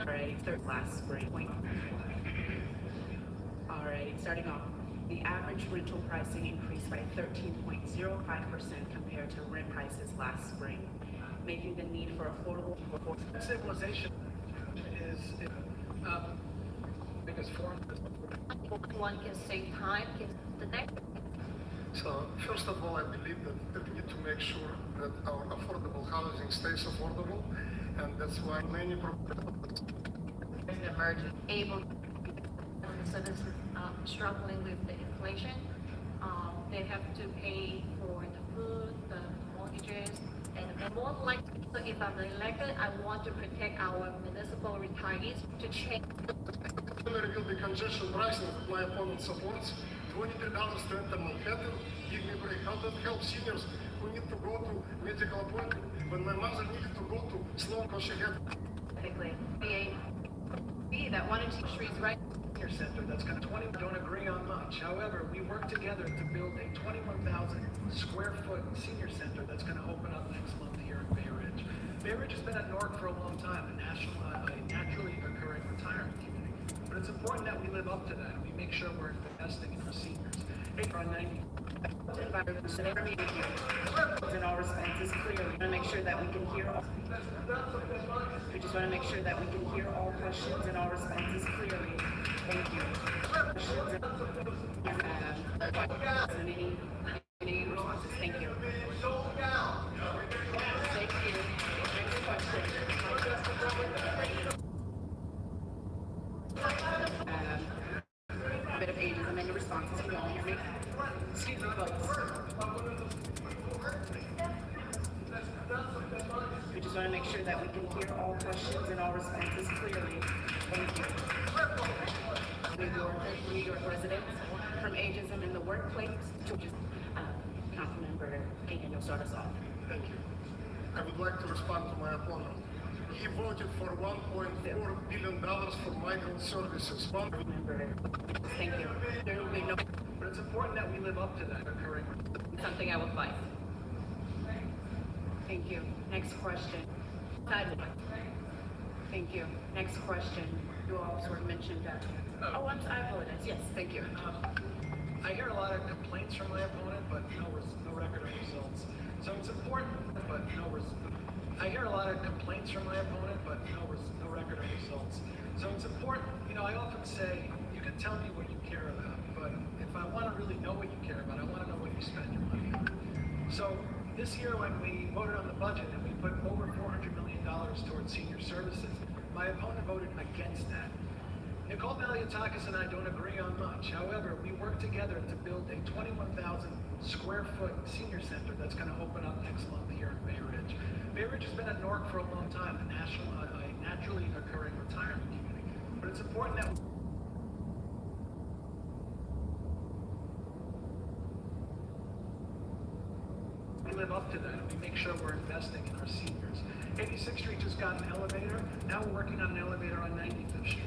Alright, third last spring. Alright, starting off. The average rental pricing increased by 13.05% compared to rent prices last spring, making the need for affordable civilization is biggest form. One can save time, the next. So, first of all, I believe that we need to make sure that our affordable housing stays affordable, and that's why many Emerging, able citizens struggling with the inflation. They have to pay for the food, the mortgages, and more likely, so if I'm elected, I want to protect our municipal retirees to change. will be congestion pricing that my opponent supports. $23 to enter Manhattan. Give me a break. How that help seniors who need to go to medical appointment when my mother needed to go to Sloan because she had. That one in two streets right. Senior center that's going to 20 don't agree on much. However, we work together to build a 21,000 square foot senior center that's going to open up next month here in Bay Ridge. Bay Ridge has been at Newark for a long time, a naturally occurring retirement community. But it's important that we live up to that and we make sure we're investing in our seniors. on 90. In all responses clearly. We want to make sure that we can hear all. We just want to make sure that we can hear all questions and all responses clearly. Thank you. Questions and any responses. Thank you. Thank you. Next question. A bit of ageism and your responses. You don't hear me. Excuse me, folks. We just want to make sure that we can hear all questions and all responses clearly. Thank you. New York residents, from ageism in the workplace to just Councilmember King, you'll start us off. Thank you. I would like to respond to my opponent. He voted for $1.4 billion for migrant services. Thank you. There will be no, but it's important that we live up to that occurring. Something I will fight. Thank you. Next question. Sidewalk. Thank you. Next question. You all sort of mentioned that. Oh, I apologize. Yes, thank you. I hear a lot of complaints from my opponent, but no record of results. So it's important, but I hear a lot of complaints from my opponent, but no record of results. So it's important. You know, I often say, you can tell me what you care about, but if I want to really know what you care about, I want to know what you spend your money on. So this year when we voted on the budget and we put over $400 million towards senior services, my opponent voted against that. Nicole Malliotakis and I don't agree on much. However, we worked together to build a 21,000 square foot senior center that's going to open up next month here in Bay Ridge. Bay Ridge has been at Newark for a long time, a naturally occurring retirement community. But it's important that we live up to that and we make sure we're investing in our seniors. 86th Street just got an elevator. Now we're working on an elevator on 95th Street.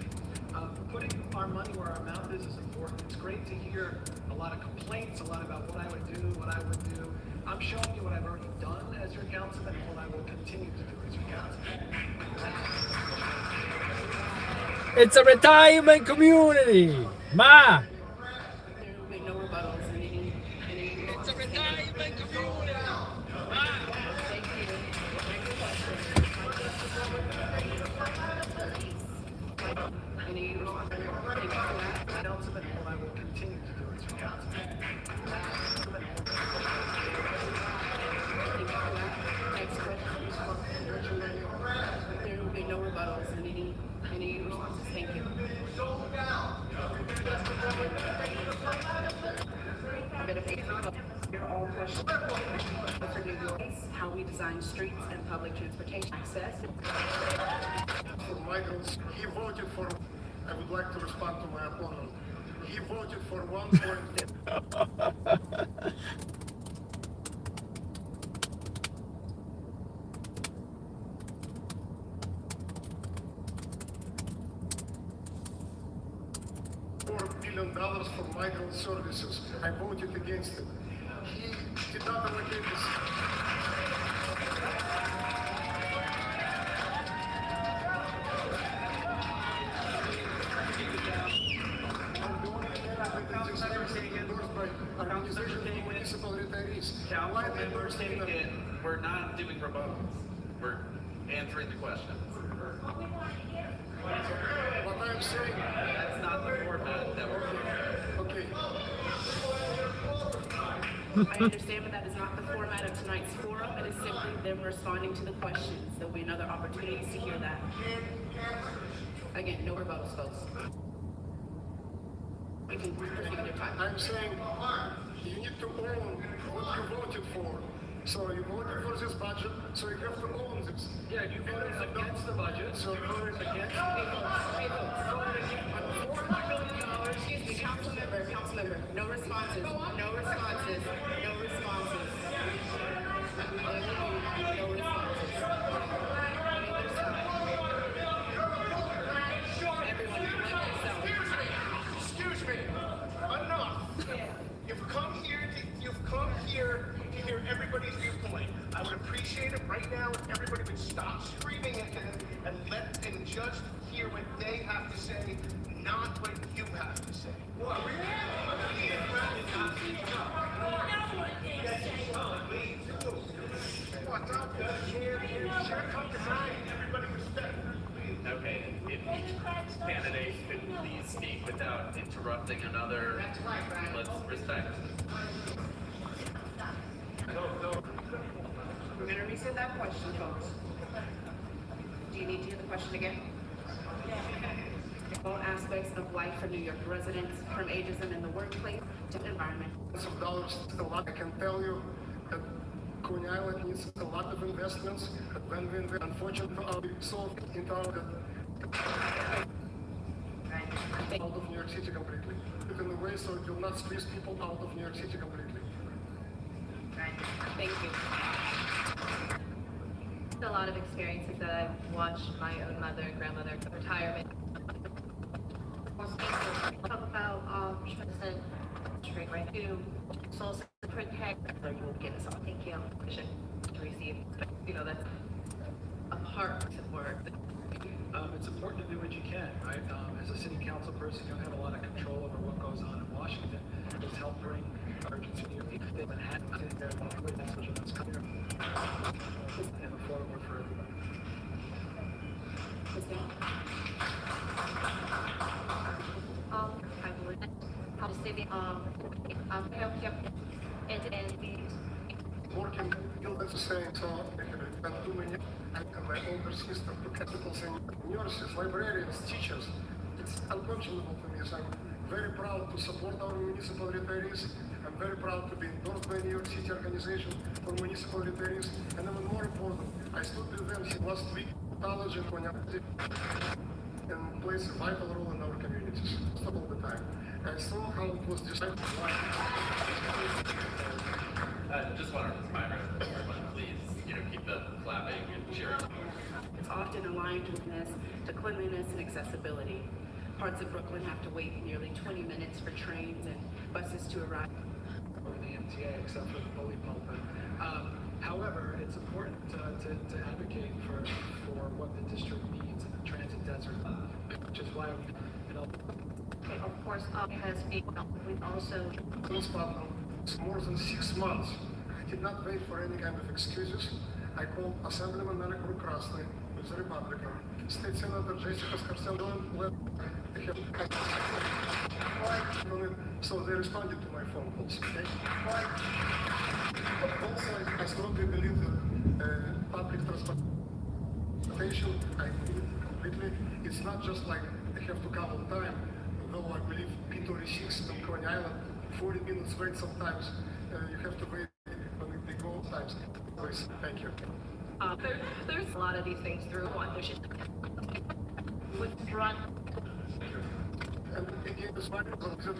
Putting our money where our mouth is important. It's great to hear a lot of complaints, a lot about what I would do, what I would do. I'm showing you what I've already done as your councilman and what I will continue to do as your councilman. It's a retirement community. Ma. There will be no rebuttals in any. It's a retirement community. Ma. Thank you. Next question. Any response? Thank you for that. Councilman, and what I will continue to do as your councilman. Next question. There will be no rebuttals in any responses. Thank you. A bit of You're all questions for New York. How we design streets and public transportation access. For migrants, he voted for, I would like to respond to my opponent. He voted for $1.4 billion for migrant services. I voted against it. He did not allocate this. Councilmember stated we're not doing rebuttals. We're answering the questions. What I'm saying, That's not the format that we're doing. okay. I understand, but that is not the format of tonight's forum. It is simply them responding to the questions. There'll be another opportunity to hear that. Again, no rebuttals, folks. You can proceed with your time. I'm saying you need to own what you voted for. So you voted for this budget, so you have to own this. Yeah, you voted against the budget, so you voted against the Excuse me, councilmember. No responses. No responses. No responses. No responses. Everyone, collect yourself. Excuse me, enough. You've come here to hear everybody's viewpoint. I would appreciate it right now if everybody would stop screaming at them and let them just hear what they have to say, not what you have to say. What up? Come to mind. Everybody respect. Okay, if each candidate could please speak without interrupting another, let's respect. We're gonna resend that question, folks. Do you need to hear the question again? All aspects of life for New York residents, from ageism in the workplace to environment. Of dollars, a lot. I can tell you that Coney Island needs a lot of investments. But when we invest, unfortunately, we solved into our out of New York City completely. In a way, so it will not squeeze people out of New York City completely. Thank you. A lot of experiences that I've watched my own mother and grandmother retirement. Talk about straight right to social protect. Get us all. Thank you. To receive. You know, that's a part of work. It's important to do what you can, right? As a city council person, you don't have a lot of control over what goes on in Washington. It's helped bring urgency to your people. They've been had their message that's coming and affordable for everybody. I would help city healthcare and Working, that's the same, so and too many, and my older sister to capitals and nurses, librarians, teachers. It's unconscionable to me, so I'm very proud to support our municipal retirees. I'm very proud to be endorsed by New York City Organization for Municipal Retirees, and even more important, I stood with them last week, college and and plays a vital role in our communities, all the time. I saw how it was decided. Just want to remind everyone, please, keep the clapping and cheering. It's often aligned with this to cleanliness and accessibility. Parts of Brooklyn have to wait nearly 20 minutes for trains and buses to arrive. Over the MTA, except for the bully pulpit. However, it's important to advocate for what the district needs in the transit desert, which is why of course has been we also It's more than 6 months. I did not wait for any kind of excuses. I called Assemblyman Manicourt Krasny, who's a Republican, State Senator Jessica Scarcellon, so they responded to my phone calls. Okay? Also, I strongly believe that public transportation, I believe completely, it's not just like I have to come on time, though I believe P26 on Coney Island, 40 minutes wait sometimes. You have to wait when they go times. Thank you. There's a lot of these things through one. There's just And again, this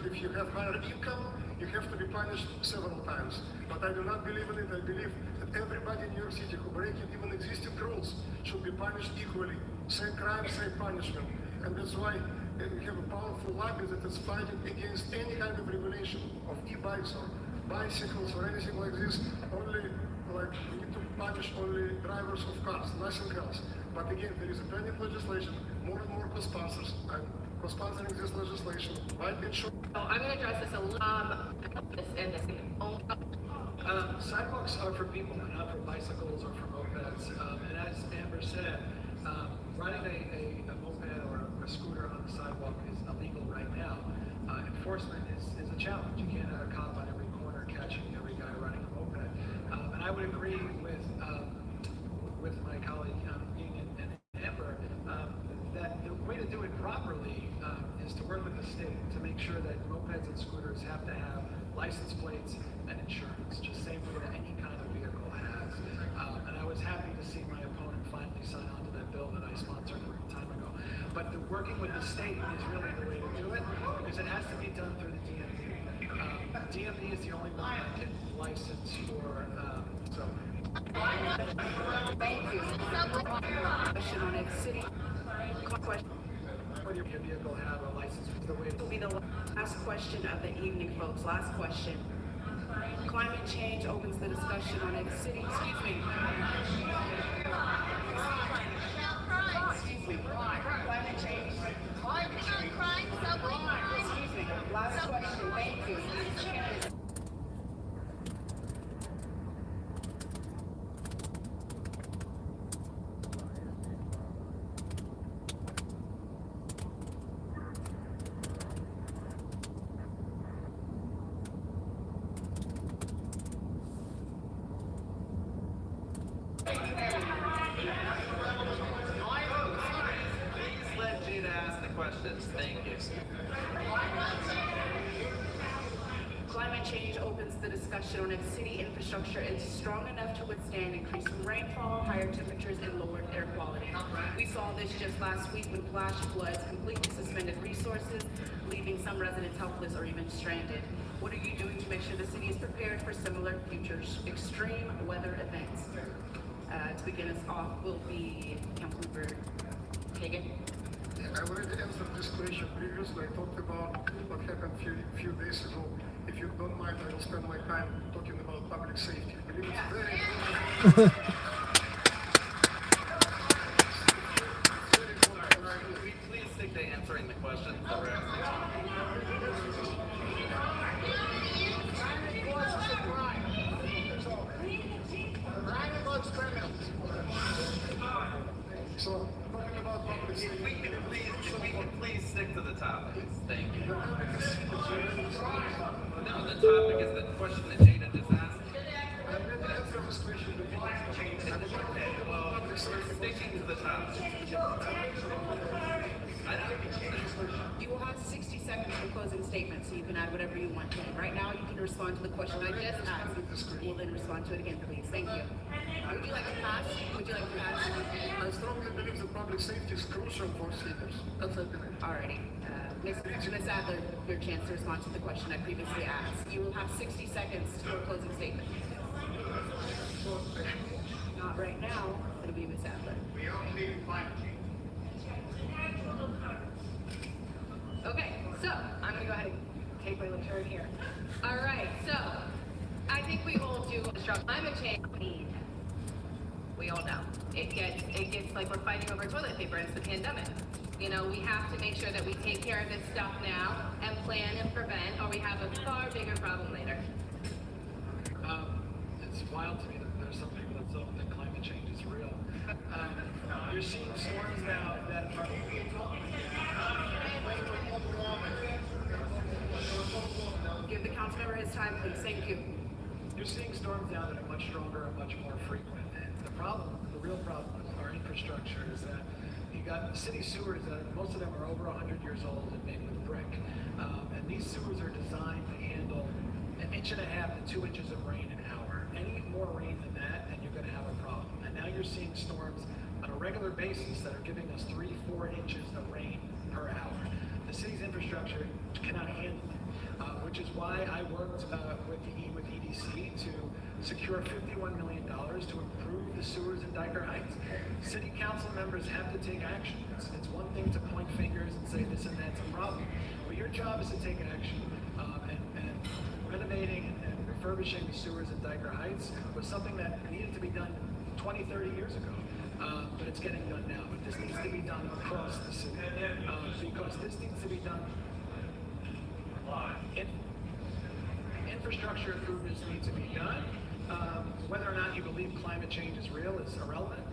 if you have higher income, you have to be punished several times. But I do not believe in it. I believe that everybody in New York City who breaks even existing rules should be punished equally. Same crime, same punishment. And that's why we have a powerful lobby that is fighting against any kind of regulation of e-bikes or bicycles or anything like this. Only, like, we need to punish only drivers of cars, nothing else. But again, there is a pending legislation, more and more co-sponsors. I'm co-sponsoring this legislation. Might be sure. I'm going to address this a little. Sidewalks are for people, not for bicycles or for mopeds. And as Amber said, riding a moped or a scooter on the sidewalk is illegal right now. Enforcement is a challenge. You can't have a cop on every corner catching every guy riding a moped. And I would agree with my colleague Ian and Amber that the way to do it properly is to work with the state to make sure that mopeds and scooters have to have license plates and insurance, just same way that any kind of vehicle has. And I was happy to see my opponent finally sign on to that bill that I sponsored a long time ago. But working with the state is really the way to do it, because it has to be done through the DMV. DMV is the only one that can license for, so. Thank you. Question on it. City question. Whether your vehicle have a license is the way This will be the last question of the evening, folks. Last question. Climate change opens the discussion on a city. Excuse me. Climate change. Crime. Please let Jada ask the questions. Thank you. Climate change opens the discussion on if city infrastructure is strong enough to withstand increasing rainfall, higher temperatures, and lowered air quality. We saw this just last week when flash floods completely suspended resources, leaving some residents helpless or even stranded. What are you doing to make sure the city is prepared for similar future extreme weather events? To begin us off will be Councilmember Kagan. I already answered this question previously. I talked about what happened a few days ago. If you don't mind, I will spend my time talking about public safety. I believe it's very important. Please stick to answering the questions that we're asking. So, talking about public safety. If we can please stick to the topics. Thank you. No, the topic is the question that Jada just asked. I'm going to answer this question. Well, we're sticking to the topic. You will have 60 seconds for closing statements, so you can add whatever you want to. Right now, you can respond to the question I just asked. We'll then respond to it again, please. Thank you. Would you like to pass? Would you like to pass? I strongly believe that public safety is crucial for seniors. That's what I believe. Alrighty. Ms. Adler, your chance to respond to the question I previously asked. You will have 60 seconds for a closing statement. Not right now. It'll be Ms. Adler. We don't need climate change. Okay, so I'm gonna go ahead and take my little turn here. All right, so I think we all do construct climate change. We all know it gets like we're fighting over toilet paper. It's the pandemic. You know, we have to make sure that we take care of this stuff now and plan and prevent, or we have a far bigger problem later. It's wild to me that there's some people that don't think climate change is real. You're seeing storms now that are... Give the council member his time, please. Thank you. You're seeing storms now that are much stronger and much more frequent. And the real problem with our infrastructure is that you got city sewers that most of them are over 100 years old and made with brick. And these sewers are designed to handle 1.5 to 2 inches of rain an hour. Any more rain than that, and you're going to have a problem. And now you're seeing storms on a regular basis that are giving us 3-4 inches of rain per hour. The city's infrastructure cannot handle it, which is why I worked with EDC to secure $51 million to improve the sewers in Dyker Heights. City council members have to take action. It's one thing to point fingers and say this and that's a problem, but your job is to take action. And renovating and refurbishing the sewers in Dyker Heights was something that needed to be done 20, 30 years ago. But it's getting done now. But this needs to be done across the city. Because this needs to be done. Infrastructure improvements need to be done. Whether or not you believe climate change is real is irrelevant.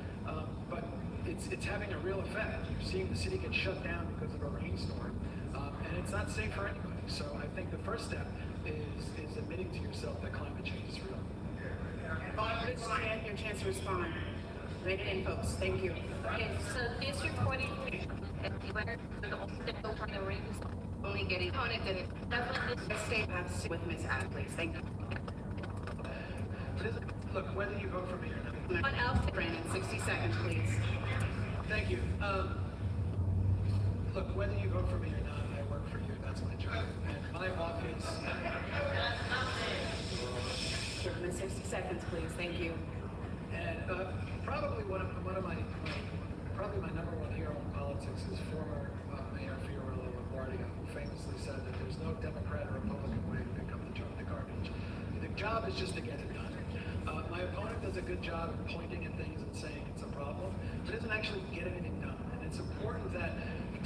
But it's having a real effect. You're seeing the city get shut down because of a rainstorm. And it's not safe for anybody. So I think the first step is admitting to yourself that climate change is real. Your chance to respond. Make it in, folks. Thank you. Okay, so this recording, where the rings Only getting connected. Definitely stay with Ms. Adler, please. Thank you. Look, whether you vote for me or not. Someone else, Brandon, 60 seconds, please. Thank you. Look, whether you vote for me or not, I work for you. That's my job. And my office. Give them 60 seconds, please. Thank you. And probably one of my number one hero in politics is former Mayor Fiorello LaGuardia, who famously said that there's no Democrat or Republican way to pick up the garbage. The job is just to get it done. My opponent does a good job of pointing at things and saying it's a problem, but isn't actually getting anything done. And it's important that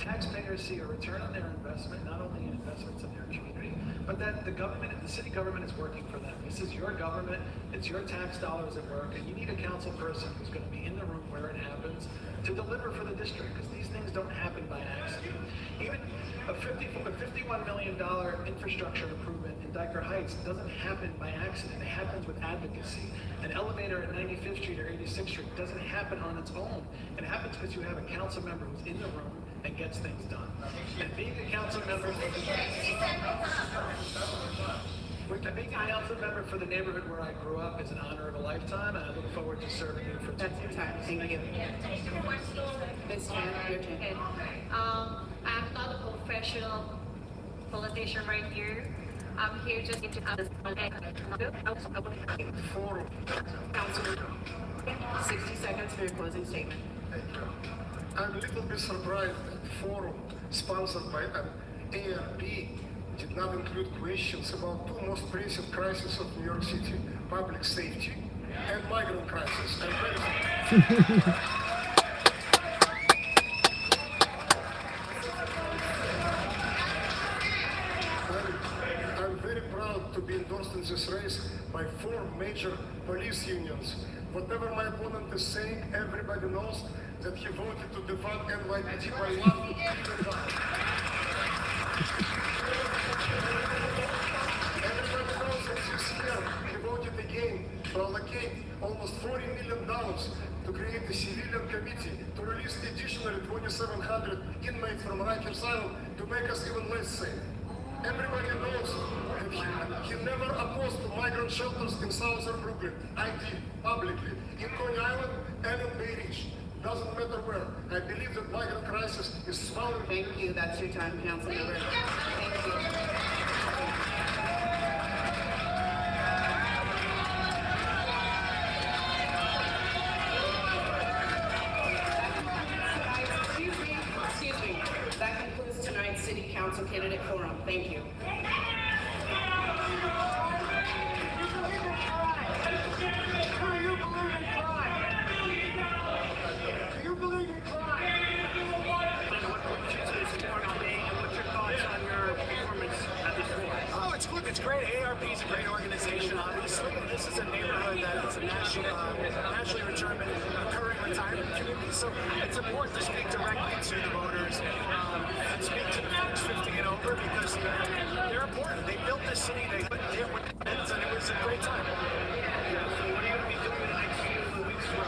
taxpayers see a return on their investment, not only in investments in their community, but that the government, the city government is working for them. This is your government, it's your tax dollars at work, and you need a council person who's going to be in the room where it happens to deliver for the district, because these things don't happen by accident. Even a $51 million infrastructure improvement in Dyker Heights doesn't happen by accident. It happens with advocacy. An elevator at 95th Street or 86th Street doesn't happen on its own. It happens because you have a council member who's in the room and gets things done. And being a council member for the neighborhood where I grew up is an honor of a lifetime, and I look forward to serving you for 10 years. Thank you. Ms. Chan, your turn. I'm not a professional politician right here. I'm here just to Forum. Councilor, 60 seconds for your closing statement. Thank you. I'm a little bit surprised that forum sponsored by an ARP did not include questions about two most pressing crises of New York City: public safety and migrant crisis. I'm very proud to be endorsed in this race by 4 major police unions. Whatever my opponent is saying, everybody knows that he voted to defund NYC by 1 Everybody knows that this year he voted again to allocate almost $40 million to create a civilian committee to release additional 2,700 inmates from Rikers Island to make us even less safe. Everybody knows that he never opposed to migrant shelters in southern Brooklyn. I did, publicly, in Coney Island and in Bay Ridge. Doesn't matter where. I believe that migrant crisis is smaller. Thank you. That's your time, Councilor. Thank you. Excuse me. That concludes tonight's City Council Candidate Forum. Thank you. It's great. ARP is a great organization, obviously. This is a neighborhood that is a nationally recurring retirement community. So it's important to speak directly to the voters and speak to the folks 50 and over, because they're important. They built this city, they put it with friends, and it was a great time. Yeah, so what are you going to be doing the next few weeks for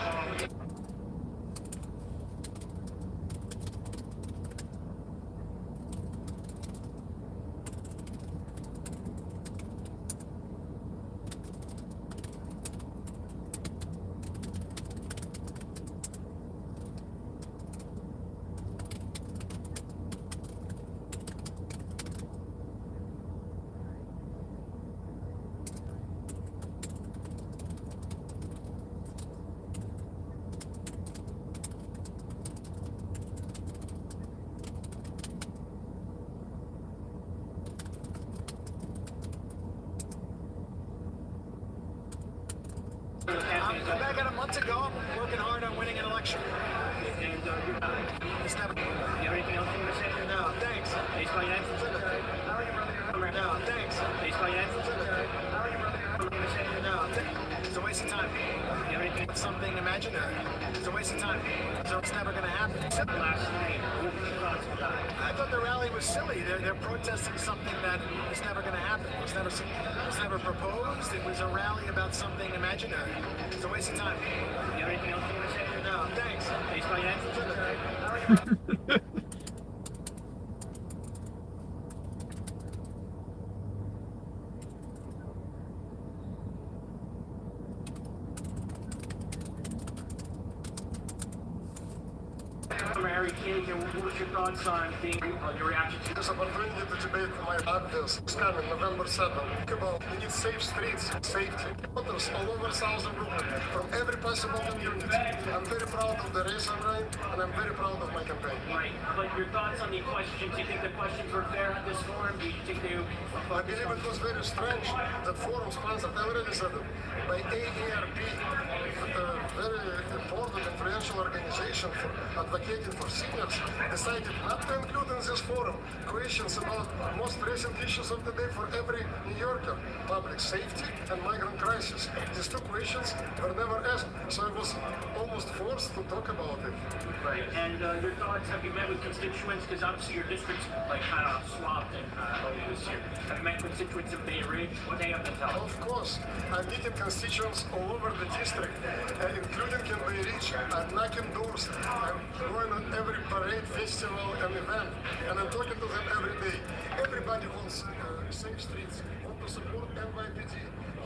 I got a month to go. I'm working hard on winning an election. And it's never. You have anything else you want to say? No, thanks. Baseball Yanks. How are you, brother? No, thanks. Baseball Yanks. How are you, brother? No, it's a waste of time. You have anything? Something imaginary. It's a waste of time. So it's never going to happen. Last night, what were your thoughts on that? I thought the rally was silly. They're protesting something that is never going to happen. It was never proposed. It was a rally about something imaginary. It's a waste of time. You have anything else you want to say? No, thanks. Baseball Yanks. How are you, brother? Harry King, what was your thoughts on your reaction to This opportunity to debate my obvious is coming November 7th. About we need safe streets, safety. Voters all over southern Brooklyn, from every possible community. I'm very proud of the race I'm running, and I'm very proud of my campaign. Right, but your thoughts on the questions, do you think the questions were fair at this forum? Do you think they I believe it was very strange that forum sponsored, I already said it, by AARP, a very important influential organization. Association for Advocating for Seniors decided not to include in this forum questions about most pressing issues of the day for every New Yorker, public safety and migrant crisis. These two questions were never asked, so I was almost forced to talk about it. Right, and your thoughts, have you met with constituents, because obviously your district's like kind of swamped in earlier this year. Have you met constituents of Bay Ridge? What they have to tell? Of course, I'm meeting constituents all over the district, including in Bay Ridge. I'm knocking doors. I'm going on every parade, festival, and event, and I'm talking to them every day. Everybody wants safe streets, want to support NYPD,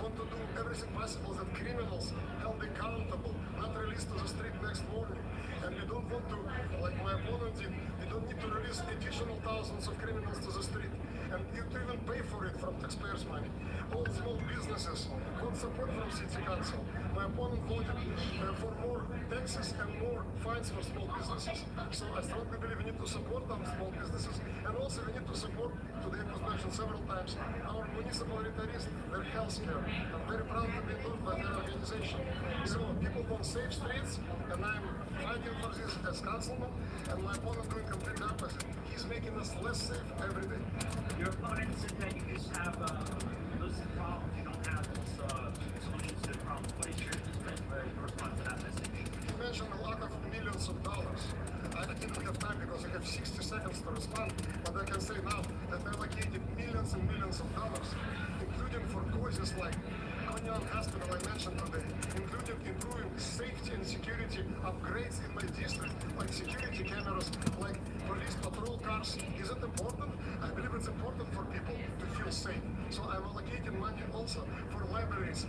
want to do everything possible that criminals held accountable, not released to the street next morning. And we don't want to, like my opponent did, we don't need to release additional thousands of criminals to the street. And you to even pay for it from taxpayers' money. All small businesses want support from city council. My opponent voted for more taxes and more fines for small businesses. So I strongly believe we need to support our small businesses. And also we need to support, today it was mentioned several times, our municipal retirees, their health care. I'm very proud to be involved by their organization. So people want safe streets, and I'm fighting for this as councilman, and my opponent doing complete opposite. He's making us less safe every day. Your opponent said that you just have those problems, you don't have solutions to the problem. What is your response to that message? You mentioned a lot of millions of dollars. I didn't have time because I have 60 seconds to respond, but I can say now that I allocated millions and millions of dollars, including for causes like Konyan Hospital I mentioned today, including improving safety and security upgrades in my district, like security cameras, like police patrol cars. Is it important? I believe it's important for people to feel safe. So I'm allocating money also for libraries.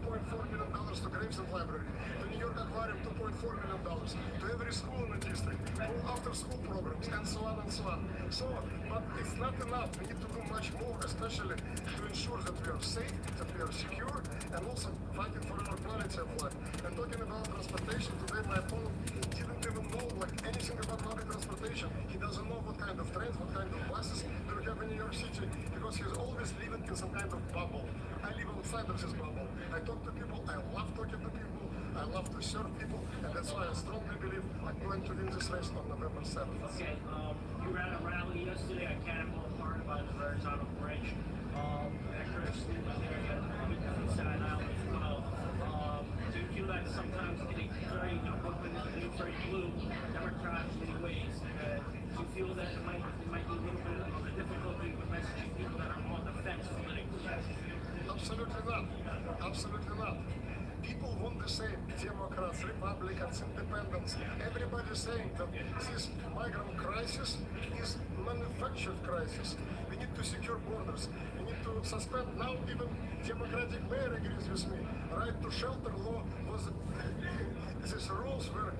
$2.4 million to Gravesend Library, to New York Aquarium, $2.4 million, to every school in the district, all after-school programs, and so on and so on. So, but it's not enough. We need to do much more, especially to ensure that we are safe, that we are secure, and also fighting for our quality of life. And talking about transportation, today my opponent didn't even know like anything about public transportation. He doesn't know what kind of trains, what kind of buses do we have in New York City, because he's always living in some kind of bubble. I live outside of this bubble. I talk to people, I love talking to people, I love to serve people, and that's why I strongly believe I'm going to win this race on November 7th. Okay, you ran a rally yesterday at Cannonball Park by the Verrazano Bridge. Actually, was there at Staten Island as well. Do you feel that sometimes getting very, Brooklyn is very blue, Democrat in many ways? Do you feel that it might be a little bit of a difficulty with messaging people that are on the fence politically? Absolutely not. Absolutely not. People want the same. Democrats, Republicans, Independents. Everybody saying that this migrant crisis is manufactured crisis. We need to secure borders. We need to suspend. Now even Democratic mayor agrees with me. Right to shelter law was these rules were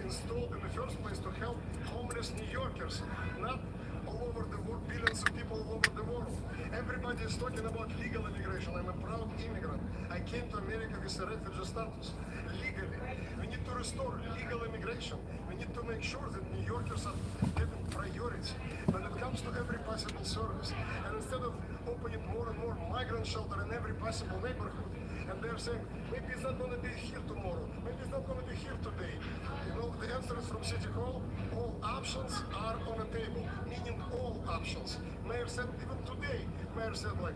installed in the first place to help homeless New Yorkers, not all over the world, billions of people all over the world. Everybody is talking about legal immigration. I'm a proud immigrant. I came to America with a refugee status. Legally. We need to restore legal immigration. We need to make sure that New Yorkers are given priority when it comes to every possible service. And instead of opening more and more migrant shelter in every possible neighborhood, and they're saying, maybe it's not going to be here tomorrow, maybe it's not going to be here today. You know, the answer is from City Hall, all options are on the table, meaning all options. Mayor said, even today, Mayor said like,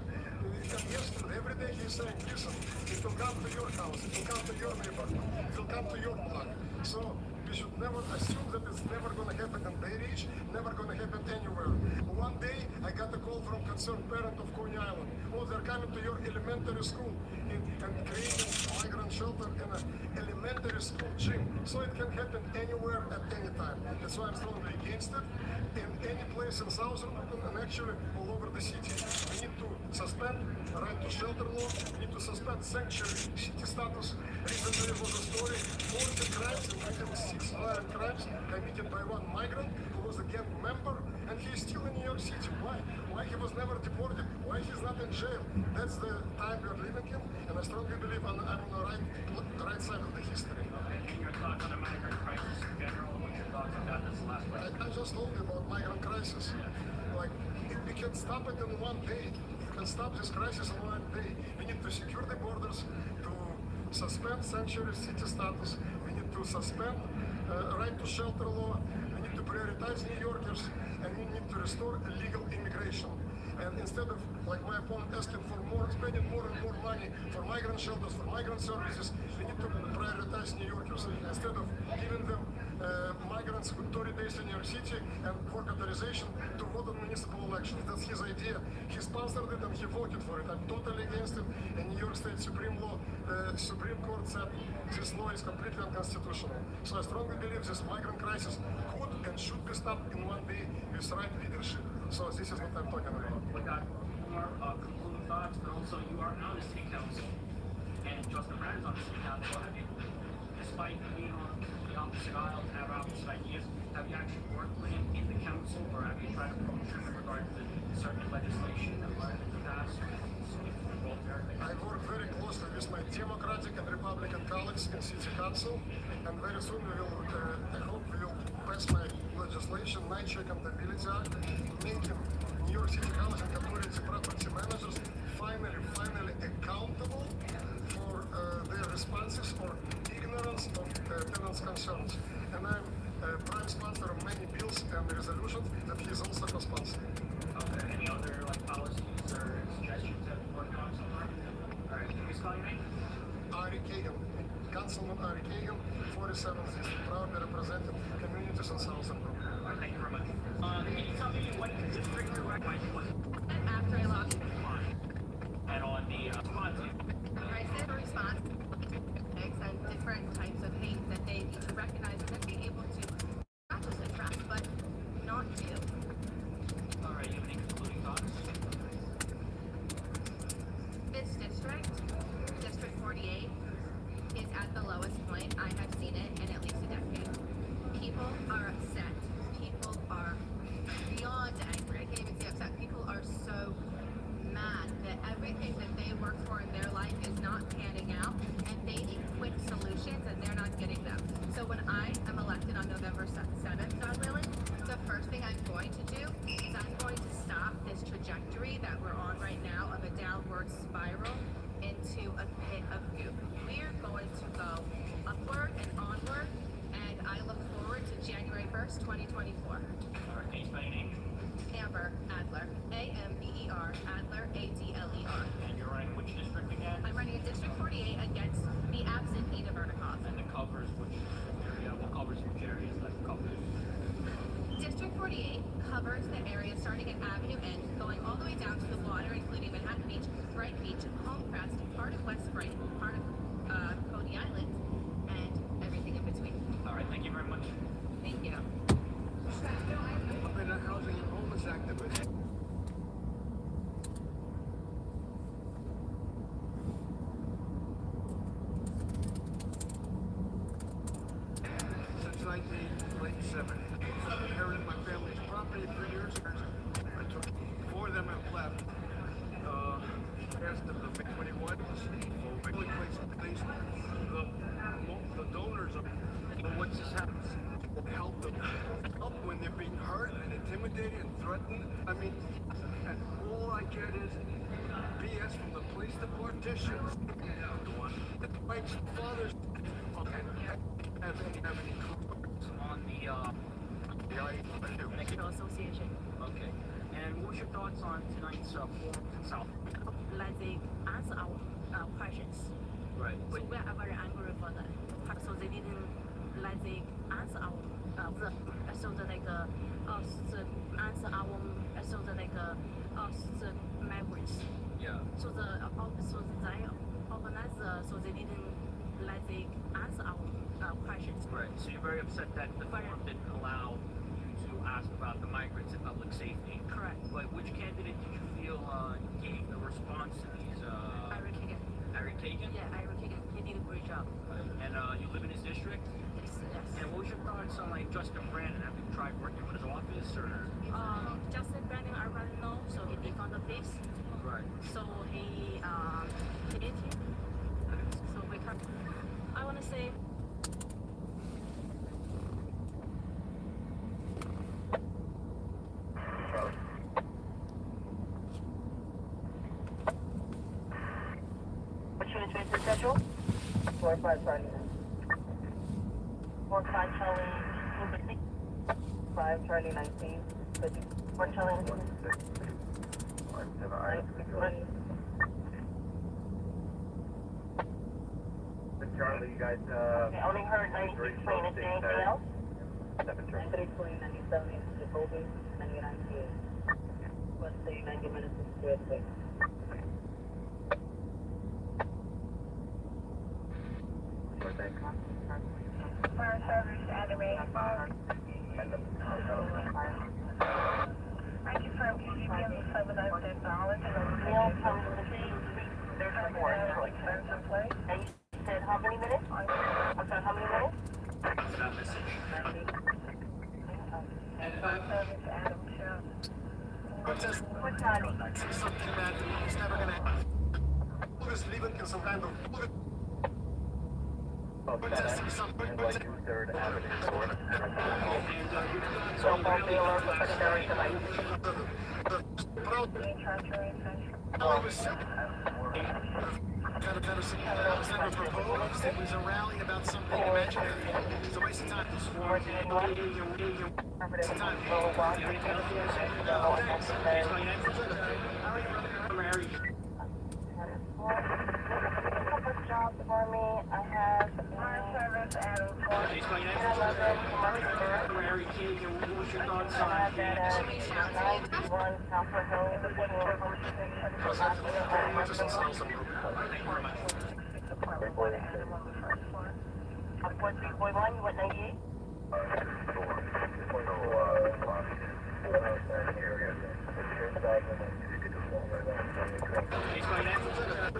yesterday, every day he's saying, listen, it will come to your house, it will come to your neighborhood, it will come to your block. So we should never assume that it's never going to happen in Bay Ridge, never going to happen anywhere. One day, I got a call from concerned parent of Coney Island. Oh, they're coming to your elementary school and creating migrant shelter in an elementary school gym. So it can happen anywhere at any time. That's why I'm strongly against it. In any place in Southern Brooklyn and actually all over the city. We need to suspend right to shelter law. We need to suspend sanctuary city status. Recently there was a story, 40 crimes, including 6 violent crimes committed by one migrant who was a gang member, and he's still in New York City. Why? Why he was never deported? Why he's not in jail? That's the time we're living in, and I strongly believe I'm on the right side of the history. Your thoughts on the migrant crisis in general? What's your thoughts about this last question? I just told you about migrant crisis. Like, we can stop it in one day. We can stop this crisis in one day. We need to secure the borders, to suspend sanctuary city status. We need to suspend right to shelter law. We need to prioritize New Yorkers, and we need to restore legal immigration. And instead of, like my opponent, asking for spending more and more money for migrant shelters, for migrant services, we need to prioritize New Yorkers. Instead of giving them migrants with 30 days in New York City and work authorization to vote on municipal elections. That's his idea. He sponsored it and he voted for it. I'm totally against it. And New York State Supreme Court said this law is completely unconstitutional. So I strongly believe this migrant crisis could and should be stopped in one day with right leadership. So this is what I'm talking about. We got more concluding thoughts, but also you are on the city council, and Justin Brand is on the city council. Have you, despite being on the opposite aisle and have opposite ideas, have you actually worked with him in the council, or have you tried to approach him in regard to certain legislation that might have been passed? I work very closely with my Democratic and Republican colleagues in City Council, and very soon we will, I hope we will pass my legislation, Night Accountability Act, making New York City Housing Authority property managers finally accountable for their responses or ignorance of tenants' concerns. And I'm prime sponsor of many bills and resolutions that he is also co-sponsor. Okay. Any other policies or suggestions that work on so far? All right. Can we spell your name? Ari Kagan, Councilman Ari Kagan, 47th District, proudly representing communities in Southern Brooklyn. All right, thank you very much. Can you tell me what district you're recommending? After I lost And on the response, crisis response and different types of things that they need to recognize and be able to not just address, but not do. all right, you have any concluding thoughts? This district, District 48, is at the lowest point I have seen it in at least a decade. People are upset. People are beyond angry. I can't even say upset. People are so mad that everything that they work for in their life is not panning out, and they need quick solutions, and they're not getting them. So when I am elected on November 7th, God willing, the first thing I'm going to do is I'm going to stop this trajectory that we're on right now of a downward spiral into a pit of goop. We are going to go upward and onward, and I look forward to January 1st, 2024. All right, can you spell your name? Amber Adler, A-M-B-E-R, Adler, A-D-L-E-R. And you're running which district again? I'm running in District 48 against the absent Nina Vernikov. And the covers which area? What covers which areas that covers? District 48 covers the area starting at Avenue N, going all the way down to the water, including Manhattan Beach, Bright Beach, Homecrest, part of West Brighton, part of Coney Island, and everything in between. All right, thank you very much. Thank you. I've been a housing and homeless activist. Since 1997. I inherited my family's property 3 years ago. I took 4 of them have left. Asked them to make 21. Only place in place. The donors of what's this happens. Help them. Help when they're being hurt and intimidated and threatened. I mean, and all I get is BS from the police, the politicians, the wife's fathers. Okay, have any clues On the National Association. okay. And what's your thoughts on tonight's forum consult? Like they answer our questions. Right. So we are very angry for that. So they didn't like they answer our so that like us answer our so that like us migrants. Yeah. So the so they organize so they didn't like they answer our questions. Right. So you're very upset that the forum didn't allow you to ask about the migrants and public safety. Correct. But which candidate did you feel gave the response to these? Eric Kagan. Eric Kagan? Yeah, Eric Kagan. He did a great job. And you live in his district? Yes. And what was your thoughts on like Justin Brandon? Have you tried working with his office or? Justin Brandon, I already know, so he defund the police. Right. So he did it. So we can. I want to say. What's your transfer schedule? 4-5 Friday. 5 Charlie, 5 Charlie 19, 4 Charlie 19. Charlie, you guys, I only heard 96 plane. Is there anything else? 3 plane, 97 is Jacoby, 98. Let's say 90 minutes is good, but. Fire service, Adelaide, I confirm GPM $796. Meal comes with the there's a more expensive place. And you said how many minutes? I'm sorry, how many minutes? After that message. And Service, Adam, Shell. Just What time? say something that he's never gonna always living in some kind of but just say something and like 3rd Avenue North. So, don't be alert for secondary device. always said kind of never proposed. It was a rally about something imaginary. It's a waste of time. Waste of time. Jobs for me. I have fire service at Mary King, and what's your thoughts I on have that at 91 Comfort Hill. I'm 43.1, you went 98?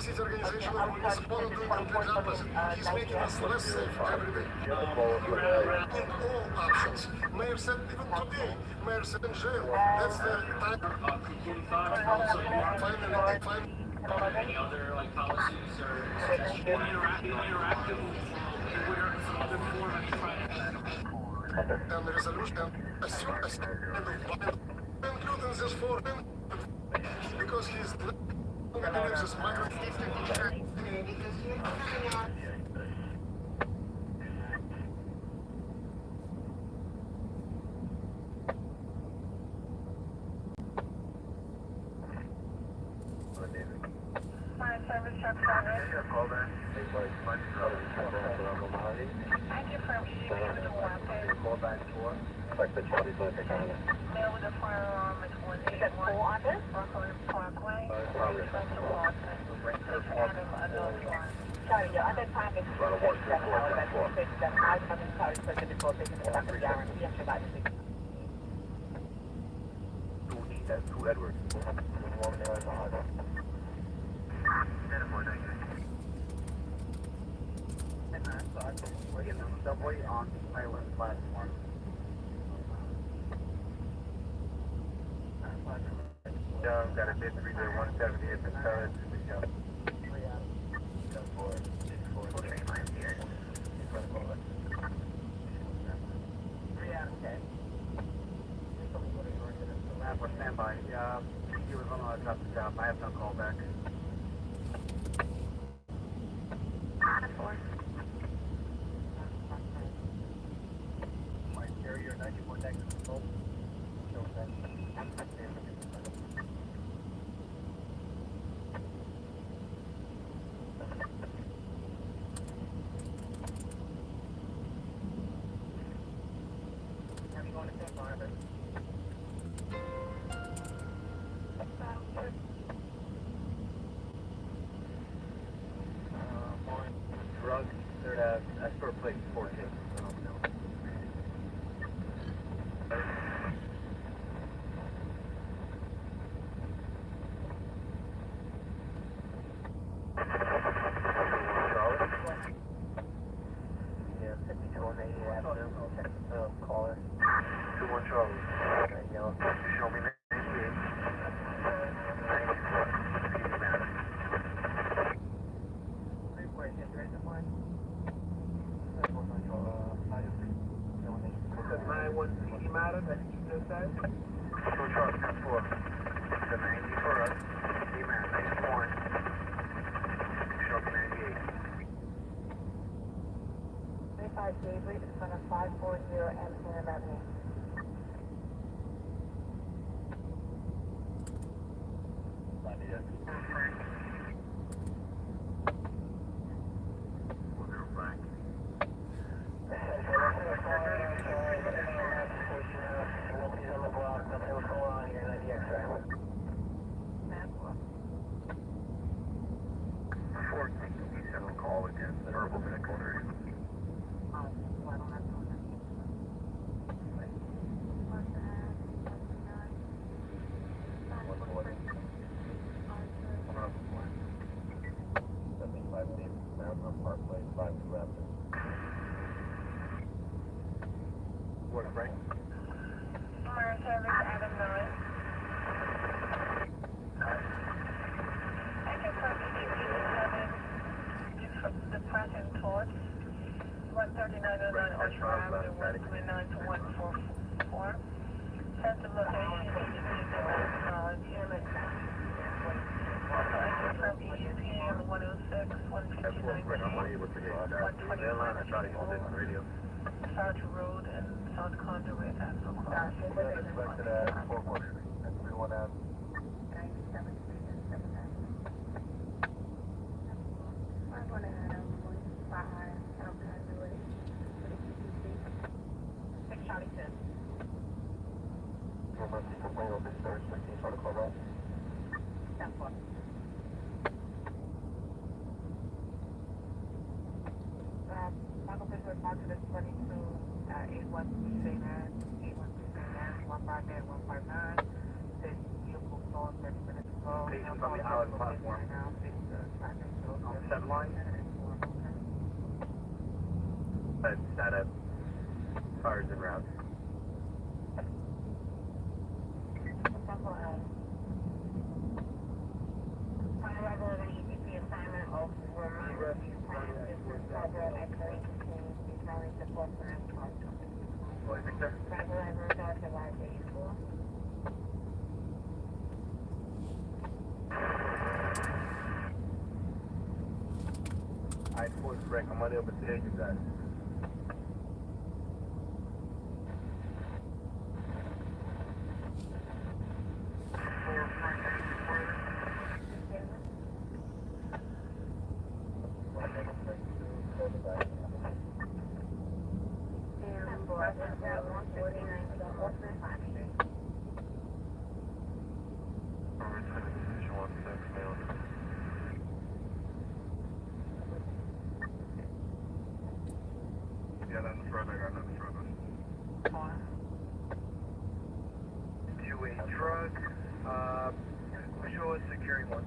His organization is doing complete opposite. He's making us less safe every day. In all options. Mayor said even today, Mayor said in jail. That's the time. concluding thoughts? Also, any other like policies or suggestions? Interactive where some other form of trying And the resolution, including this for him, because he's believes this micro. Fire service truck service. I confirm you have the warrant. Mail with a firearm at 181 Rockland Parkway. Central Boston. Sorry, your other time is 37 hours. I was having sorry for the before taking the back of the guarantee. I'm sure about it. 2 Edwards. We're getting on the subway on Island platform. Got a bid 3 there, 170 at the turret. Standby. He was on the top of the job. I have no call back. My carrier 94 next to the boat. Show that. Have you gone to St. Barnabas? Drug, third Ave, I store plate 14. I don't know. Yeah, 52 on 80 Avenue. Caller. 21 Charlie. And yellow. Show me 98. 91 CD matter that you just said? So Charlie, 4. The 90 for us. CD matter, 91. Show me 98. 5 Gateway in front of 540 Amsterdam Avenue. Call again, verbal medical area. What, Frank? Fire service Adam 9. I can probably the present torch 13909 Orchard Avenue 129 to 144. Set the location between Jim and also I can probably use here 106, 129, South Road and South Conduit and so on. Expected at 440 and 31 Ave. Patients on the island platform. On the 7 line. Status. Cars en route. Boy, Victor. I force Frank, I'm unable to hear you guys. Yeah, that's further, I got nothing further. 2-way truck, show us securing one.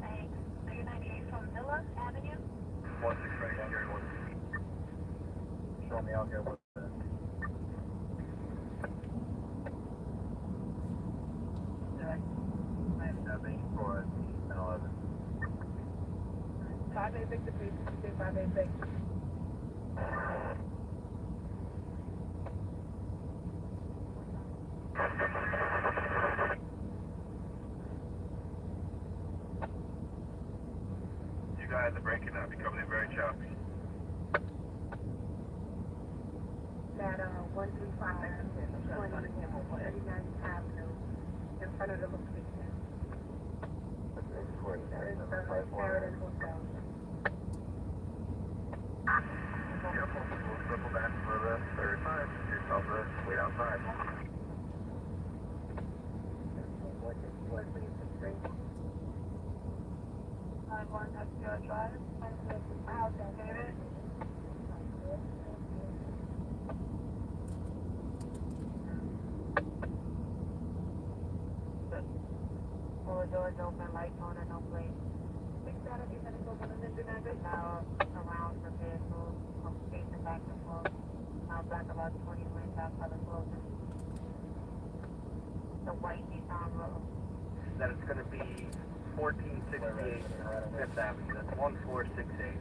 Thanks. 398 from Villa Avenue. 1-6 right, securing one. Show me out here what it is. For 10-11. 5-8 Victor, please. 5-8 Victor. You guys are breaking up, becoming very choppy. That 135 39th Avenue in front of the location. That is the Paradise Hotel. Beautiful. We'll circle back for the third time. Yourself to wait outside. I'm going to your drive. I'll get it. All the doors open, lights on, and no plate. Now around the vehicle, from facing back and forth. Now back about 20 minutes outside the closing. The white Nissan Road. That it's going to be 1468 Fifth Avenue. That's 1468.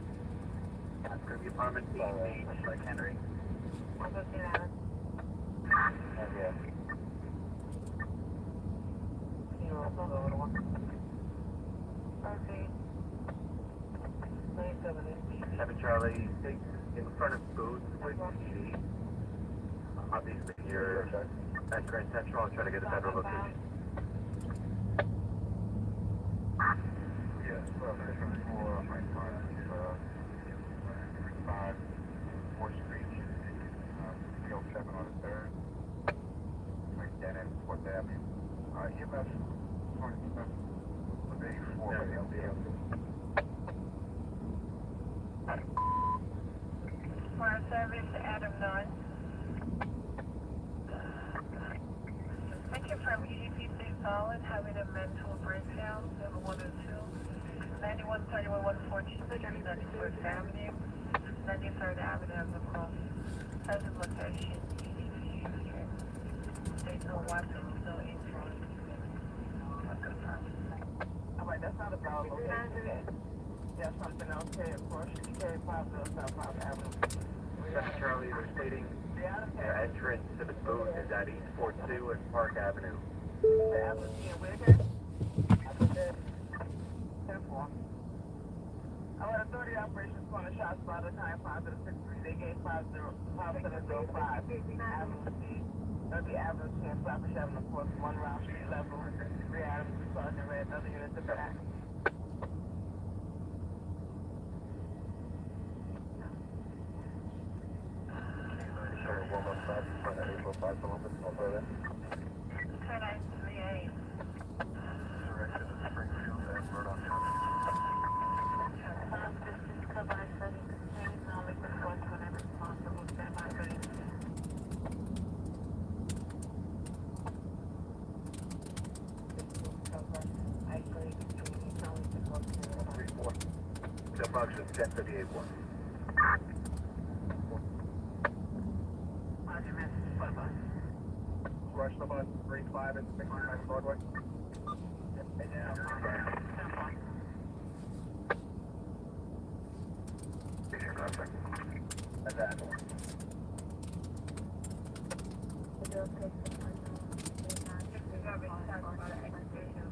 That's going to be apartment B, Beach, like Henry. I'll go see that. Yeah. Seven Charlie, in front of booth with G. Obviously, you're at Grand Central and trying to get a better location. Yes, for my car, 5 4th Street, 307 on the 3rd, between Denton and 4th Avenue. EMS 20% with 84 by LDL. Fire service, Adam 9. I came from EDPC Solid, having a mental breakdown, level 1 and 2. 9131 114, 94th Avenue, 93rd Avenue as a cross. Present location, there's no weapons, no injuries. Alright, that's not a problem, okay? That's something else here, of course, you carry 505 Avenue. 7 Charlie, they're stating their entrance to the booth is at East 42 and Park Avenue. The Avenue here, where again? I put that 10-4. Our authority operations on a shot spotter, time 5-63. They gave 5705. Avenue C. That'll be Avenue 10, Flapper 7, of course, 1 round street level. 3 items, Sergeant Red, other units of back. Turn 938. The function 1058-1. Rush the bus 35 and 69 Broadway. And now, and that.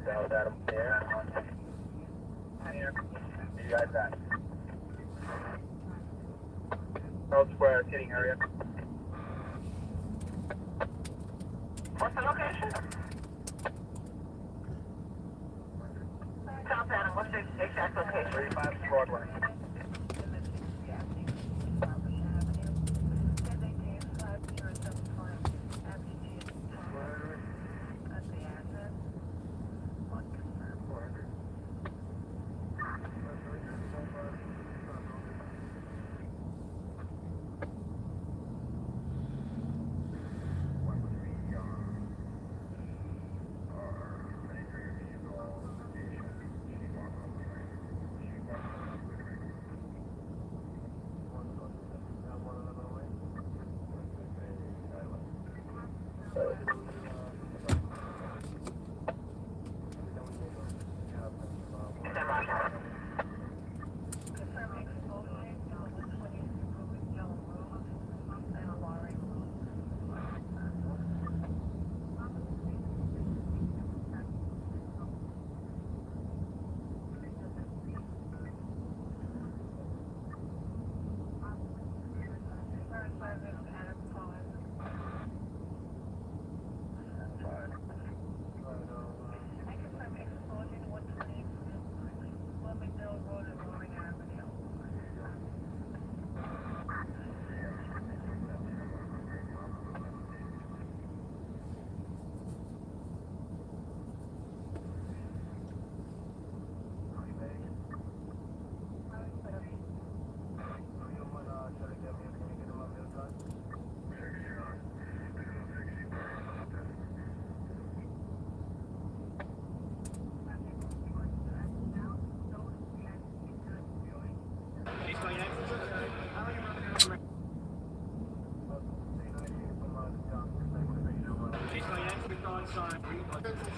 That was Adam there. Here. You guys at? South Square sitting area. What's the location? South Adam, what's the exact location? 35 Broadway.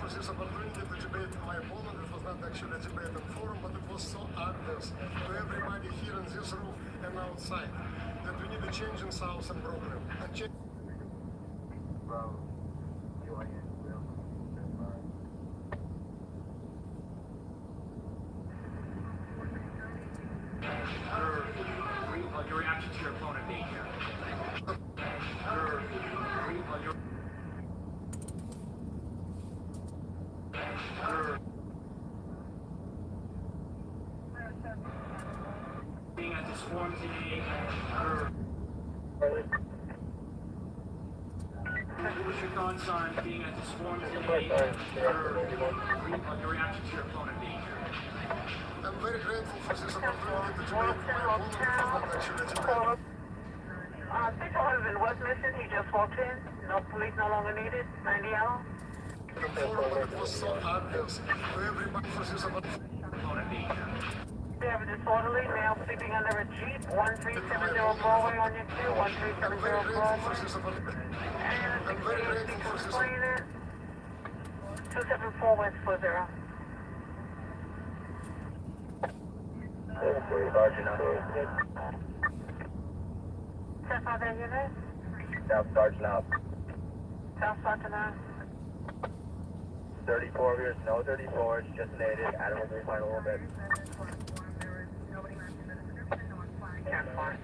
For this opportunity to debate my opponent. It was not actually a debate and forum, but it was so obvious to everybody here in this room and outside that we need a change in Southern program. A change. swarm today. What's your thoughts on being at the swarm today? Your reaction to your opponent being here? I'm very grateful for this opportunity to make my opponent was not actually tonight. Central Husband was missing. He just walked in. No police no longer needed. 90 hour. It was so obvious to everybody for this opponent being here. We have a disorderly male sleeping under a Jeep. 1370 Broadway on your queue. 1370 Broadway. And I'm very grateful for this. 274 West 40. Sergeant out. Step out there, unit. Staff Sergeant out. South Sergeant out. 34 here, no 34, it's just native. Adam will refine a little bit. Can't find.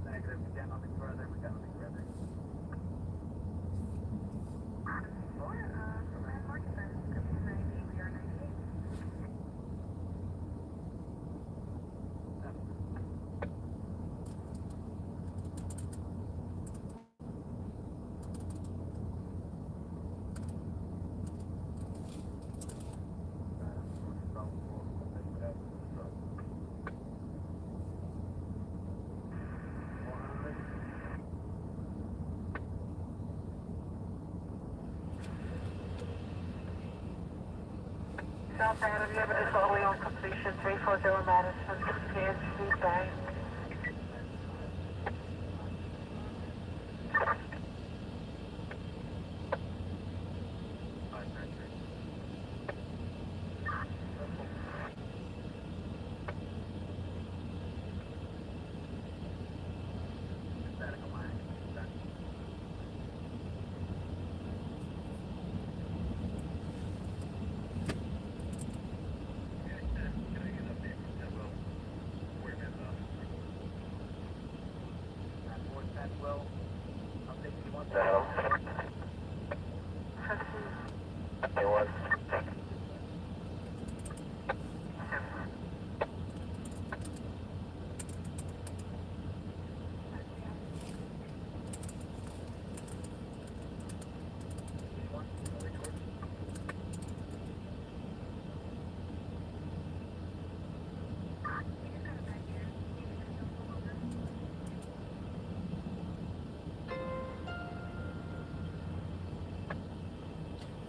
Negative, we got nothing further, we got nothing further. South Adam, you have a disorderly on completion. 340 Madison. PNC Bank.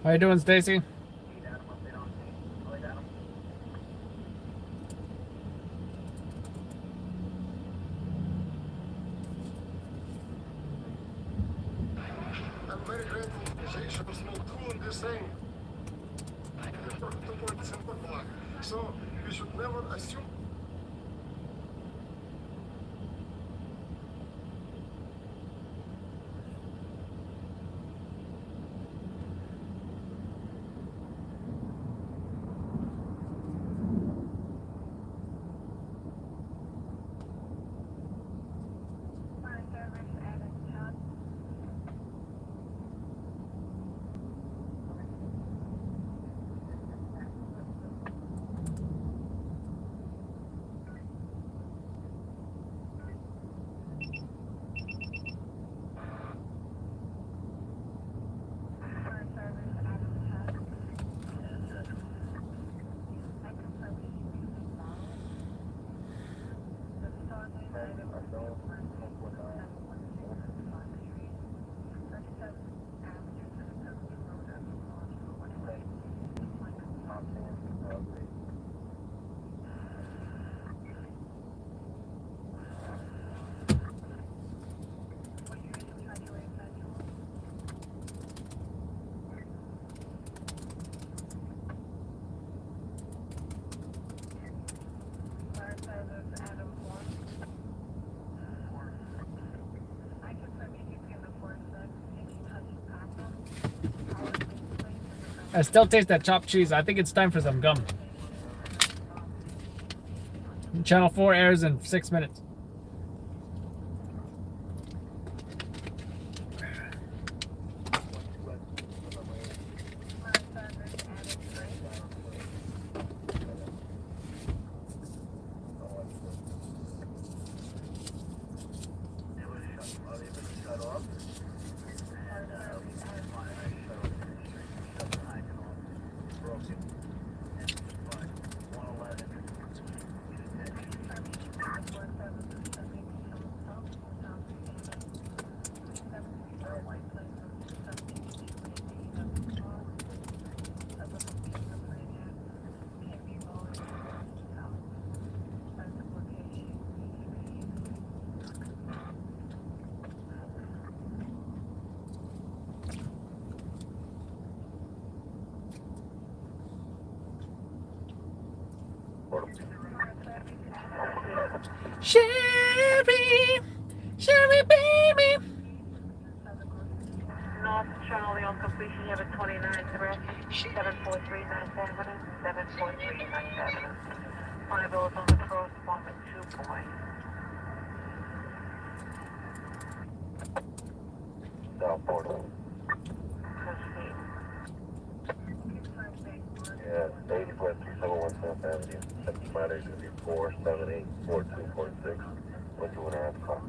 How you doing, Stacy? I'm very grateful for the was not doing the same. So we should never assume. I still taste that chopped cheese. I think it's time for some gum. Channel 4 airs in 6 minutes. cut off. And my broken. But 111. Sherry, baby. North Charlie on completion, you have a 29 direct, 743 9th Avenue, 743 9th Avenue. Five on the cross, 1 point. Southport. Yeah, 80 West 371 South Avenue. 70 miles is going to be 478 4246. 1.5 car.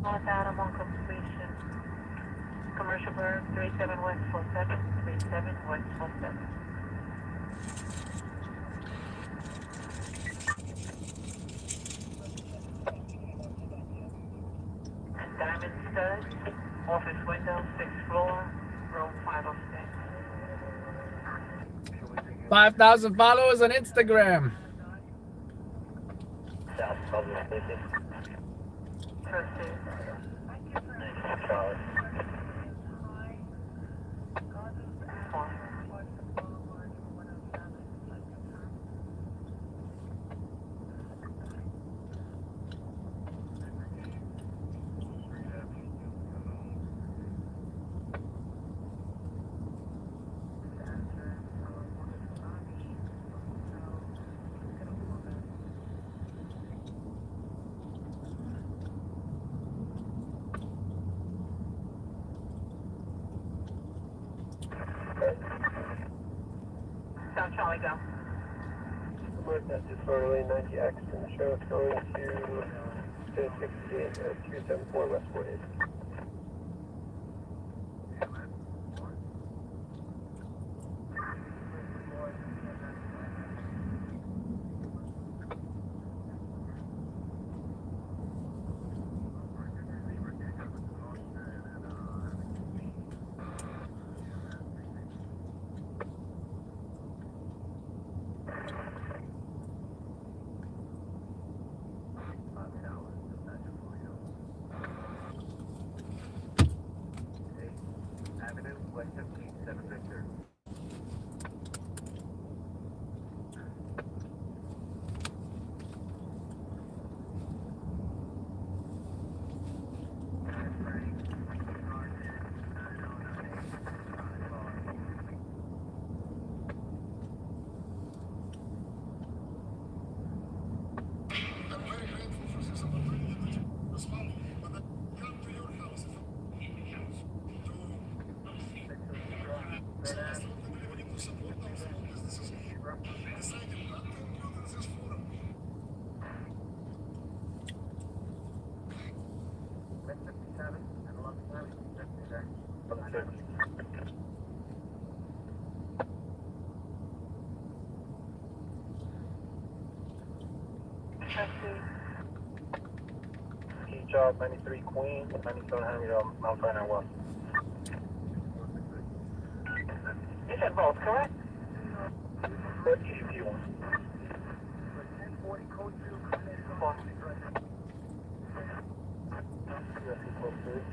North Adam on completion. Commercial Bird, 37 West 47, 37 West 47. And Diamond Stud, office window, 6th floor, room 506. 5,000 followers on Instagram. South Public Station. Trustee. Charlie. South Charlie, go. Message for lane 90X and the sheriff's going to 268 274 West 48. Avenue, West 15, 7 Victor. I'm very grateful for this opportunity as well, but I come to your house to strongly believe to support our small businesses. We decided not to include in this forum. West 57 and 11 Avenue. Ski Job 93 Queen, 9700 Mount Sinai West. You said both, correct? What EDP one? Yes, it's close to it.